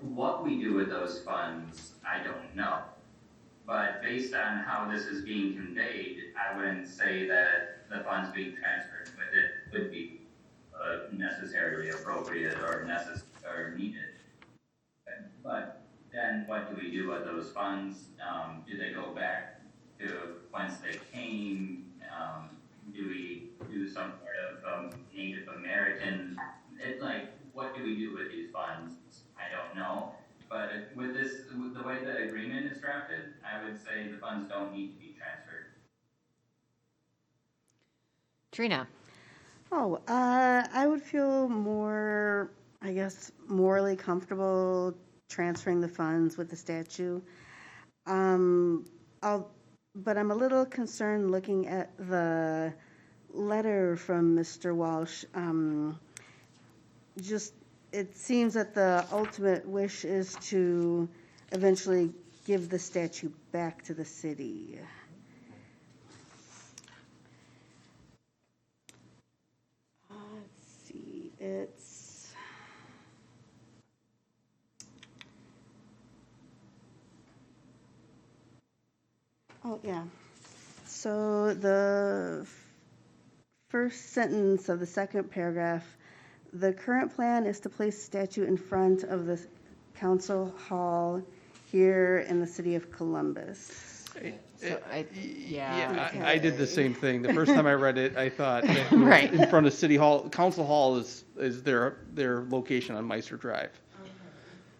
D: What we do with those funds, I don't know. But based on how this is being conveyed, I wouldn't say that the funds being transferred with it would be necessarily appropriate or needed. But then what do we do with those funds? Do they go back to whence they came? Do we do some sort of Native American? What do we do with these funds? I don't know. But with the way the agreement is drafted, I would say the funds don't need to be transferred.
E: Trina.
F: I would feel more, I guess, morally comfortable transferring the funds with the statue. But I'm a little concerned looking at the letter from Mr. Walsh. It seems that the ultimate wish is to eventually give the statue back to the city. Let's see, it's... Oh, yeah. So the first sentence of the second paragraph, the current plan is to place the statue in front of the council hall here in the city of Columbus.
C: I did the same thing. The first time I read it, I thought that
E: Right.
C: in front of City Hall, Council Hall is their location on Meister Drive.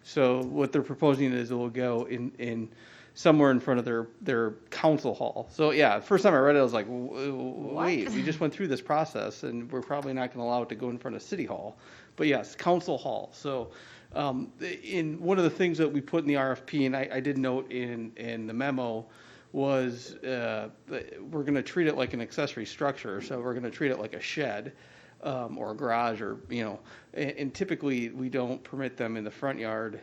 C: So what they're proposing is it will go in somewhere in front of their council hall. So yeah, first time I read it, I was like, wait, we just went through this process and we're probably not going to allow it to go in front of City Hall. But yes, council hall. So in one of the things that we put in the RFP, and I did note in the memo, was we're going to treat it like an accessory structure. So we're going to treat it like a shed or a garage, or, and typically we don't permit them in the front yard.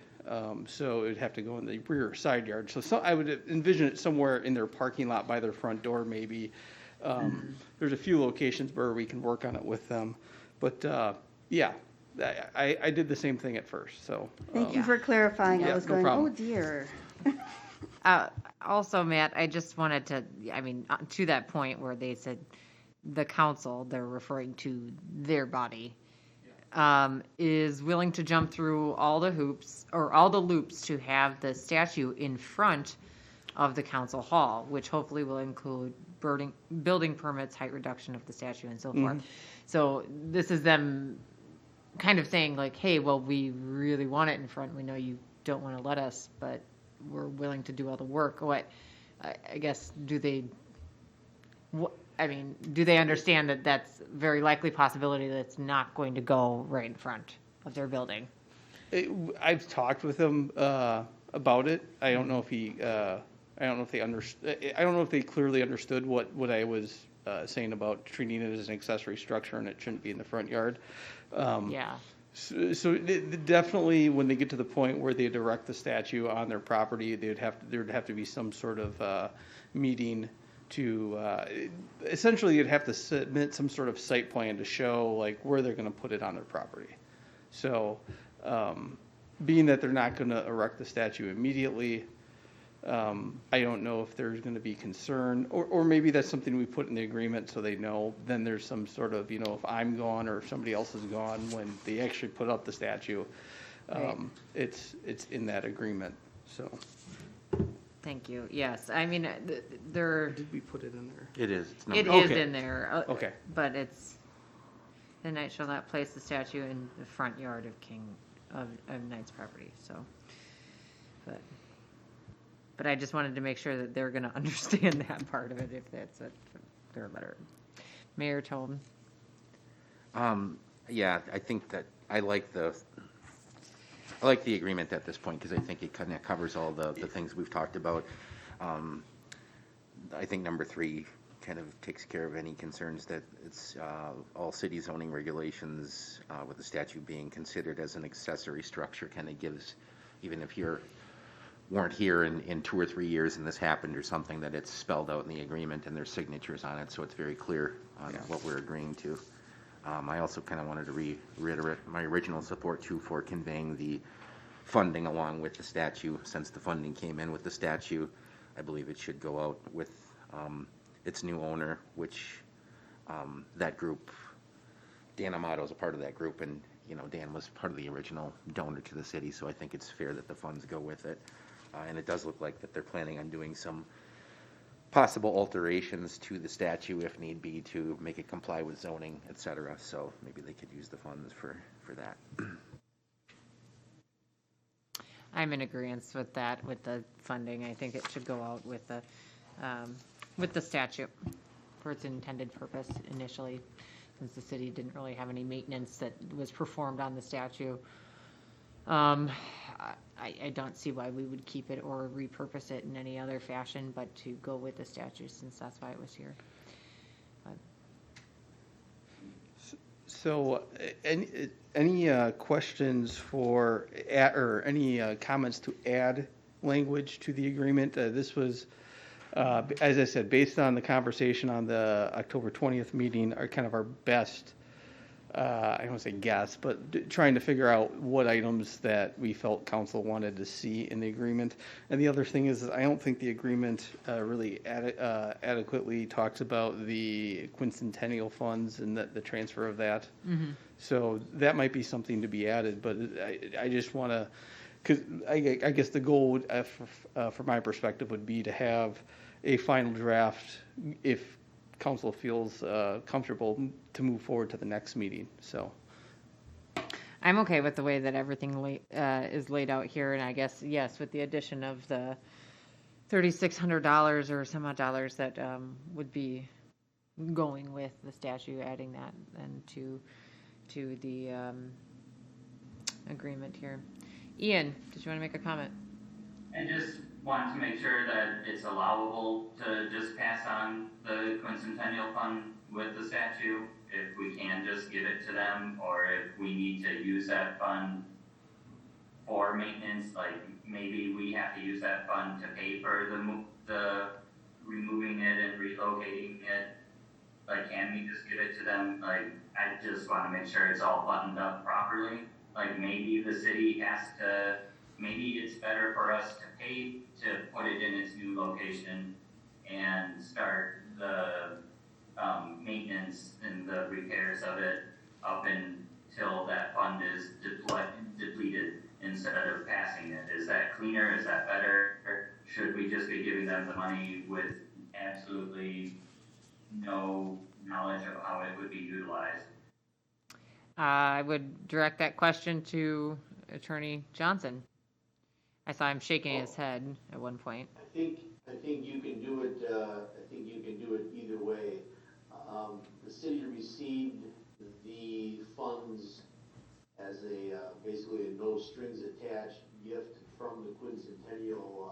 C: So it would have to go in the rear or side yard. So I would envision it somewhere in their parking lot by their front door, maybe. There's a few locations where we can work on it with them. But yeah, I did the same thing at first. So
F: Thank you for clarifying. I was
C: no
F: going,
C: problem.
F: oh dear.
E: Also, Matt, I just wanted to, to that point where they said the council, they're referring to their body, is willing to jump through all the hoops or all the loops to have the statue in front of the council hall, which hopefully will include building permits, height reduction of the statue, and so forth. So this is them kind of saying like, hey, well, we really want it in front. We know you don't want to let us, but we're willing to do all the work. I guess, do they, I mean, do they understand that that's very likely possibility that it's not going to go right in front of their building?
C: I've talked with him about it. I don't know if he, I don't know if they I don't know if they clearly understood what I was saying about treating it as an accessory structure and it shouldn't be in the front yard.
E: Yeah.
C: So definitely, when they get to the point where they erect the statue on their property, there'd have to be some sort of meeting to, essentially, you'd have to submit some sort of site plan to show like where they're going to put it on their property. So, being that they're not going to erect the statue immediately, I don't know if there's going to be concern, or maybe that's something we put in the agreement so they know. Then there's some sort of, if I'm gone or if somebody else is gone when they actually put up the statue,
E: Right.
C: it's in that agreement. So.
E: Thank you. Yes, I mean, there.
C: Did we put it in there?
A: It is. It's
E: It
A: numbered.
E: is
C: Okay.
E: in there.
C: Okay.
E: But it's, the knight shall not place the statue in the front yard of of knight's property, so. But I just wanted to make sure that they're gonna understand that part of it, if that's what their letter. Mayor Tolman.
A: Yeah, I think that I like the agreement at this point, because I think it kind of covers all the things we've talked about. I think number 3 kind of takes care of any concerns that it's all city zoning regulations with the statute being considered as an accessory structure kind of gives, even if you weren't here in 2 or 3 years and this happened or something, that it's spelled out in the agreement and there's signatures on it, so it's very clear on what we're agreeing to. I also kind of wanted to reiterate my original support too for conveying the funding along with the statue. Since the funding came in with the statue, I believe it should go out with its new owner, which that group, Dan Amato is a part of that group, and Dan was part of the original donor to the city, so I think it's fair that the funds go with it. And it does look like that they're planning on doing some possible alterations to the statue if need be to make it comply with zoning, et cetera. So maybe they could use the funds for that.
E: I'm in agreement with that, with the funding. I think it should go out with the statute for its intended purpose initially, since the city didn't really have any maintenance that was performed on the statue. I don't see why we would keep it or repurpose it in any other fashion, but to go with the statute, since that's why it was here. But
C: So, any questions or any comments to add language to the agreement? This was, as I said, based on the conversation on the October 20th meeting, are kind of our best, I don't want to say guess, but trying to figure out what items that we felt council wanted to see in the agreement. And the other thing is, I don't think the agreement really adequately talks about the quincentennial funds and the transfer of that.
E: Mm-hmm.
C: So that might be something to be added, but I just want to, because I guess the goal would, from my perspective, would be to have a final draft if council feels comfortable to move forward to the next meeting, so.
E: I'm okay with the way that everything is laid out here, and I guess, yes, with the addition of the $3,600 or some odd dollars that would be going with the statue, adding that and to the agreement here. Ian, did you want to make a comment?
D: I just want to make sure that it's allowable to just pass on the quincentennial fund with the statue, if we can just give it to them, or if we need to use that fund for maintenance, like maybe we have to use that fund to pay for the removing it and relocating it. Like, can we just give it to them? Like, I just want to make sure it's all buttoned up properly. Like, maybe the city has to, maybe it's better for us to pay to put it in its new location and start the maintenance and the repairs of it up until that fund is depleted instead of passing it. Is that cleaner? Is that better? Or should we just be giving them the money with absolutely no knowledge of how it would be utilized?
E: I would direct that question to Attorney Johnson. I saw him shaking his head at one point.
K: I I think you can do it, I think you can do it either way. The city received the funds as a, basically a no strings attached gift from the Quincentennial,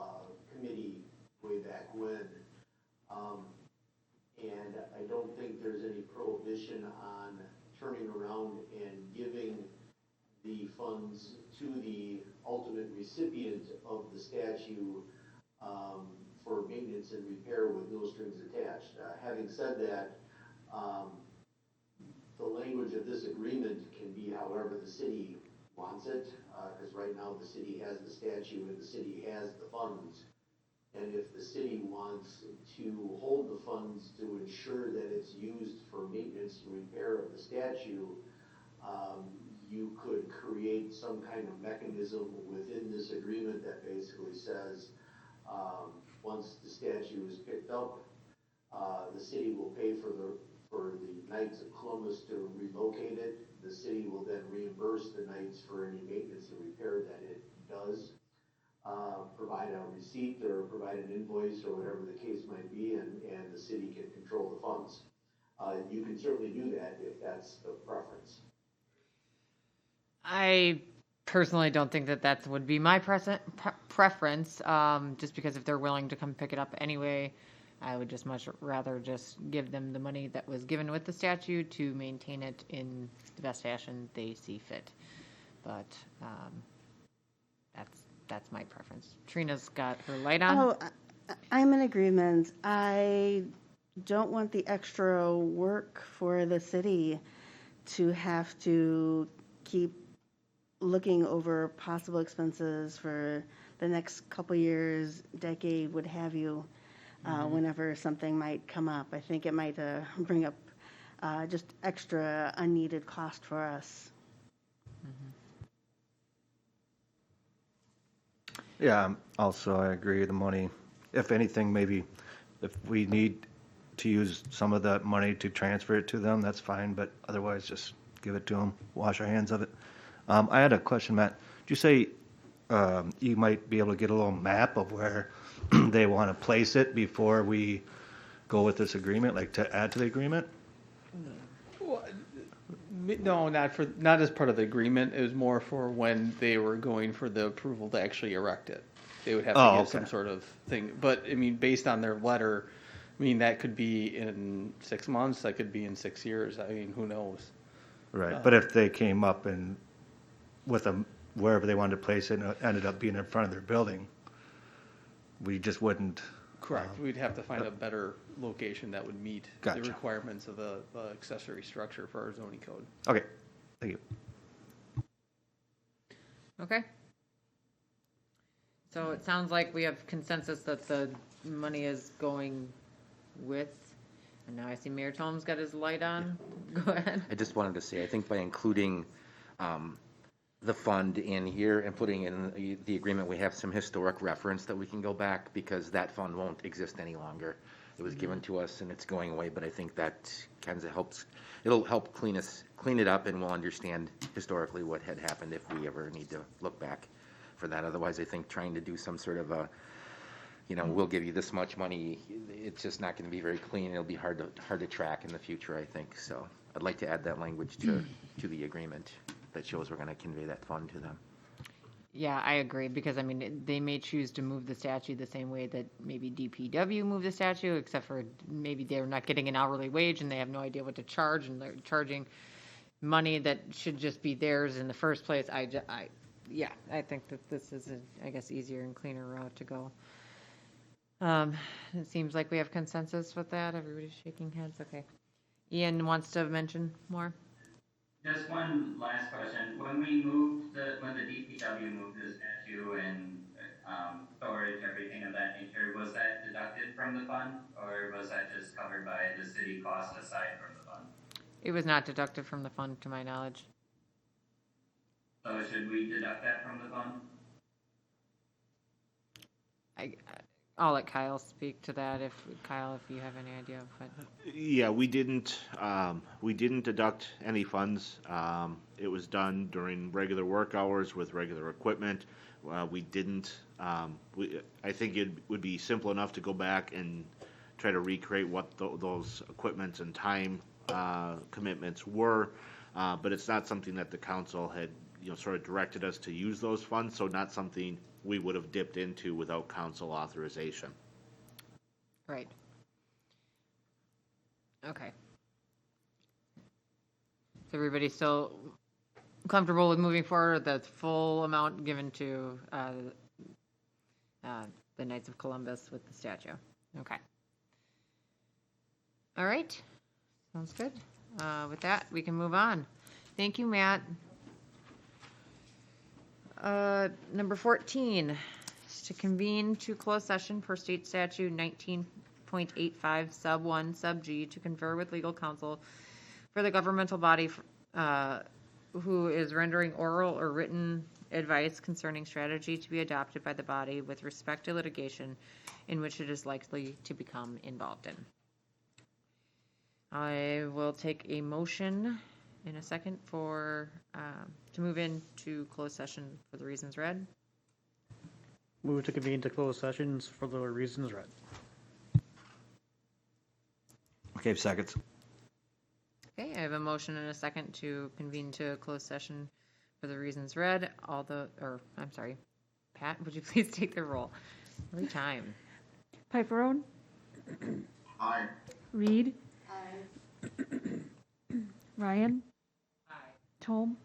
K: Committee way back when. Um, and I don't think there's any prohibition on turning around and giving the funds to the ultimate recipient of the statue, for maintenance and repair with no strings attached. Having said that, um, the language of this agreement can be however the city wants it, because right now the city has the statue and the city has the funds. And if the city wants to hold the funds to ensure that it's used for maintenance and repair of the statue, you could create some kind of mechanism within this agreement that basically says, once the statue is picked up, the city will pay for the Knights of Columbus to relocate it. The city will then reimburse the Knights for any maintenance and repair that it does. Provide a receipt or provide an invoice or whatever the case might be, and the city can control the funds. You can certainly do that if that's the preference.
E: I personally don't think that that would be my preference, just because if they're willing to come pick it up anyway, I would just much rather just give them the money that was given with the statue to maintain it in the best fashion they see fit. But that's my preference. Trina's got her light on.
F: Oh, I'm in agreement. I don't want the extra work for the city to have to keep looking over possible expenses for the next couple years, decade, what have you, whenever something might come up. I think it might bring up just extra unneeded cost for us.
H: Yeah, also, I agree, the money, if anything, maybe if we need to use some of that money to transfer it to them, that's fine, but otherwise, just give it to them, wash our hands of it. I had a question, Matt. Did you say you might be able to get a little map of where they want to place it before we go with this agreement, like to add to the agreement?
C: No, not as part of the agreement. It was more for when they were going for the approval to actually erect it. They would have to get some sort of thing. But, I mean, based on their letter, I mean, that could be in 6 months, that could be in 6 years. I mean, who knows?
H: Right, but if they came up and with wherever they wanted to place it and it ended up being in front of their building, we just wouldn't.
C: Correct. We'd have to find a better location that would meet the
H: Gotcha.
C: requirements of the accessory structure for our zoning code.
H: Okay, thank you.
E: Okay. So it sounds like we have consensus that the money is going with, and now I see Mayor Tom's got his light on. Go ahead.
A: I just wanted to say, I think by including the fund in here and putting in the agreement, we have some historic reference that we can go back, because that fund won't exist any longer. It was given to us and it's going away, but I think that kind of helps, it'll help clean it up, and we'll understand historically what had happened if we ever need to look back for that. Otherwise, I think trying to do some sort of a, we'll give you this much money, it's just not going to be very clean. It'll be hard to track in the future, I think. So I'd like to add that language to the agreement that shows we're going to convey that fund to them.
E: Yeah, I agree, because I mean, they may choose to move the statue the same way that maybe DPW moved the statue, except for maybe they're not getting an hourly wage and they have no idea what to charge, and they're charging money that should just be theirs in the first place. I think that this is I guess, easier and cleaner route to go. It seems like we have consensus with that. Everybody's shaking heads. Okay. Ian wants to mention more.
D: Just one last question. When the DPW moved the statue and storage, everything of that nature, was that deducted from the fund, or was that just covered by the city cost aside from the fund?
E: It was not deducted from the fund, to my knowledge.
D: So should we deduct that from the fund?
E: I'll let Kyle speak to that Kyle, if you have any idea of what.
J: Yeah, we didn't deduct any funds. It was done during regular work hours with regular equipment. We didn't, I think it would be simple enough to go back and try to recreate what those equipments and time, commitments were. But it's not something that the council had, sort of directed us to use those funds, so not something we would have dipped into without council authorization.
E: Right. Okay. Is everybody still comfortable with moving forward with the full amount given to the Knights of Columbus with the statue? Okay. All right. Sounds good. With that, we can move on. Thank you, Matt. Number 14 is to convene to close session per state statute 19.85 sub 1 sub G to confer with legal counsel for the governmental body who is rendering oral or written advice concerning strategy to be adopted by the body with respect to litigation in which it is likely to become involved in. I will take a motion in a second for to move into closed session for the reasons read.
I: Move to convene to closed sessions for the reasons read.
H: Okay, seconds.
E: Okay, I have a motion and a second to convene to a closed session for the reasons read. I'm sorry, Pat, would you please take the roll? Every time.
B: Piperone,
M: Aye.
B: Reed. Ryan. Tome.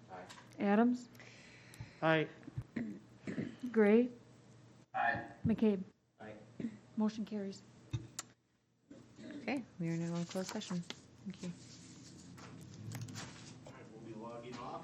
B: Adams.
I: Aye.
B: Gray.
D: Aye.
B: McCabe. Motion carries.
E: Okay, we are now in closed session. Thank you.
J: We'll be logging off.